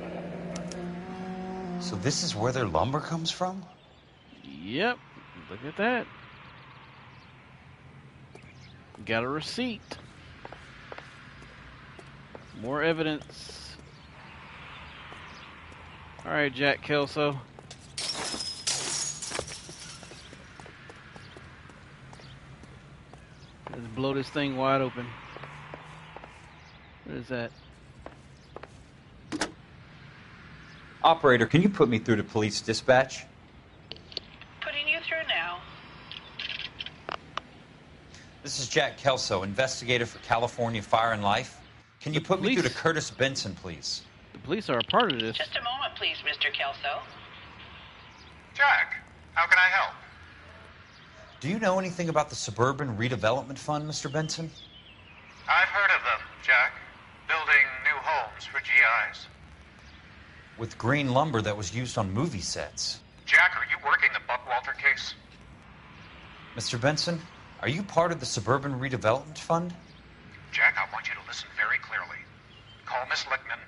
So this is where their lumber comes from? Yep. Look at that. Got a receipt. More evidence. All right, Jack Kelso. Let's blow this thing wide open. What is that? Operator, can you put me through to police dispatch? Putting you through now. This is Jack Kelso, investigator for California Fire and Life. Can you put me through to Curtis Benson, please? The police are a part of this. Just a moment, please, Mr. Kelso. Jack, how can I help? Do you know anything about the Suburban Redevelopment Fund, Mr. Benson? I've heard of them, Jack. Building new homes for GIs. With green lumber that was used on movie sets. Jack, are you working the Buckwalter case? Mr. Benson, are you part of the Suburban Redevelopment Fund? Jack, I want you to listen very clearly. Call Miss Lickman.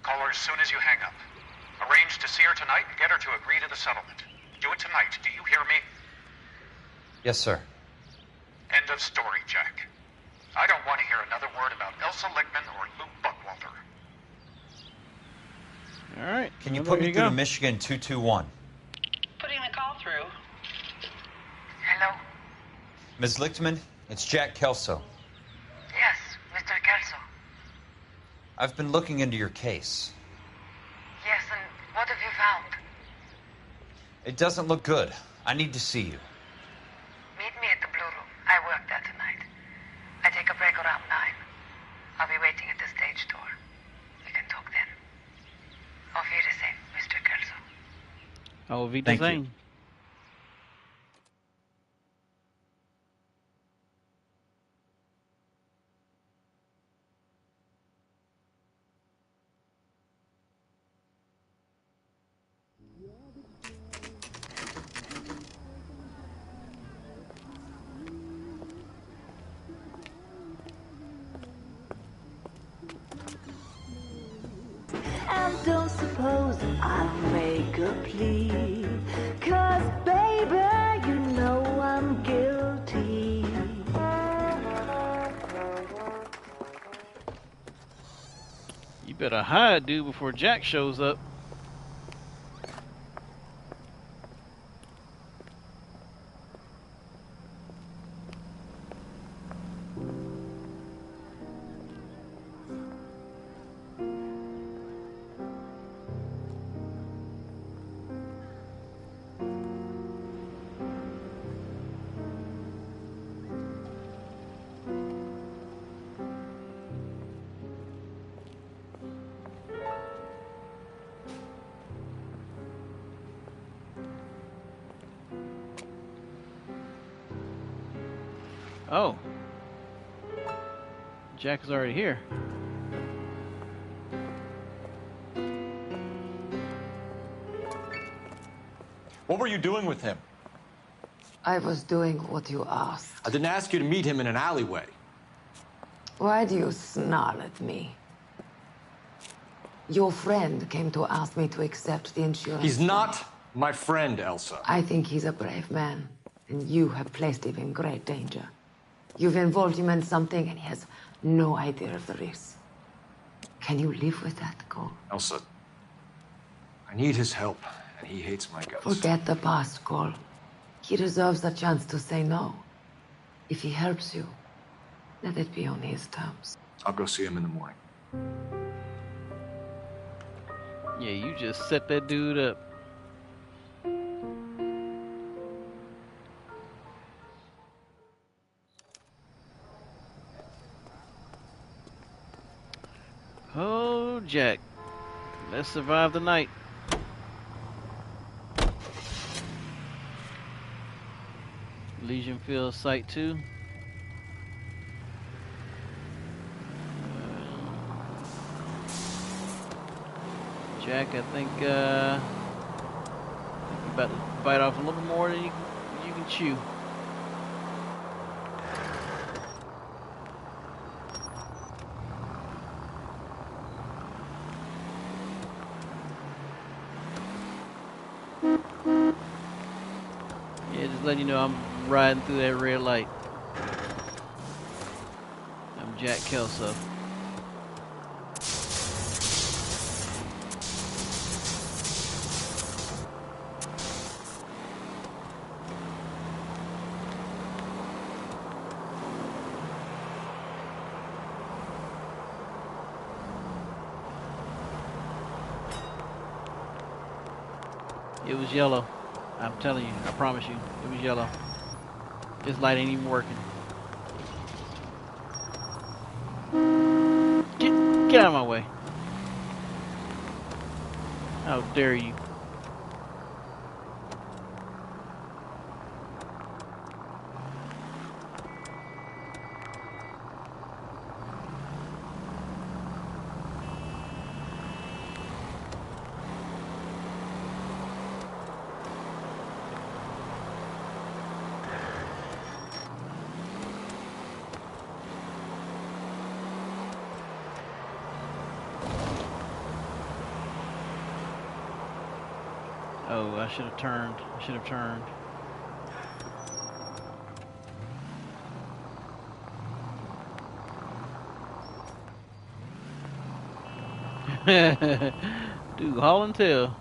Call her as soon as you hang up. Arrange to see her tonight and get her to agree to the settlement. Do it tonight. Do you hear me? Yes, sir. End of story, Jack. I don't want to hear another word about Elsa Lickman or Luke Buckwalter. All right. Can you put me through to Michigan 221? Putting the call through. Hello? Ms. Lichtman, it's Jack Kelso. Yes, Mr. Kelso. I've been looking into your case. Yes, and what have you found? It doesn't look good. I need to see you. Meet me at the Blue Room. I work there tonight. I take a break around 9. I'll be waiting at the stage door. We can talk then. Auf Wiedersehen, Mr. Kelso. Auf Wiedersehen. And don't suppose I'll make a plea, 'cause baby, you know I'm guilty. You better hide, dude, before Jack shows up. Oh. Jack is already here. What were you doing with him? I was doing what you asked. I didn't ask you to meet him in an alleyway. Why do you snarl at me? Your friend came to ask me to accept the insurance. He's not my friend, Elsa. I think he's a brave man, and you have placed him in great danger. You've involved him in something, and he has no idea of the risk. Can you live with that, Cole? Elsa, I need his help, and he hates my guts. Forget the past, Cole. He deserves a chance to say no. If he helps you, let it be on his terms. I'll go see him in the morning. Yeah, you just set that dude up. Oh, Jack. Let's survive the night. Legion Field Site 2. Jack, I think you're about to bite off a little more than you can chew. Yeah, just letting you know I'm riding through that red light. Jack Kelso. It was yellow. I'm telling you, I promise you, it was yellow. This light ain't even working. Get out of my way. How dare you? Oh, I should have turned. I should have turned. Dude, haul and tail.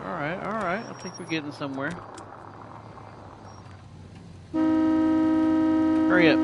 All right. I think we're getting somewhere. Hurry up.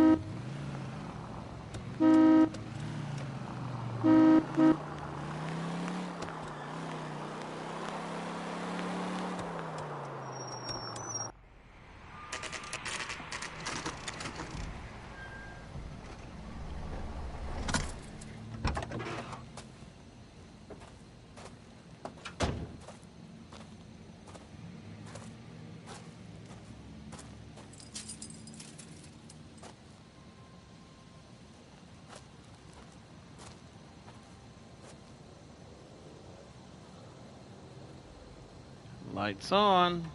Lights on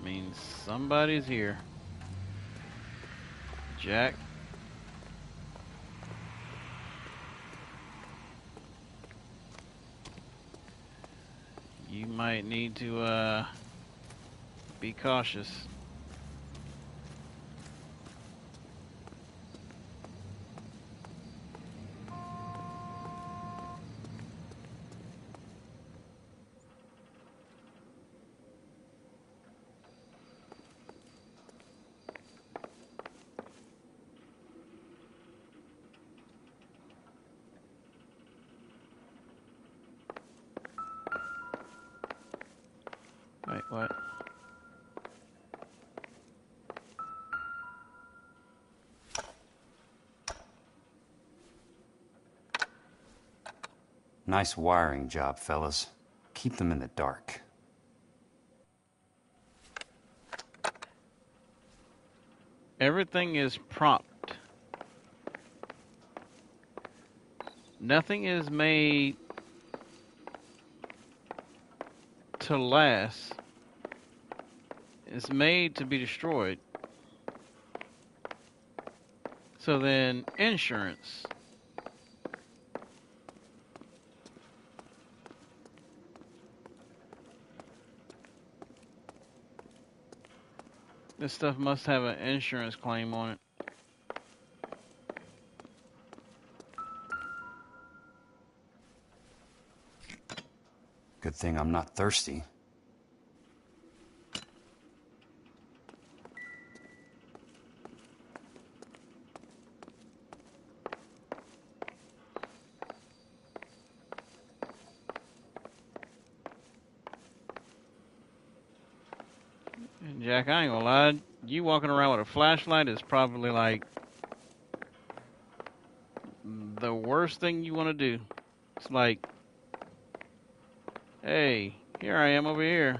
means somebody's here. Jack. You might need to be cautious. Wait, what? Nice wiring job, fellas. Keep them in the dark. Everything is prompt. Nothing is made to last. It's made to be destroyed. So then, insurance. This stuff must have an insurance claim on it. Good thing I'm not thirsty. Jack, I ain't gonna lie. You walking around with a flashlight is probably like the worst thing you want to do. It's like, hey, here I am over here.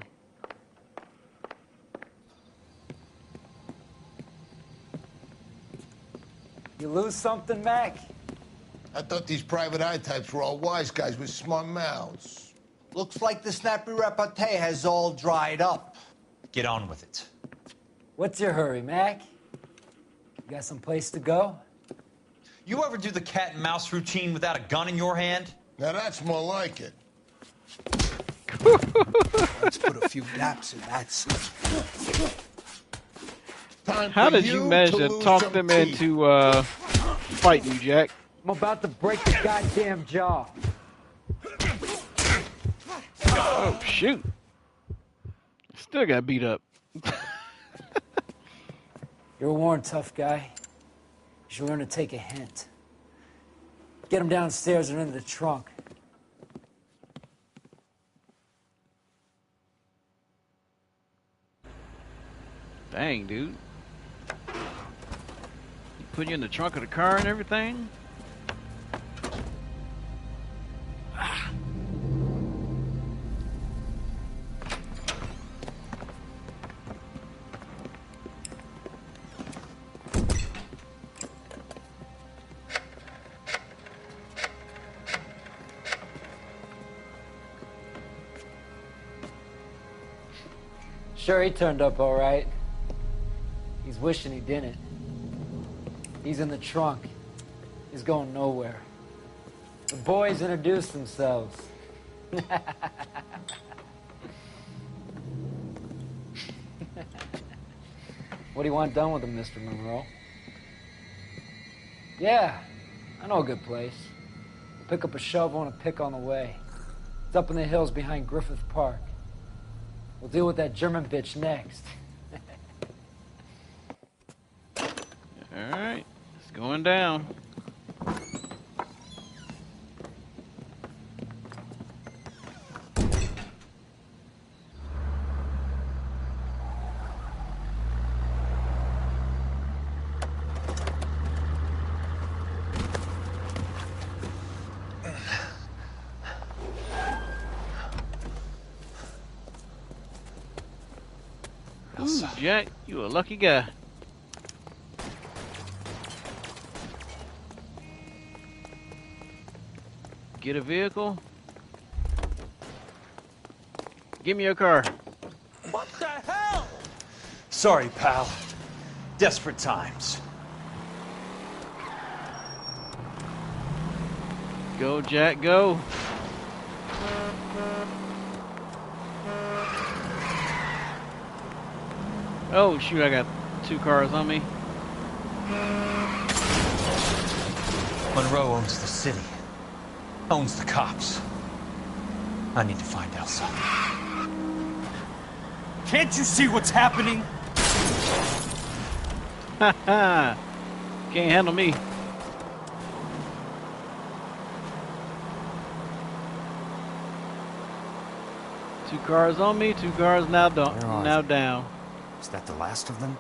You lose something, Mac? I thought these private eye types were all wise guys with smart mouths. Looks like the snappy repartee has all dried up. Get on with it. What's your hurry, Mac? You got some place to go? You ever do the cat and mouse routine without a gun in your hand? Now that's more like it. Let's put a few naps in that sleep. How did you manage to talk them into fighting you, Jack? I'm about to break the goddamn jaw. Oh, shoot. Still got beat up. You're a worn, tough guy. You should learn to take a hint. Get him downstairs and into the trunk. Dang, dude. He put you in the trunk of the car and everything? Sure, he turned up all right. He's wishing he didn't. He's in the trunk. He's going nowhere. The boys introduced themselves. What do you want done with him, Mr. Monroe? Yeah, I know a good place. We'll pick up a shovel and a pick on the way. It's up in the hills behind Griffith Park. We'll deal with that German bitch next. Alright, it's going down. Ooh, Jack, you a lucky guy. Get a vehicle. Give me your car. What the hell? Sorry, pal. Desperate times. Go, Jack, go. Oh, shoot, I got 2 cars on me. Monroe owns the city. Owns the cops. I need to find Elsa. Can't you see what's happening? Ha ha! Can't handle me. Two cars on me, 2 cars now down. Is that the last of them?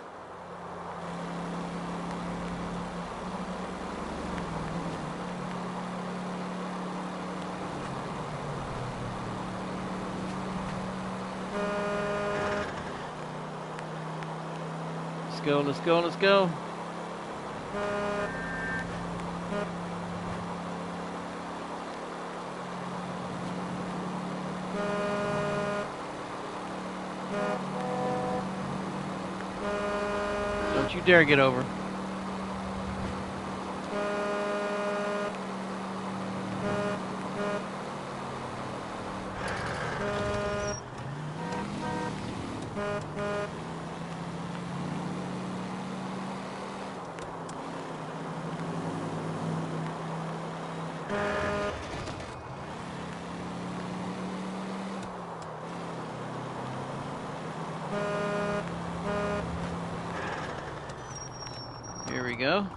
Let's go, let's go, let's go. Don't you dare get over. Here we go.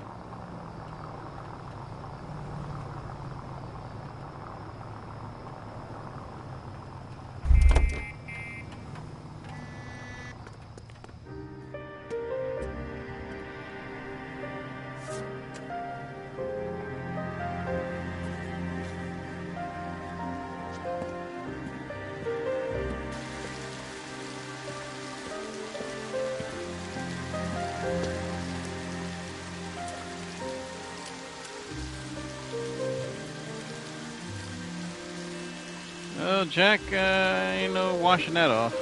Oh, Jack, ain't no washing that off.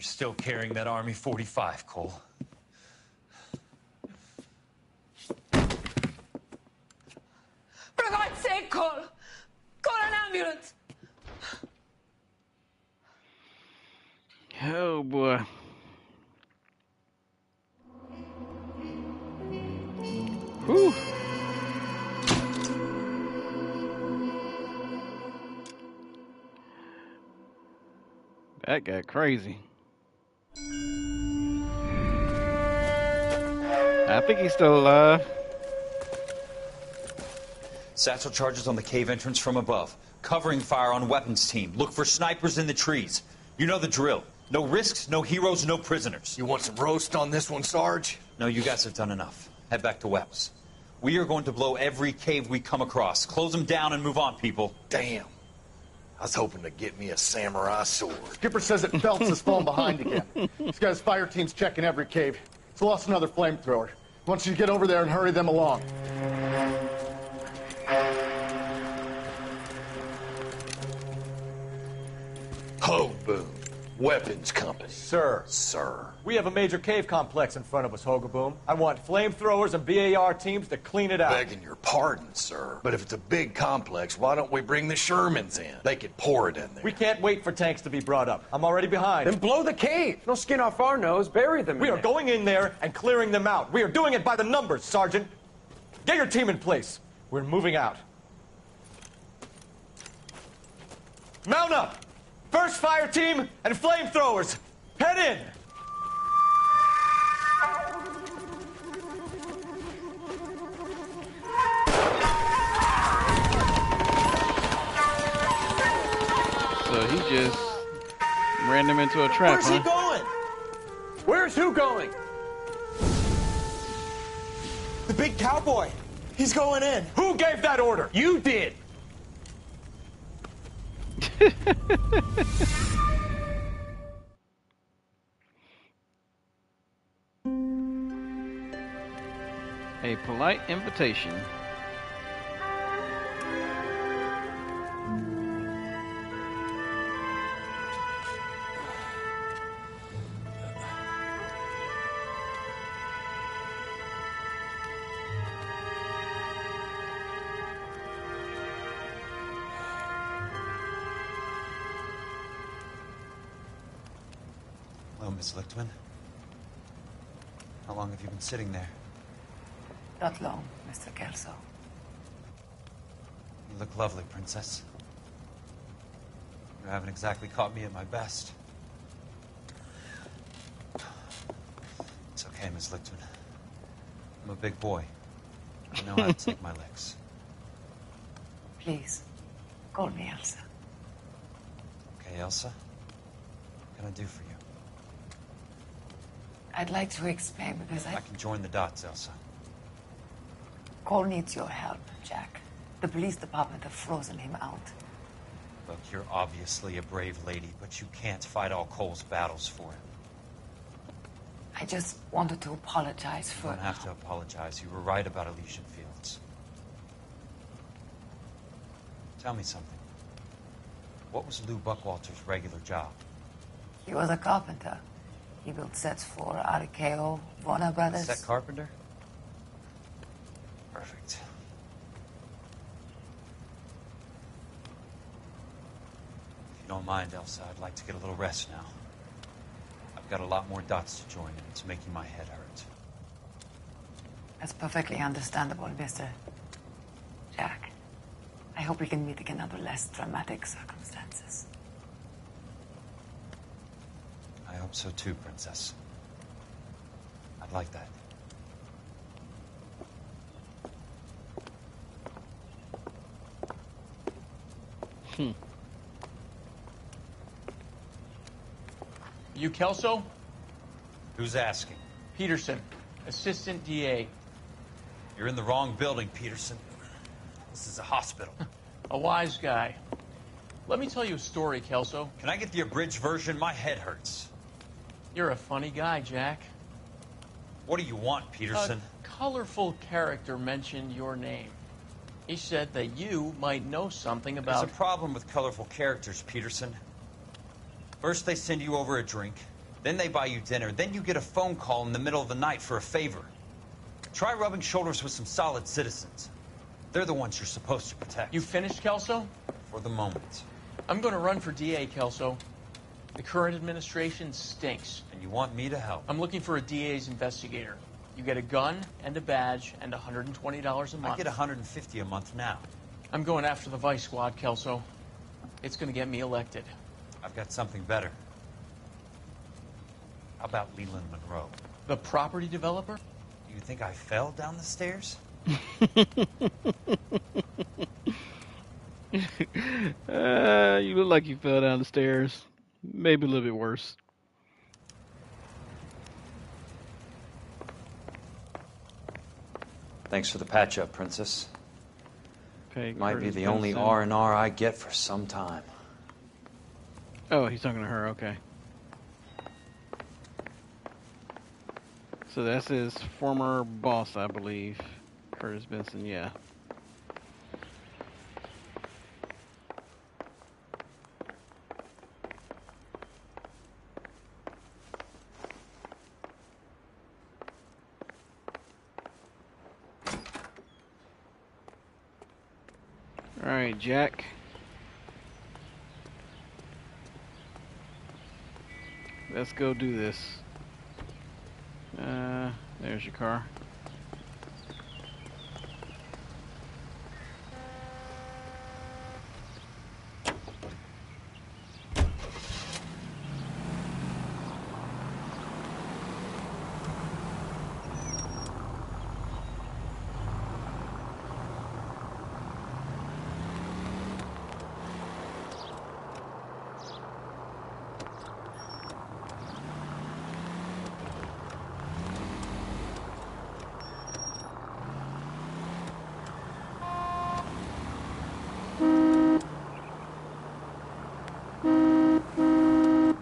You're still carrying that Army 45, Cole. For God's sake, Cole! Call an ambulance! Oh boy. Whew. That got crazy. I think he's still alive. Satchel charges on the cave entrance from above. Covering fire on weapons team. Look for snipers in the trees. You know the drill. No risks, no heroes, no prisoners. You want some roast on this one, Sarge? No, you guys have done enough. Head back to Webb's. We are going to blow every cave we come across. Close them down and move on, people. Damn. I was hoping to get me a samurai sword. Skipper says that Phelps has fallen behind again. He's got his fire teams checking every cave. He's lost another flamethrower. He wants you to get over there and hurry them along. Ho, boom. Weapons company. Sir. Sir. We have a major cave complex in front of us, Hogaboom. I want flamethrowers and BAR teams to clean it out. Begging your pardon, sir. But if it's a big complex, why don't we bring the Shermans in? They could pour it in there. We can't wait for tanks to be brought up. I'm already behind. Then blow the cave. No skin off our nose. Bury them in We are there. going in there and clearing them out. We are doing it by the numbers, Sergeant. Get your team in place. We're moving out. Mount up! First fire team and flamethrowers. Head in! So he just ran them into a trap, Where's he going? Where's who going? The big cowboy. He's going in. Who gave that order? You did. A polite invitation. Hello, Miss Lichtman. How long have you been sitting there? Not long, Mr. Kelso. You look lovely, Princess. You haven't exactly caught me at my best. It's okay, Miss Lichtman. I'm a big boy. I know how to take my licks. Please, call me Elsa. Okay, Elsa? What can I do for you? I'd like to explain because I can join the dots, Elsa. Cole needs your help, Jack. The police department have frozen him out. Look, you're obviously a brave lady, but you can't fight all Cole's battles for him. I just wanted to apologize You for... don't have to apologize. You were right about Elysian Fields. Tell me something. What was Lou Buckwalter's regular job? He was a carpenter. He built sets for RKO, Warner Brothers. Set carpenter? Perfect. If you don't mind, Elsa, I'd like to get a little rest now. I've got a lot more dots to join, and it's making my head hurt. That's perfectly understandable, Mr. Jack. I hope we can meet again under less dramatic circumstances. I hope so too, Princess. I'd like that. You Kelso? Who's asking? Peterson, assistant DA. You're in the wrong building, Peterson. This is a hospital. A wise guy. Let me tell you a story, Kelso. Can I get the abridged version? My head hurts. You're a funny guy, Jack. What do you want, Peterson? A colorful character mentioned your name. He said that you might know something about... There's a problem with colorful characters, Peterson. First, they send you over a drink. Then they buy you dinner. Then you get a phone call in the middle of the night for a favor. Try rubbing shoulders with some solid citizens. They're the ones you're supposed to protect. You finished, Kelso? For the moment. I'm going to run for DA, Kelso. The current administration stinks. And you want me to help? I'm looking for a DA's investigator. You get a gun and a badge and $120 a month. I get $150 a month now. I'm going after the Vice Squad, Kelso. It's going to get me elected. I've got something better. How about Leland Monroe? The property developer? Do you think I fell down the stairs? You look like you fell down the stairs. Maybe a little bit worse. Thanks for the patch-up, Princess. Okay, Might be Curtis the only Benson. R&R I get for some time. Oh, he's talking to her. Okay. So that's his former boss, I believe. Curtis Benson, yeah. All right, Jack. Let's go do this. There's your car.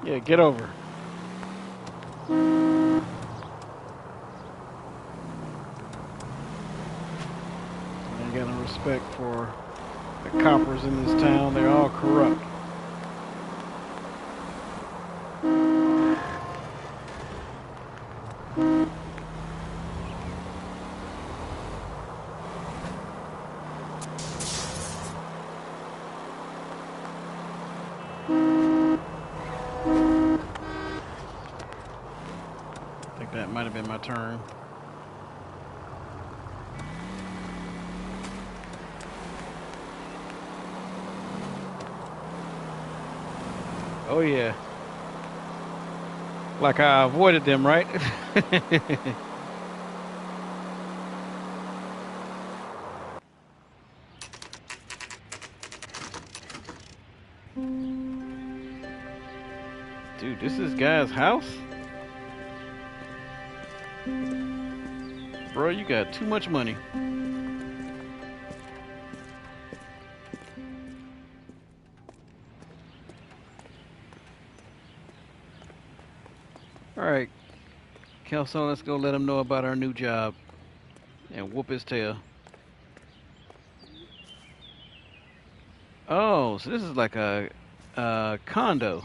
Yeah, get over. I got no respect for the coppers in this town. They're all corrupt. I think that might have been my turn. Oh yeah. Like I avoided them, right? Dude, this is guy's house? Bro, you got too much money. Alright, Kelso, let's go let him know about our new job and whoop his tail. Oh, so this is like a condo.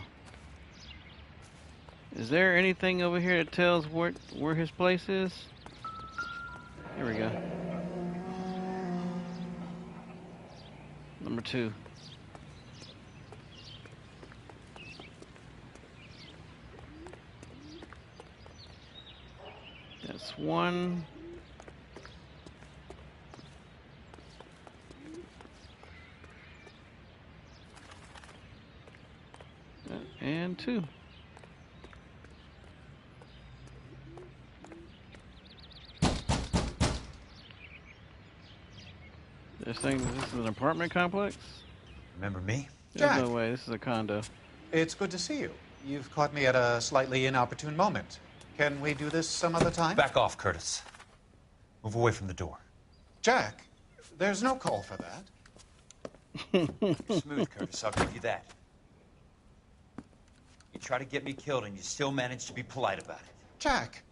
Is there anything over here that tells where his place is? Here we go. Number 2. That's 1. And 2. They're saying this is an apartment complex? Remember me? There's Jack. no way. This is a condo. It's good to see you. You've caught me at a slightly inopportune moment. Can we do this some other time? Back off, Curtis. Move away from the door. Jack, there's no call for that. Smooth, Curtis. I'll give you that. You try to get me killed, and you still manage to be polite about it. Jack,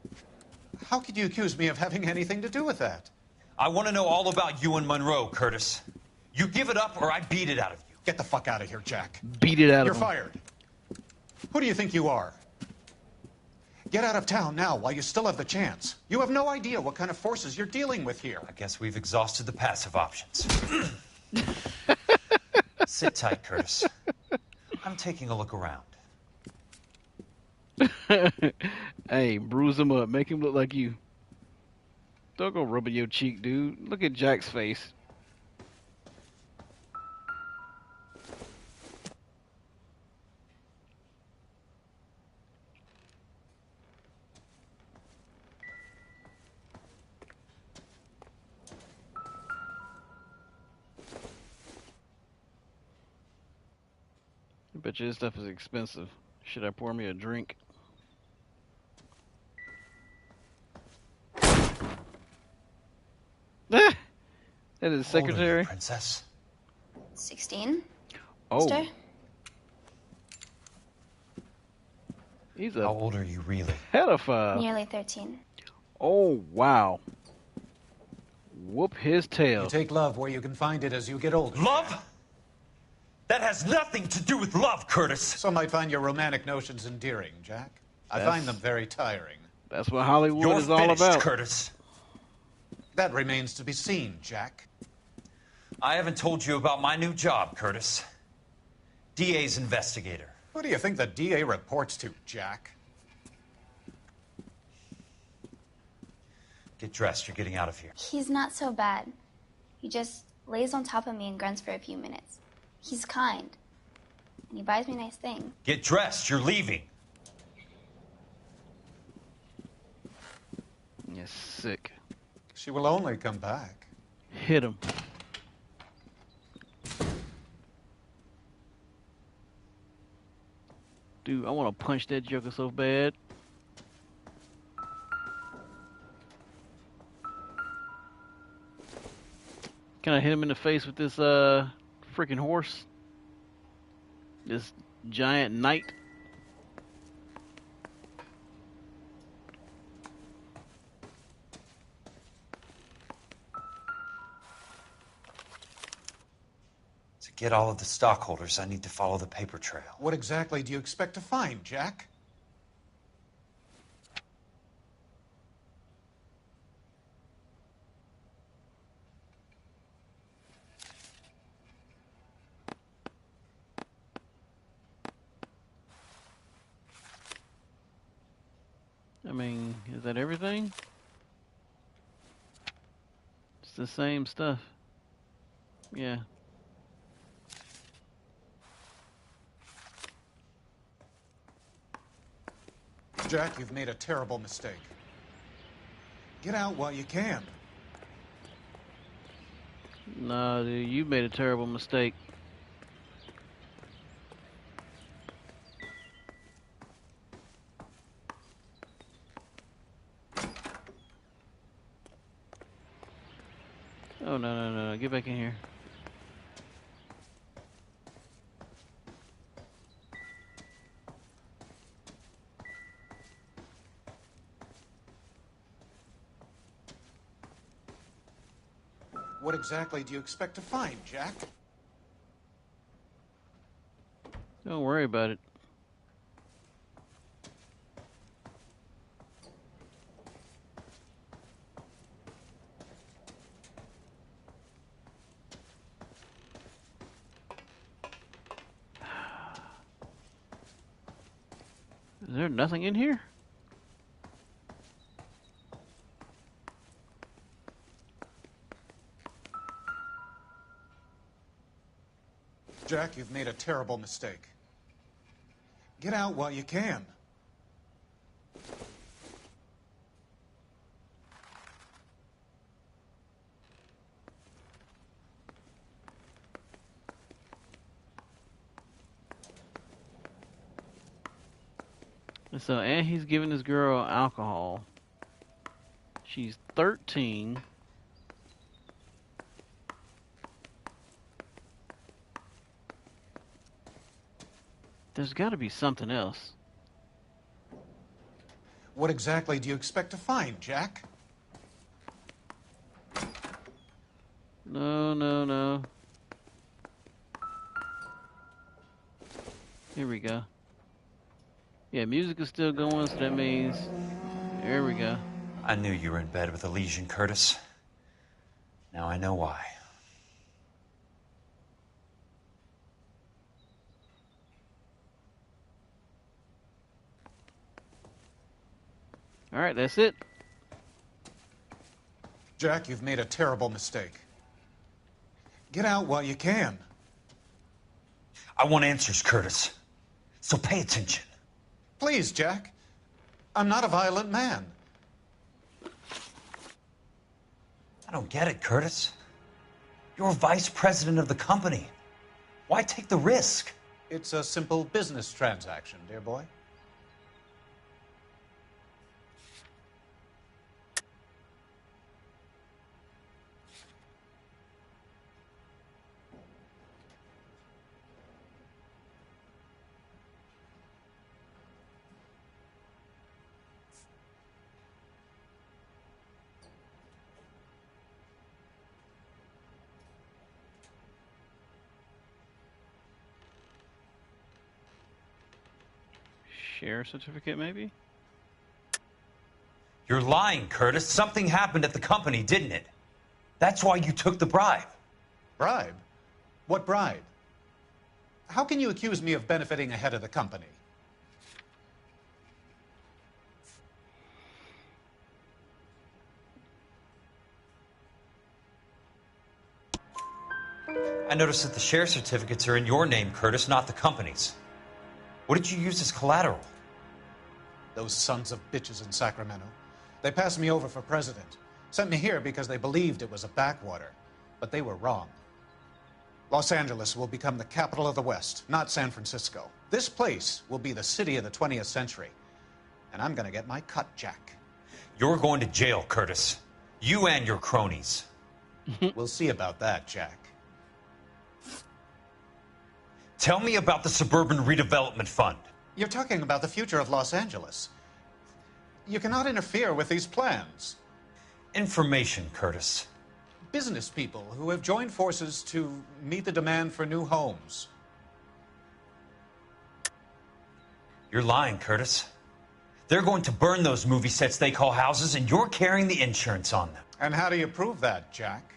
how could you accuse me of having anything to do with that? I want to know all about you and Monroe, Curtis. You give it up, or I beat it out of you. Get the fuck out of here, Jack. Beat it out You're of him. fired. Who do you think you are? Get out of town now while you still have the chance. You have no idea what kind of forces you're dealing with here. I guess we've exhausted the passive options. Sit tight, Curtis. I'm taking a look around. Hey, bruise him up. Make him look like you. Don't go rubbing your cheek, dude. Look at Jack's face. I bet you this stuff is expensive. Should I pour me a drink? That is secretary. Princess. 16? Oh. Mister? He's a How old are you really? pedophile. Nearly 13. Oh, wow. Whoop his tail. You take love where you can find it as you get older. Love? That has nothing to do with love, Curtis. Some might find your romantic notions endearing, Jack. I find them very tiring. That's what Hollywood You're is all finished, about. Curtis. That remains to be seen, Jack. I haven't told you about my new job, Curtis. DA's investigator. Who do you think the DA reports to, Jack? Get dressed. You're getting out of here. He's not so bad. He just lays on top of me and grunts for a few minutes. He's kind. And he buys me nice things. Get dressed. You're leaving. You're sick. She will only come back. Hit him. Dude, I want to punch that joker so bad. Can I hit him in the face with this freaking horse? This giant knight? To get all of the stockholders, I need to follow the paper trail. What exactly do you expect to find, Jack? I mean, is that everything? It's the same stuff. Yeah. Jack, you've made a terrible mistake. Get out while you can. No, dude, you made a terrible mistake. Oh, no. Get back in here. What exactly do you expect to find, Jack? Don't worry about it. Is there nothing in here? Jack, you've made a terrible mistake. Get out while you can. So, and he's giving this girl alcohol. She's 13. There's got to be something else. What exactly do you expect to find, Jack? No. Here we go. Yeah, music is still going, so that means there we go. I knew you were in bed with a lesion, Curtis. Now I know why. All right, that's it. Jack, you've made a terrible mistake. Get out while you can. I want answers, Curtis. So pay attention. Please, Jack. I'm not a violent man. I don't get it, Curtis. You're vice president of the company. Why take the risk? It's a simple business transaction, dear boy. Share certificate, maybe? You're lying, Curtis. Something happened at the company, didn't it? That's why you took the bribe. Bribe? What bribe? How can you accuse me of benefiting ahead of the company? I noticed that the share certificates are in your name, Curtis, not the company's. What did you use as collateral? Those sons of bitches in Sacramento. They passed me over for president. Sent me here because they believed it was a backwater. But they were wrong. Los Angeles will become the capital of the West, not San Francisco. This place will be the city of the 20th century. And I'm gonna get my cut, Jack. You're going to jail, Curtis. You and your cronies. We'll see about that, Jack. Tell me about the Suburban Redevelopment Fund. You're talking about the future of Los Angeles. You cannot interfere with these plans. Information, Curtis. Business people who have joined forces to meet the demand for new homes. You're lying, Curtis. They're going to burn those movie sets they call houses, and you're carrying the insurance on them. And how do you prove that, Jack?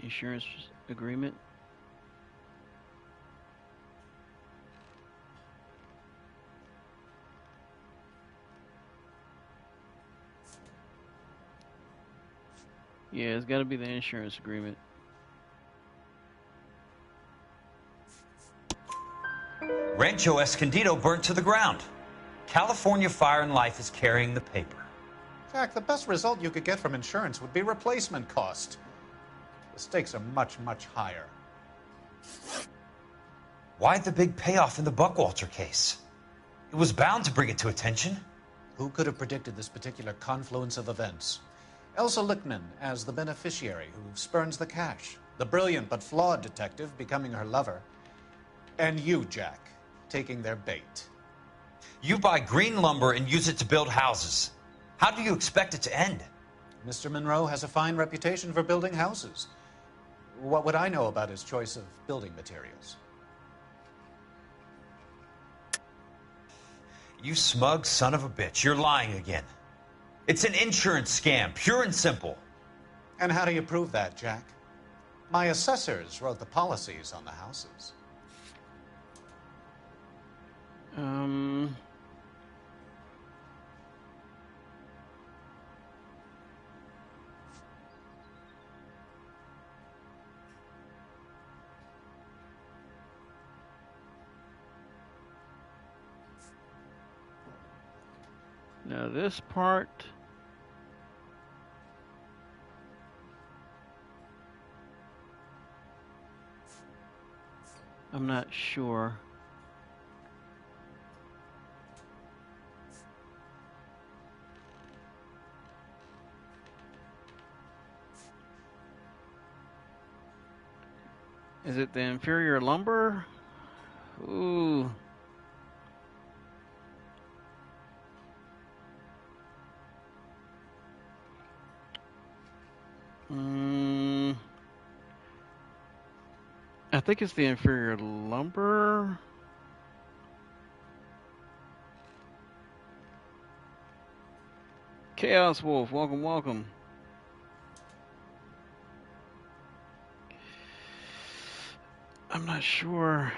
Insurance agreement. Yeah, it's got to be the insurance agreement. Rancho Escondido burnt to the ground. California Fire and Life is carrying the paper. Jack, the best result you could get from insurance would be replacement cost. The stakes are much, much higher. Why the big payoff in the Buckwalter case? It was bound to bring it to attention. Who could have predicted this particular confluence of events? Elsa Lichtman as the beneficiary who spurns the cash. The brilliant but flawed detective becoming her lover. And you, Jack, taking their bait. You buy green lumber and use it to build houses. How do you expect it to end? Mr. Monroe has a fine reputation for building houses. What would I know about his choice of building materials? You smug son of a bitch. You're lying again. It's an insurance scam, pure and simple. And how do you prove that, Jack? My assessors wrote the policies on the houses. Now this part, I'm not sure. Is it the inferior lumber? Ooh. I think it's the inferior lumber. Chaos Wolf, welcome, welcome. I'm not sure.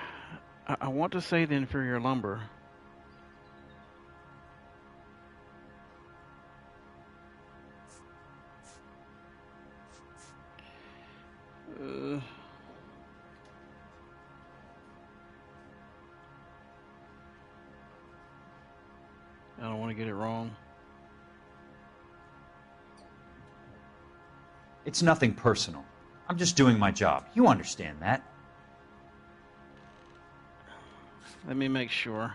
I want to say the inferior lumber. I don't want to get it wrong. It's nothing personal. I'm just doing my job. You understand that. Let me make sure.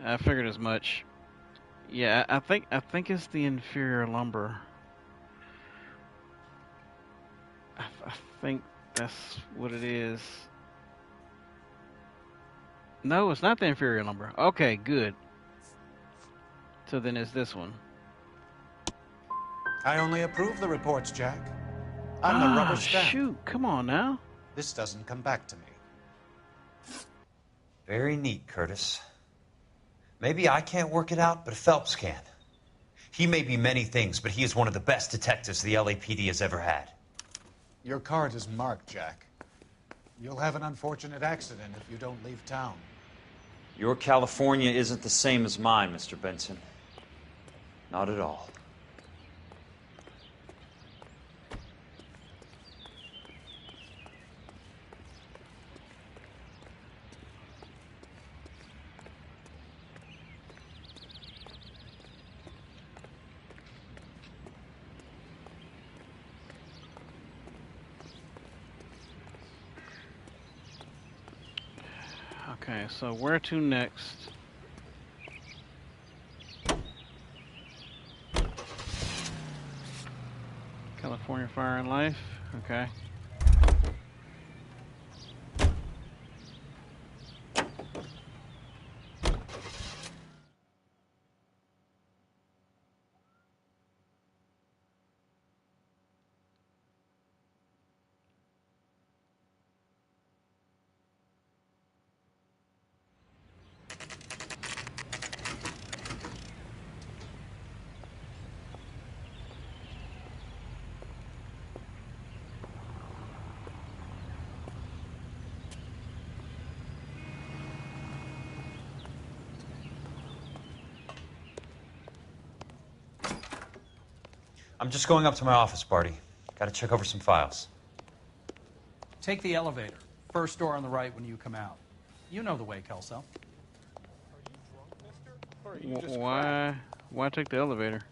I figured as much. Yeah, I think it's the inferior lumber. I think that's what it is. No, it's not the inferior lumber. Okay, good. So then it's this one. I only approve the reports, Jack. I'm the rubber stamp. Shoot, come on now. This doesn't come back to me. Very neat, Curtis. Maybe I can't work it out, but Phelps can. He may be many things, but he is one of the best detectives the LAPD has ever had. Your card is marked, Jack. You'll have an unfortunate accident if you don't leave town. Your California isn't the same as mine, Mr. Benson. Not at all. Okay, so where to next? California Fire and Life. Okay. I'm just going up to my office, Barty. Gotta check over some files. Take the elevator. First door on the right when you come out. You know the way, Kelso. Why take the elevator?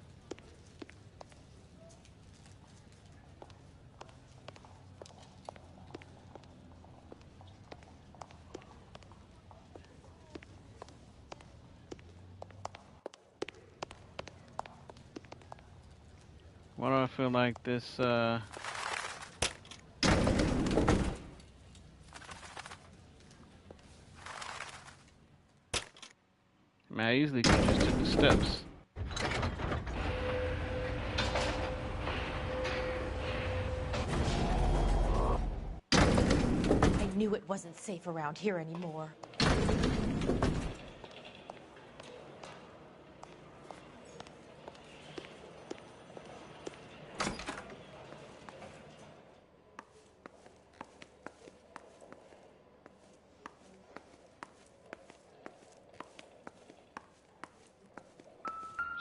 Why do I feel like this, I mean, I easily could just took the steps. I knew it wasn't safe around here anymore.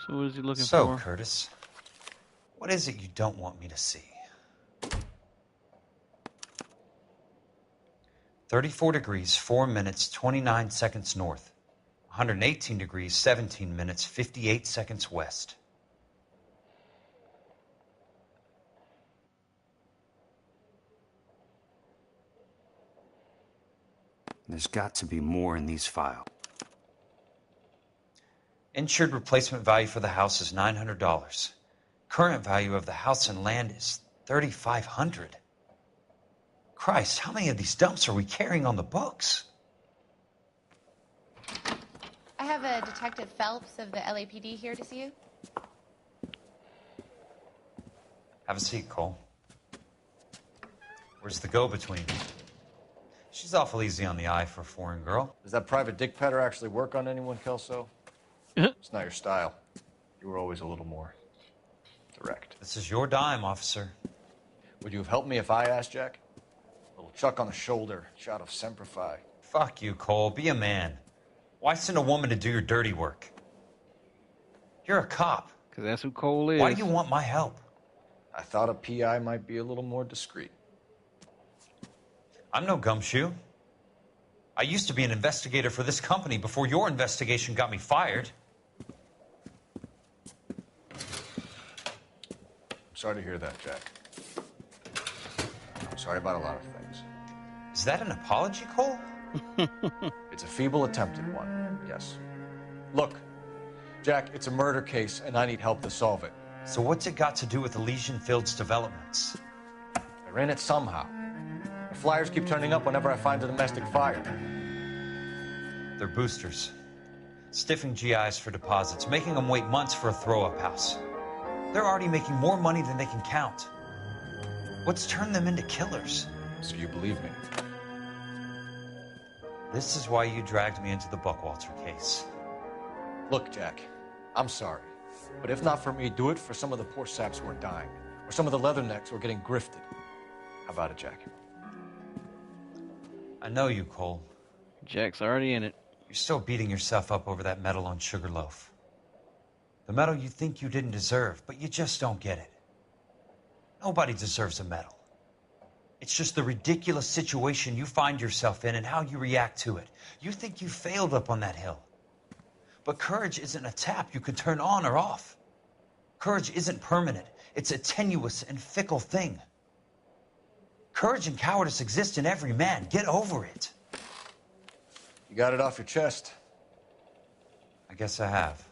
So what is he looking for? So, Curtis, what is it you don't want me to see? 34 degrees, 4 minutes, 29 seconds north. 118 degrees, 17 minutes, 58 seconds west. There's got to be more in these files. Insured replacement value for the house is $900. Current value of the house and land is $3,500. Christ, how many of these dumps are we carrying on the books? I have a Detective Phelps of the LAPD here to see you. Have a seat, Cole. Where's the go-between? She's awful easy on the eye for a foreign girl. Does that private dick petter actually work on anyone, Kelso? It's not your style. You were always a little more direct. This is your dime, officer. Would you have helped me if I asked, Jack? A little chuck on the shoulder, shot of Semper Fi. Fuck you, Cole. Be a man. Why send a woman to do your dirty work? You're a cop. Because that's who Cole is. Why do you want my help? I thought a PI might be a little more discreet. I'm no gumshoe. I used to be an investigator for this company before your investigation got me fired. Sorry to hear that, Jack. I'm sorry about a lot of things. Is that an apology, Cole? It's a feeble attempt at one, yes. Look, Jack, it's a murder case, and I need help to solve it. So what's it got to do with Elysian Fields developments? They're in it somehow. The flyers keep turning up whenever I find a domestic fire. They're boosters. Stiffing GIs for deposits, making them wait months for a throw-up house. They're already making more money than they can count. What's turned them into killers? So you believe me? This is why you dragged me into the Buckwalter case. Look, Jack, I'm sorry. But if not for me, do it for some of the poor saps who are dying. Or some of the leathernecks who are getting grifted. How about it, Jack? I know you, Cole. Jack's already in it. You're still beating yourself up over that medal on Sugarloaf. The medal you think you didn't deserve, but you just don't get it. Nobody deserves a medal. It's just the ridiculous situation you find yourself in and how you react to it. You think you failed up on that hill. But courage isn't a tap you can turn on or off. Courage isn't permanent. It's a tenuous and fickle thing. Courage and cowardice exist in every man. Get over it. You got it off your chest. I guess I have.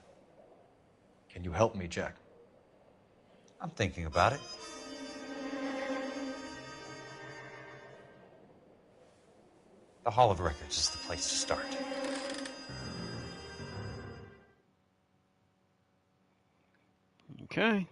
Can you help me, Jack? I'm thinking about it. The Hall of Records is the place to start. Okay.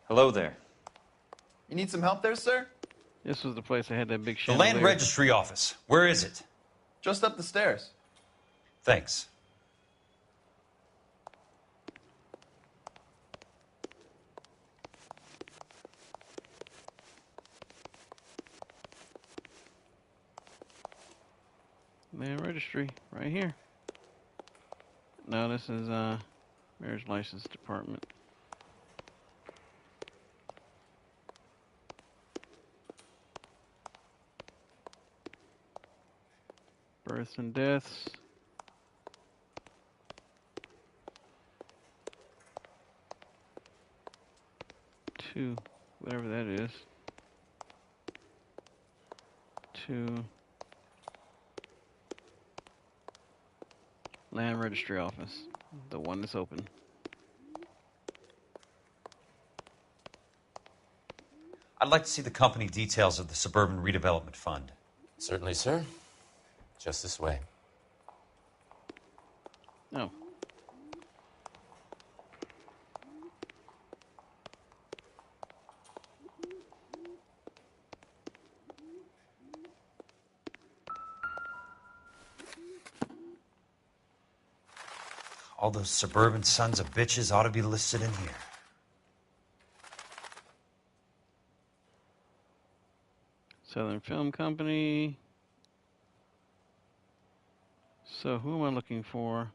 Hello there. You need some help there, sir? This was the place that had that big The chandelier. Land Registry Office. Where is it? Just up the stairs. Thanks. Land Registry, right here. No, this is Marriage License Department. Births and deaths. Two, whatever that is. Two. Land Registry Office, the one that's open. I'd like to see the company details of the Suburban Redevelopment Fund. Certainly, sir. Just this way. Oh. All those suburban sons of bitches ought to be listed in here. Southern Film Company. So who am I looking for?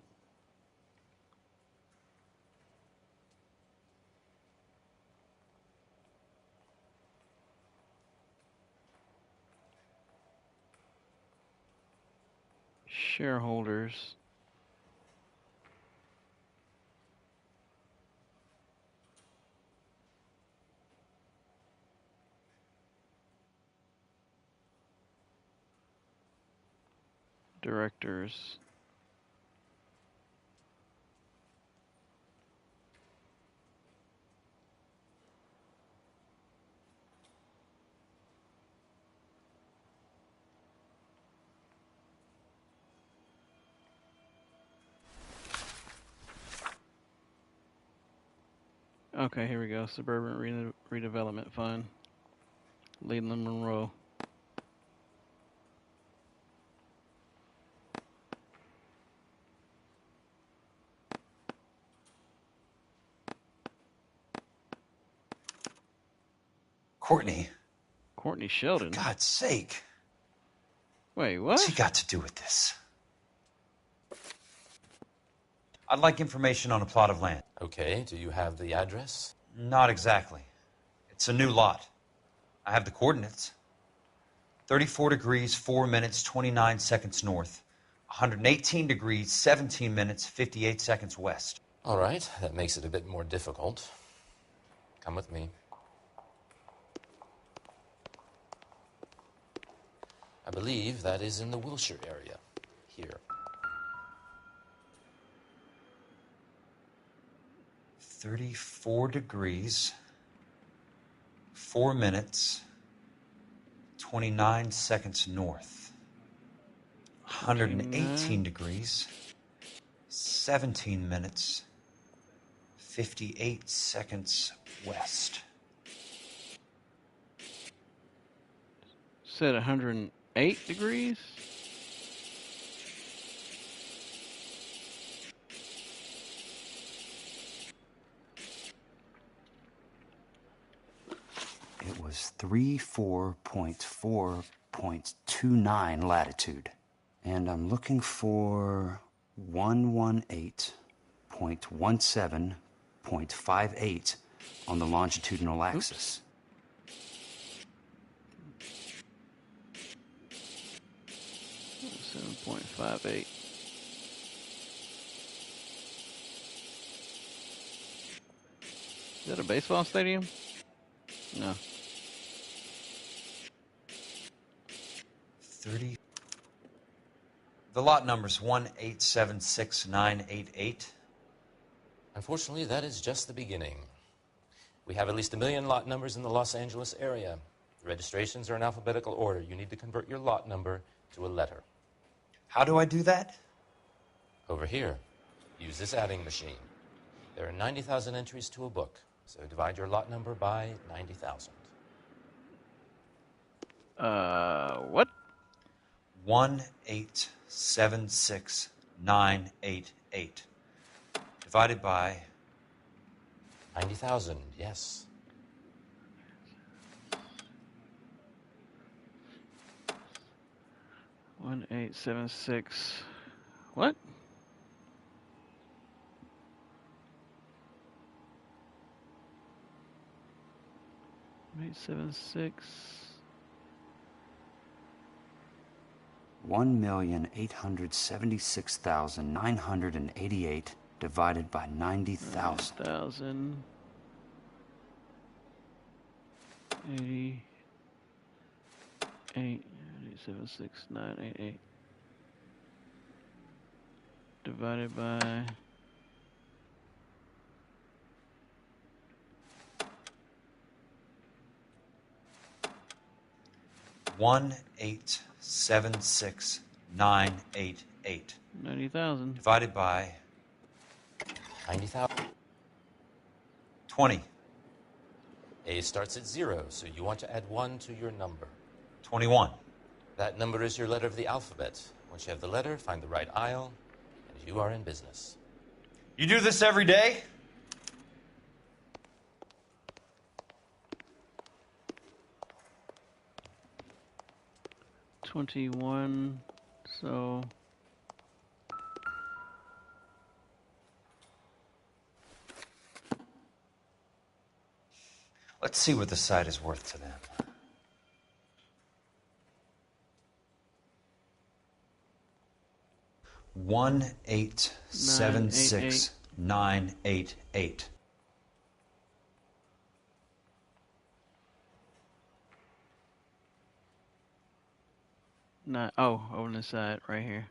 Shareholders. Directors. Okay, here we go. Suburban Redevelopment Fund. Leland Monroe. Courtney. Courtney Sheldon. For God's sake. Wait, what? What's he got to do with this? I'd like information on a plot of land. Okay, do you have the address? Not exactly. It's a new lot. I have the coordinates. 34 degrees, 4 minutes, 29 seconds north. 118 degrees, 17 minutes, 58 seconds west. All right, that makes it a bit more difficult. Come with me. I believe that is in the Wilshire area. Here. 34 degrees, 4 minutes, 29 seconds north. 118 degrees, 17 minutes, 58 seconds west. Said 108 degrees? It was 34.4.29 latitude. And I'm looking for 118.17.58 on the longitudinal axis. 7.58. Is that a baseball stadium? No. 30. The lot number's 1876988. Unfortunately, that is just the beginning. We have at least 1 million lot numbers in the Los Angeles area. The registrations are in alphabetical order. You need to convert your lot number to a letter. How do I do that? Over here. Use this adding machine. There are 90,000 entries to a book, so divide your lot number by 90,000. What? 1876988 divided by 90,000, yes. One 876. What? One 876. 1,876,988 divided by 90,000. 90,000. 88. 876,988 divided by 1876988 90,000 divided by 90,000. 20. A starts at 0, so you want to add 1 to your number. 21. That number is your letter of the alphabet. Once you have the letter, find the right aisle, and you are in business. You do this every day? $21, so Let's see what the site is worth to them. One 876,988. not, oh, on the side right here.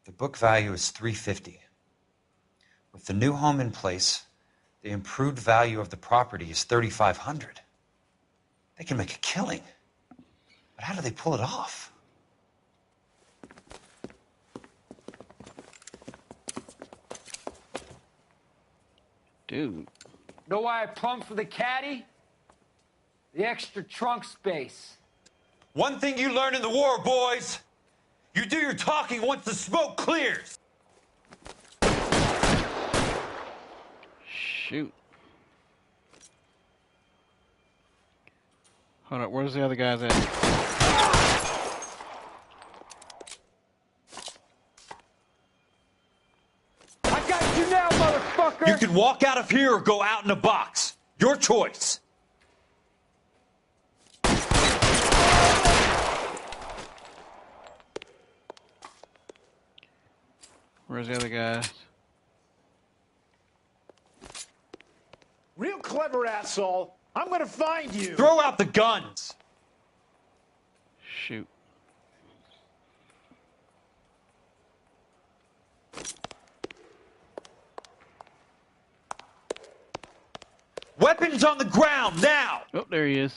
The book value is $350. With the new home in place, the improved value of the property is $3,500. They can make a killing. But how do they pull it off? Dude. Know why I plumbed for the caddy? The extra trunk space. One thing you learn in the war, boys. You do your talking once the smoke clears. Shoot. Hold up, where's the other guys at? I got you now, motherfucker! You can walk out of here or go out in a box. Your choice. Where's the other guys? Real clever, asshole. I'm gonna find you. Throw out the guns. Shoot. Weapons on the ground now. Oh, there he is.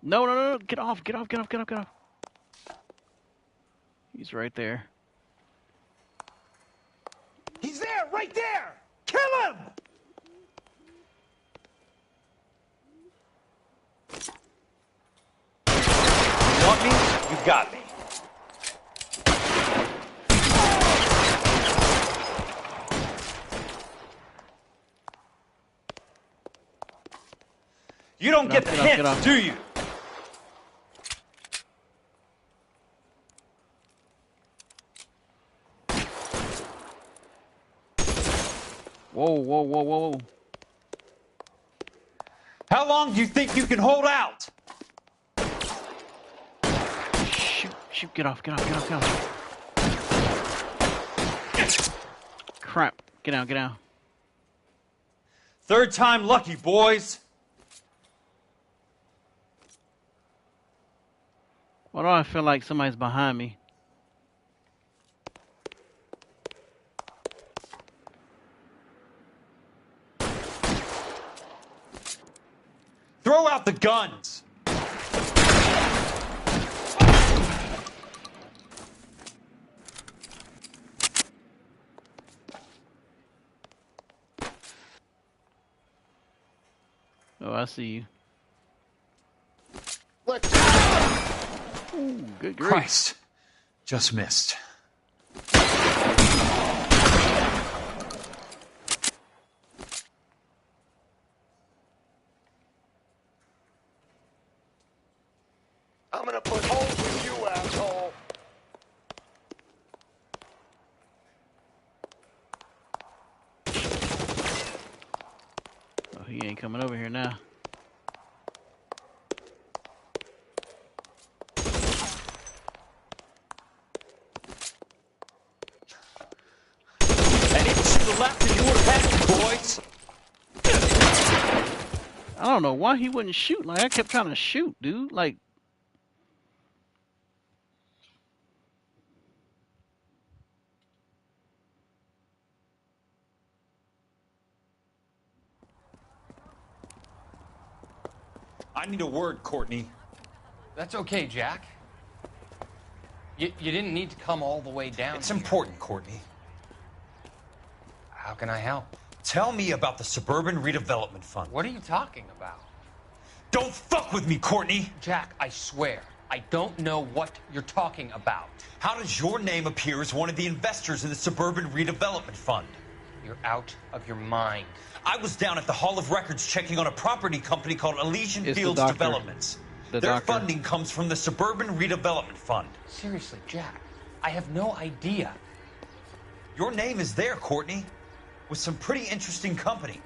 No, no, no, no. Get off, get off, get off, get off, get off. He's right there. He's there, right there. Kill him. You want me? You got me. You don't get the hint, do you? Whoa, whoa, whoa, whoa. How long do you think you can hold out? Shoot, shoot, get off, get off, get off, get off. Crap, get out, get out. Third time lucky, boys. Why do I feel like somebody's behind me? Throw out the guns. Oh, I see you. Ooh, good grief. Christ. Just missed. I'm gonna put holes in you, asshole. Oh, he ain't coming over here now. The left and you would have had it, boys. I don't know why he wouldn't shoot. Like, I kept trying to shoot, dude. Like, I need a word, Courtney. That's okay, Jack. You didn't need to come all the way down. It's important, Courtney. How can I help? Tell me about the Suburban Redevelopment Fund. What are you talking about? Don't fuck with me, Courtney! Jack, I swear, I don't know what you're talking about. How does your name appear as one of the investors in the Suburban Redevelopment Fund? You're out of your mind. I was down at the Hall of Records checking on a property company called Elysian Fields Developments. Their funding comes from the Suburban Redevelopment Fund. Seriously, Jack, I have no idea. Your name is there, Courtney, with some pretty interesting company.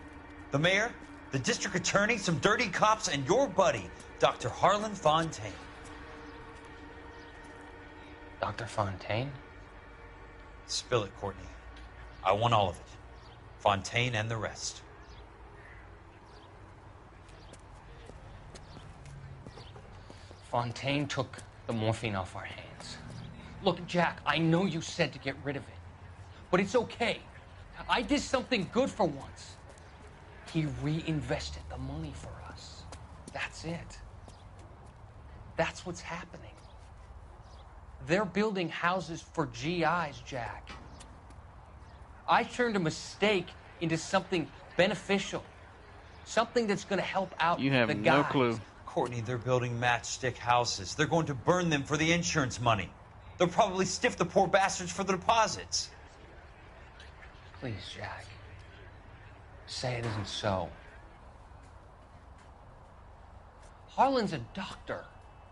The mayor, the district attorney, some dirty cops, and your buddy, Dr. Harlan Fontaine. Dr. Fontaine? Spill it, Courtney. I want all of it. Fontaine and the rest. Fontaine took the morphine off our hands. Look, Jack, I know you said to get rid of it, but it's okay. I did something good for once. He reinvested the money for us. That's it. That's what's happening. They're building houses for GIs, Jack. I turned a mistake into something beneficial. Something that's going to help out You have the no guys. clue. Courtney, they're building matchstick houses. They're going to burn them for the insurance money. They'll probably stiff the poor bastards for the deposits. Please, Jack. Say it isn't so. Harlan's a doctor.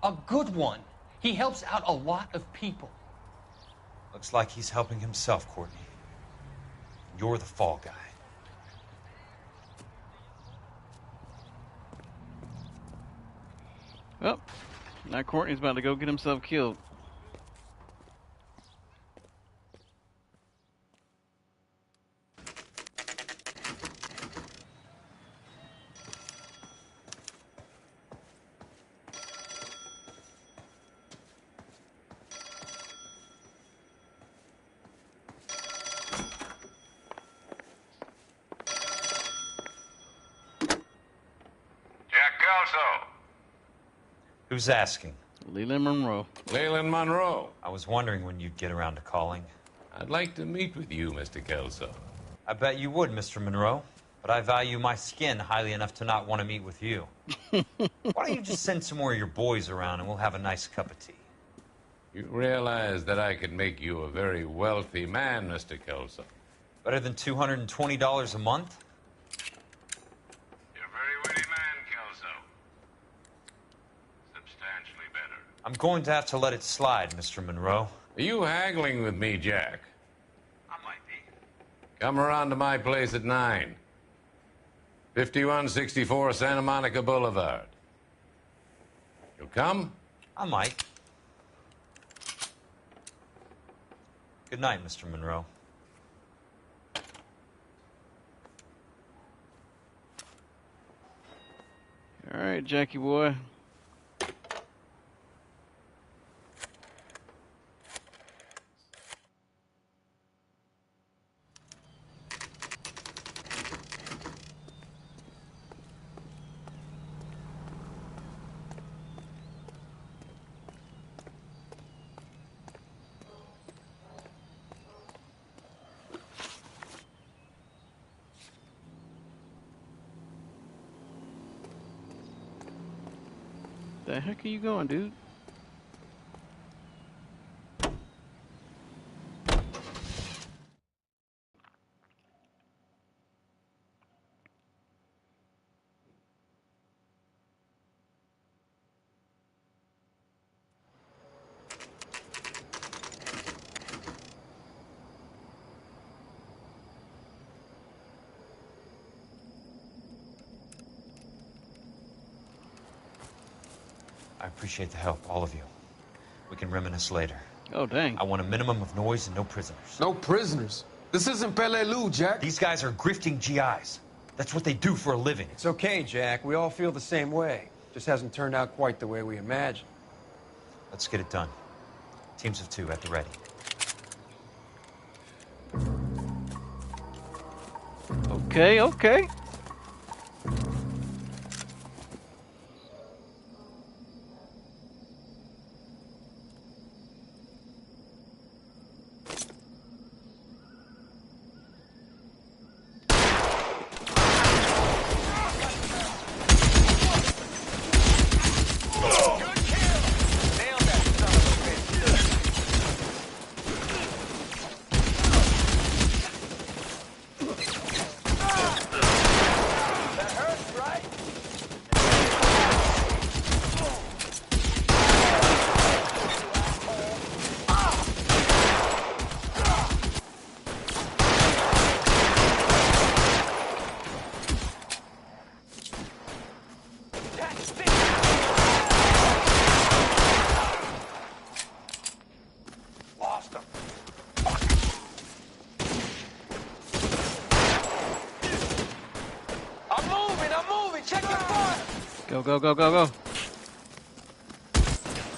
A good one. He helps out a lot of people. Looks like he's helping himself, Courtney. You're the fall guy. Well, now Courtney's about to go get himself killed. Who's asking? Leland Monroe. Leland Monroe. I was wondering when you'd get around to calling. I'd like to meet with you, Mr. Kelso. I bet you would, Mr. Monroe. But I value my skin highly enough to not want to meet with you. Why don't you just send some more of your boys around and we'll have a nice cup of tea? You realize that I could make you a very wealthy man, Mr. Kelso. Better than $220 a month? You're a very witty man, Kelso. Substantially better. I'm going to have to let it slide, Mr. Monroe. Are you haggling with me, Jack? I might be. Come around to my place at 9. 5164 Santa Monica Boulevard. You'll come? I might. Good night, Mr. Monroe. All right, Jackie boy. The heck are you going, dude? I appreciate the help, all of you. We can reminisce later. Oh, dang. I want a minimum of noise and no prisoners. No prisoners? This isn't Peleliu, Jack. These guys are grifting GIs. That's what they do for a living. It's okay, Jack. We all feel the same way. Just hasn't turned out quite the way we imagined. Let's get it done. Teams of 2 at the ready. Okay, okay. Go, go, go, go, go.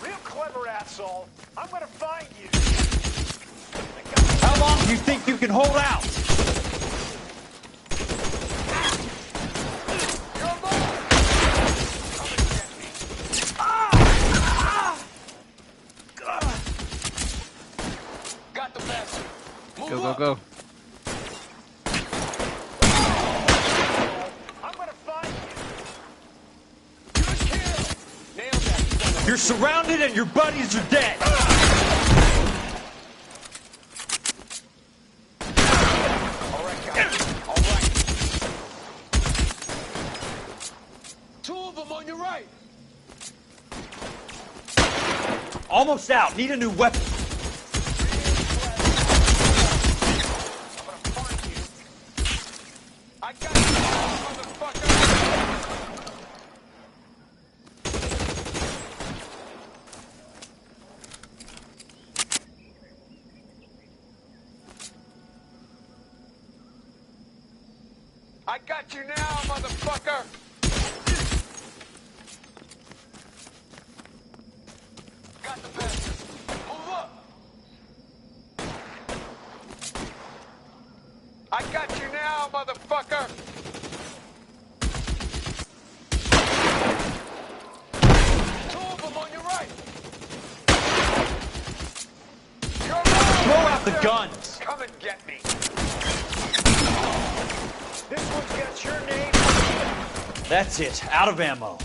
Real clever asshole. I'm gonna find you. do you think you can hold out? Got the bastard. Move Go, go, up. go. I'm gonna find Good kill. Nailed that. You're surrounded and your buddies are dead. All right, guys. All right. Two of them on your right. Almost out. Need a new weapon. I got you, motherfucker. I got you now, motherfucker. Got the bastard. Move up. I got you now, motherfucker. Two of them on your right. You're right. Throw out the guns. Come and get me. This one's got your name. That's it. Out of ammo.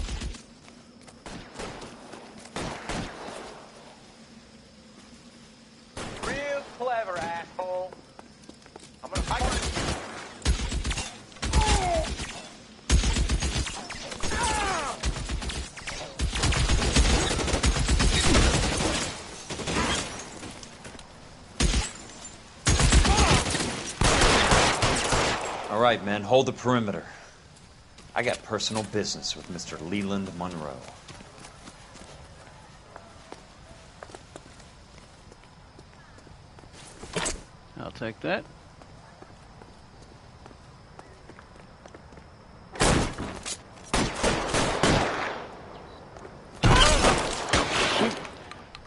Real clever, asshole. I'm gonna fight you. All right, men. Hold the perimeter. I got personal business with Mr. Leland Monroe. I'll take that.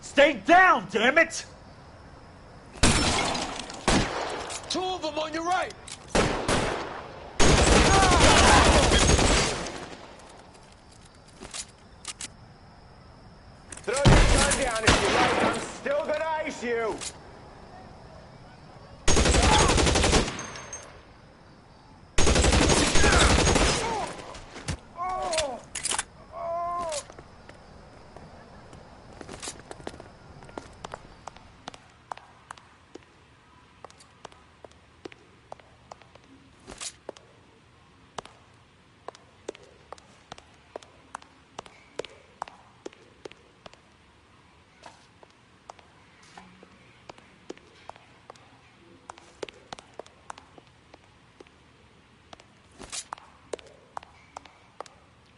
Stay down, damn it! Two of them on your right. Throw your gun down if you like. I'm still gonna ice you.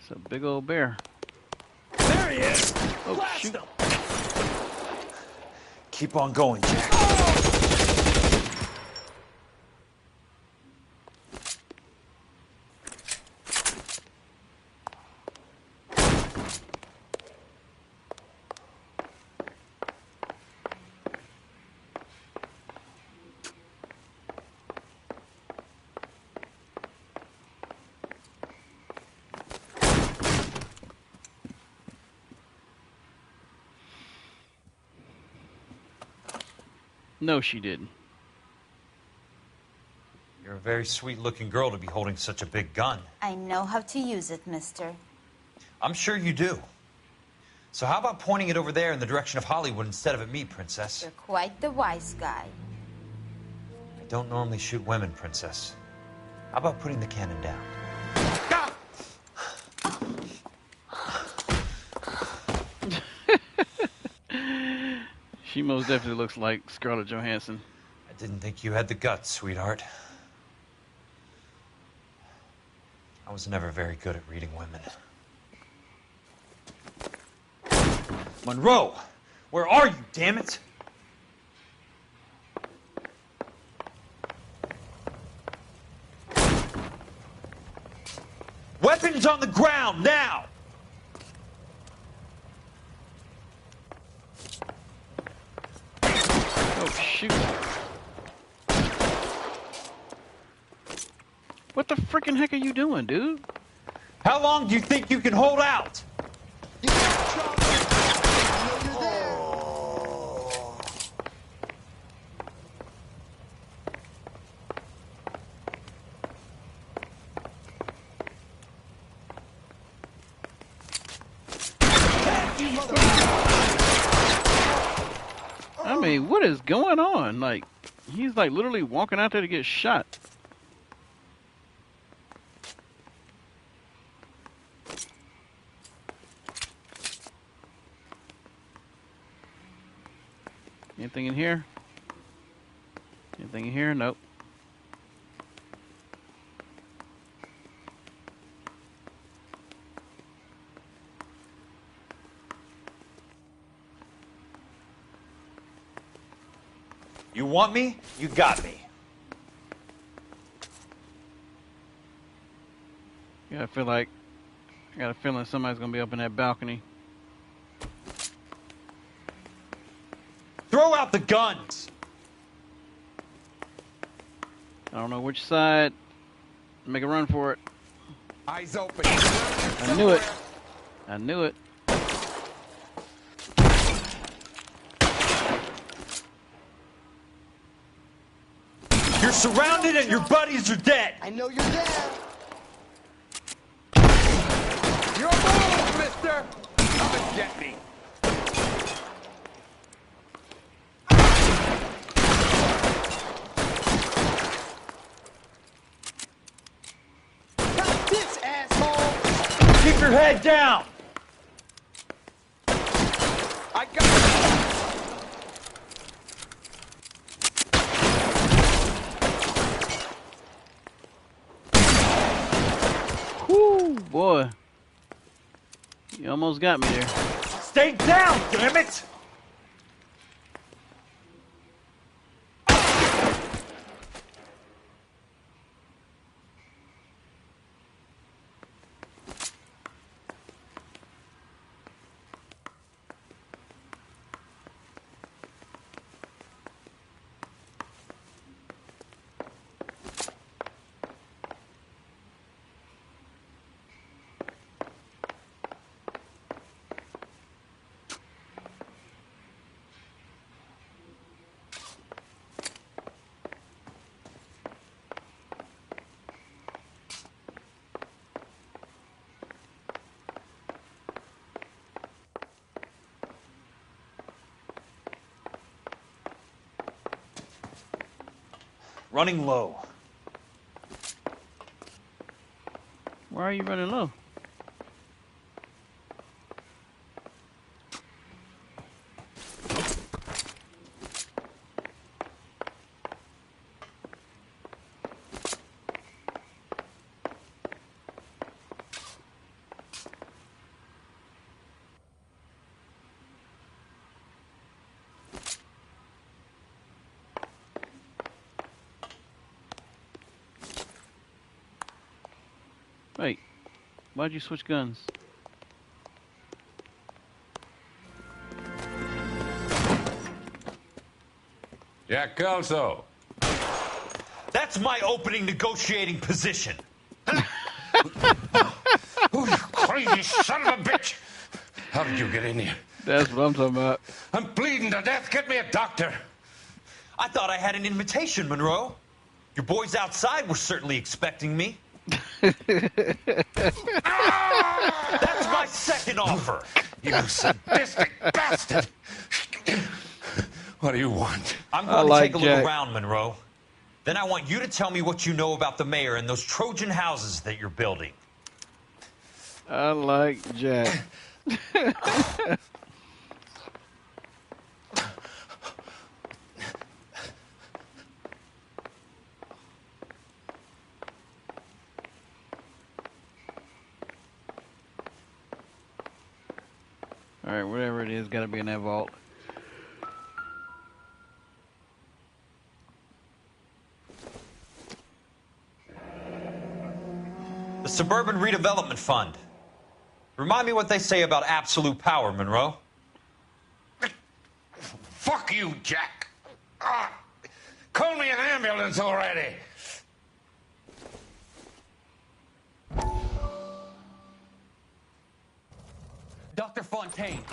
It's a big old bear. There he is. Oh, Blast shoot. him. Keep on going, Jack. No, she didn't. You're a very sweet-looking girl to be holding such a big gun. I know how to use it, mister. I'm sure you do. So how about pointing it over there in the direction of Hollywood instead of at me, Princess? You're quite the wise guy. I don't normally shoot women, Princess. How about putting the cannon down? She most definitely looks like Scarlett Johansson. I didn't think you had the guts, sweetheart. I was never very good at reading women. Monroe! Where are you, damn it? Weapons on the ground, now! Oh, shoot. What the freaking heck are you doing, dude? How long do you think you can hold out? I mean, what is going on? Like, he's like literally walking out there to get shot. Anything in here? Anything in here? Nope. You want me? You got me. I got a feeling somebody's gonna be up in that balcony. Throw out the guns! I don't know which side. Make a run for it. Eyes open. I knew it. I knew it. You're surrounded and your buddies are dead! I know you're there. Your move, mister! Come and get me. Got this, asshole. Keep your head down! I got it. Whoo, boy. You almost got me there. Stay down, damn it! Running low. Why are you running low? Wait, why'd you switch guns? Jack Kelso. That's my opening negotiating position. Oh, you crazy son of a bitch! How did you get in here? That's what I'm talking about. I'm bleeding to death. Get me a doctor. I thought I had an invitation, Monroe. Your boys outside were certainly expecting me. That's my second offer. You sadistic bastard. What do you want? I'm going to take a look around, Monroe. Then I want you to tell me what you know about the mayor and those Trojan houses that you're building. I like Jack. Alright, whatever it is, gotta be in that vault. The Suburban Redevelopment Fund. Remind me what they say about absolute power, Monroe. Fuck you, Jack. Call me an ambulance already. Dr. Fontaine,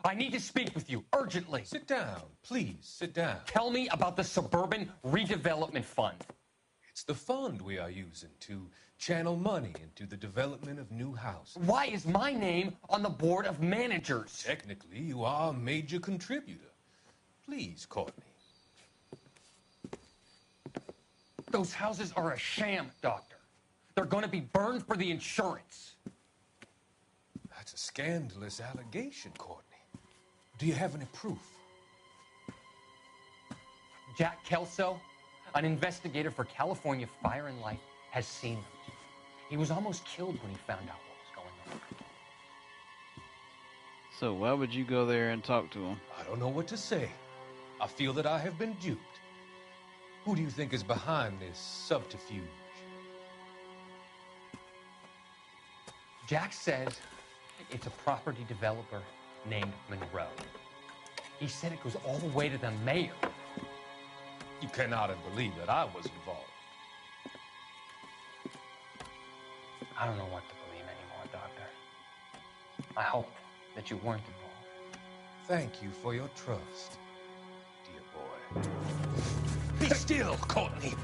I need to speak with you urgently. Sit down. Please, sit down. Tell me about the Suburban Redevelopment Fund. It's the fund we are using to channel money into the development of new houses. Why is my name on the board of managers? Technically, you are a major contributor. Please, Courtney. Those houses are a sham, Doctor. They're going to be burned for the insurance. That's a scandalous allegation, Courtney. Do you have any proof? Jack Kelso, an investigator for California Fire and Life, has seen them. He was almost killed when he found out what was going on. So why would you go there and talk to him? I don't know what to say. I feel that I have been duped. Who do you think is behind this subterfuge? Jack says it's a property developer named Monroe. He said it goes all the way to the mayor. You cannot have believed that I was involved. I don't know what to believe anymore, Doctor. I hope that you weren't involved. Thank you for your trust, dear boy. Be still, Courtney.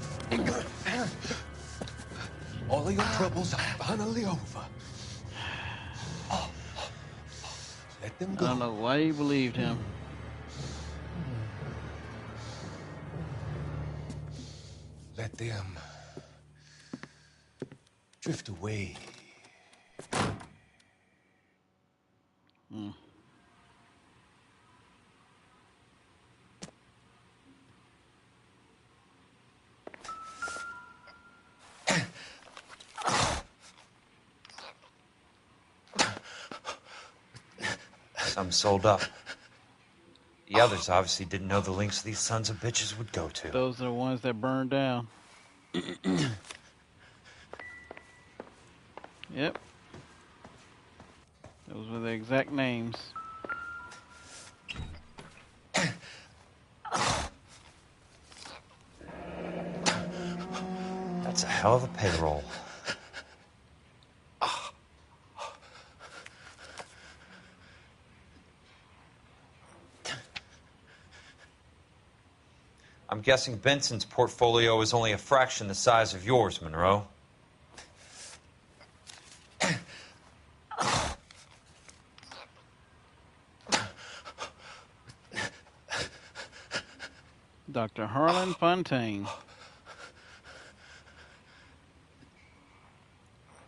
All of your troubles are finally over. Let them go. I don't know why you believed him. Let them drift away. Some sold up. The others obviously didn't know the lengths these sons of bitches would go to. Those are the ones that burned down. Yep. Those were the exact names. That's a hell of a payroll. I'm guessing Benson's portfolio is only a fraction the size of yours, Monroe. Dr. Harlan Fontaine.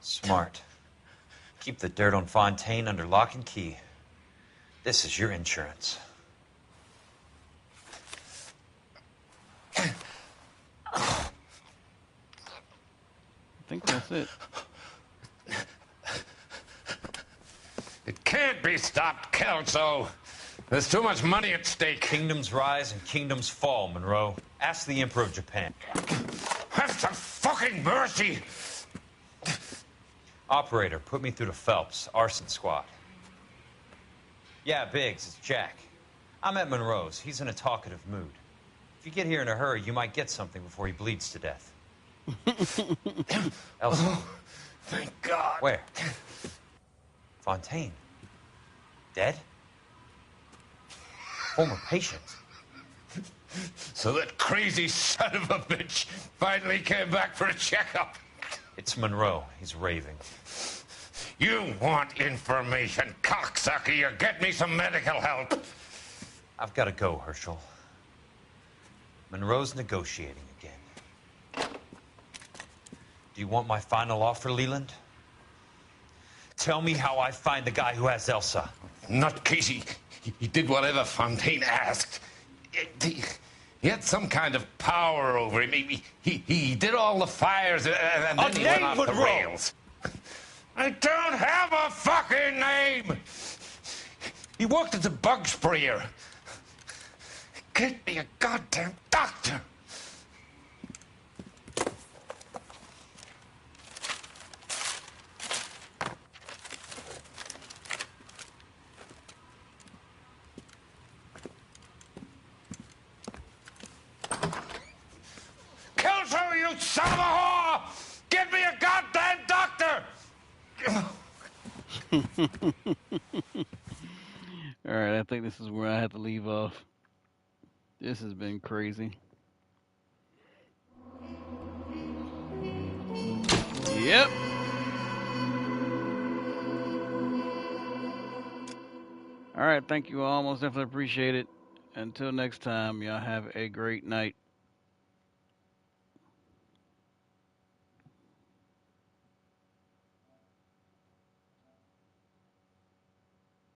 Smart. Keep the dirt on Fontaine under lock and key. This is your insurance. I think that's it. It can't be stopped, Kelso. There's too much money at stake. Kingdoms rise and kingdoms fall, Monroe. Ask the Emperor of Japan. Have some fucking mercy! Operator, put me through to Phelps, arson squad. Yeah, Biggs, it's Jack. I'm at Monroe's. He's in a talkative mood. If you get here in a hurry, you might get something before he bleeds to death. Elsa. Oh, thank God. Where? Fontaine. Dead? Former patient. So that crazy son of a bitch finally came back for a checkup. It's Monroe. He's raving. You want information, cocksucker. You get me some medical help. I've got to go, Herschel. Monroe's negotiating again. Do you want my final offer, Leland? Tell me how I find the guy who has Elsa. Nutcase, he did whatever Fontaine asked. He had some kind of power over him. He did all the fires and then he went off the rails. I don't have a fucking name! He worked as a bug sprayer. Get me a goddamn doctor! Kelso, you son of a whore! Get me a goddamn doctor! All right, I think this is where I have to leave off. This has been crazy. Yep. All right, thank you all. Most definitely appreciate it. Until next time, y'all have a great night.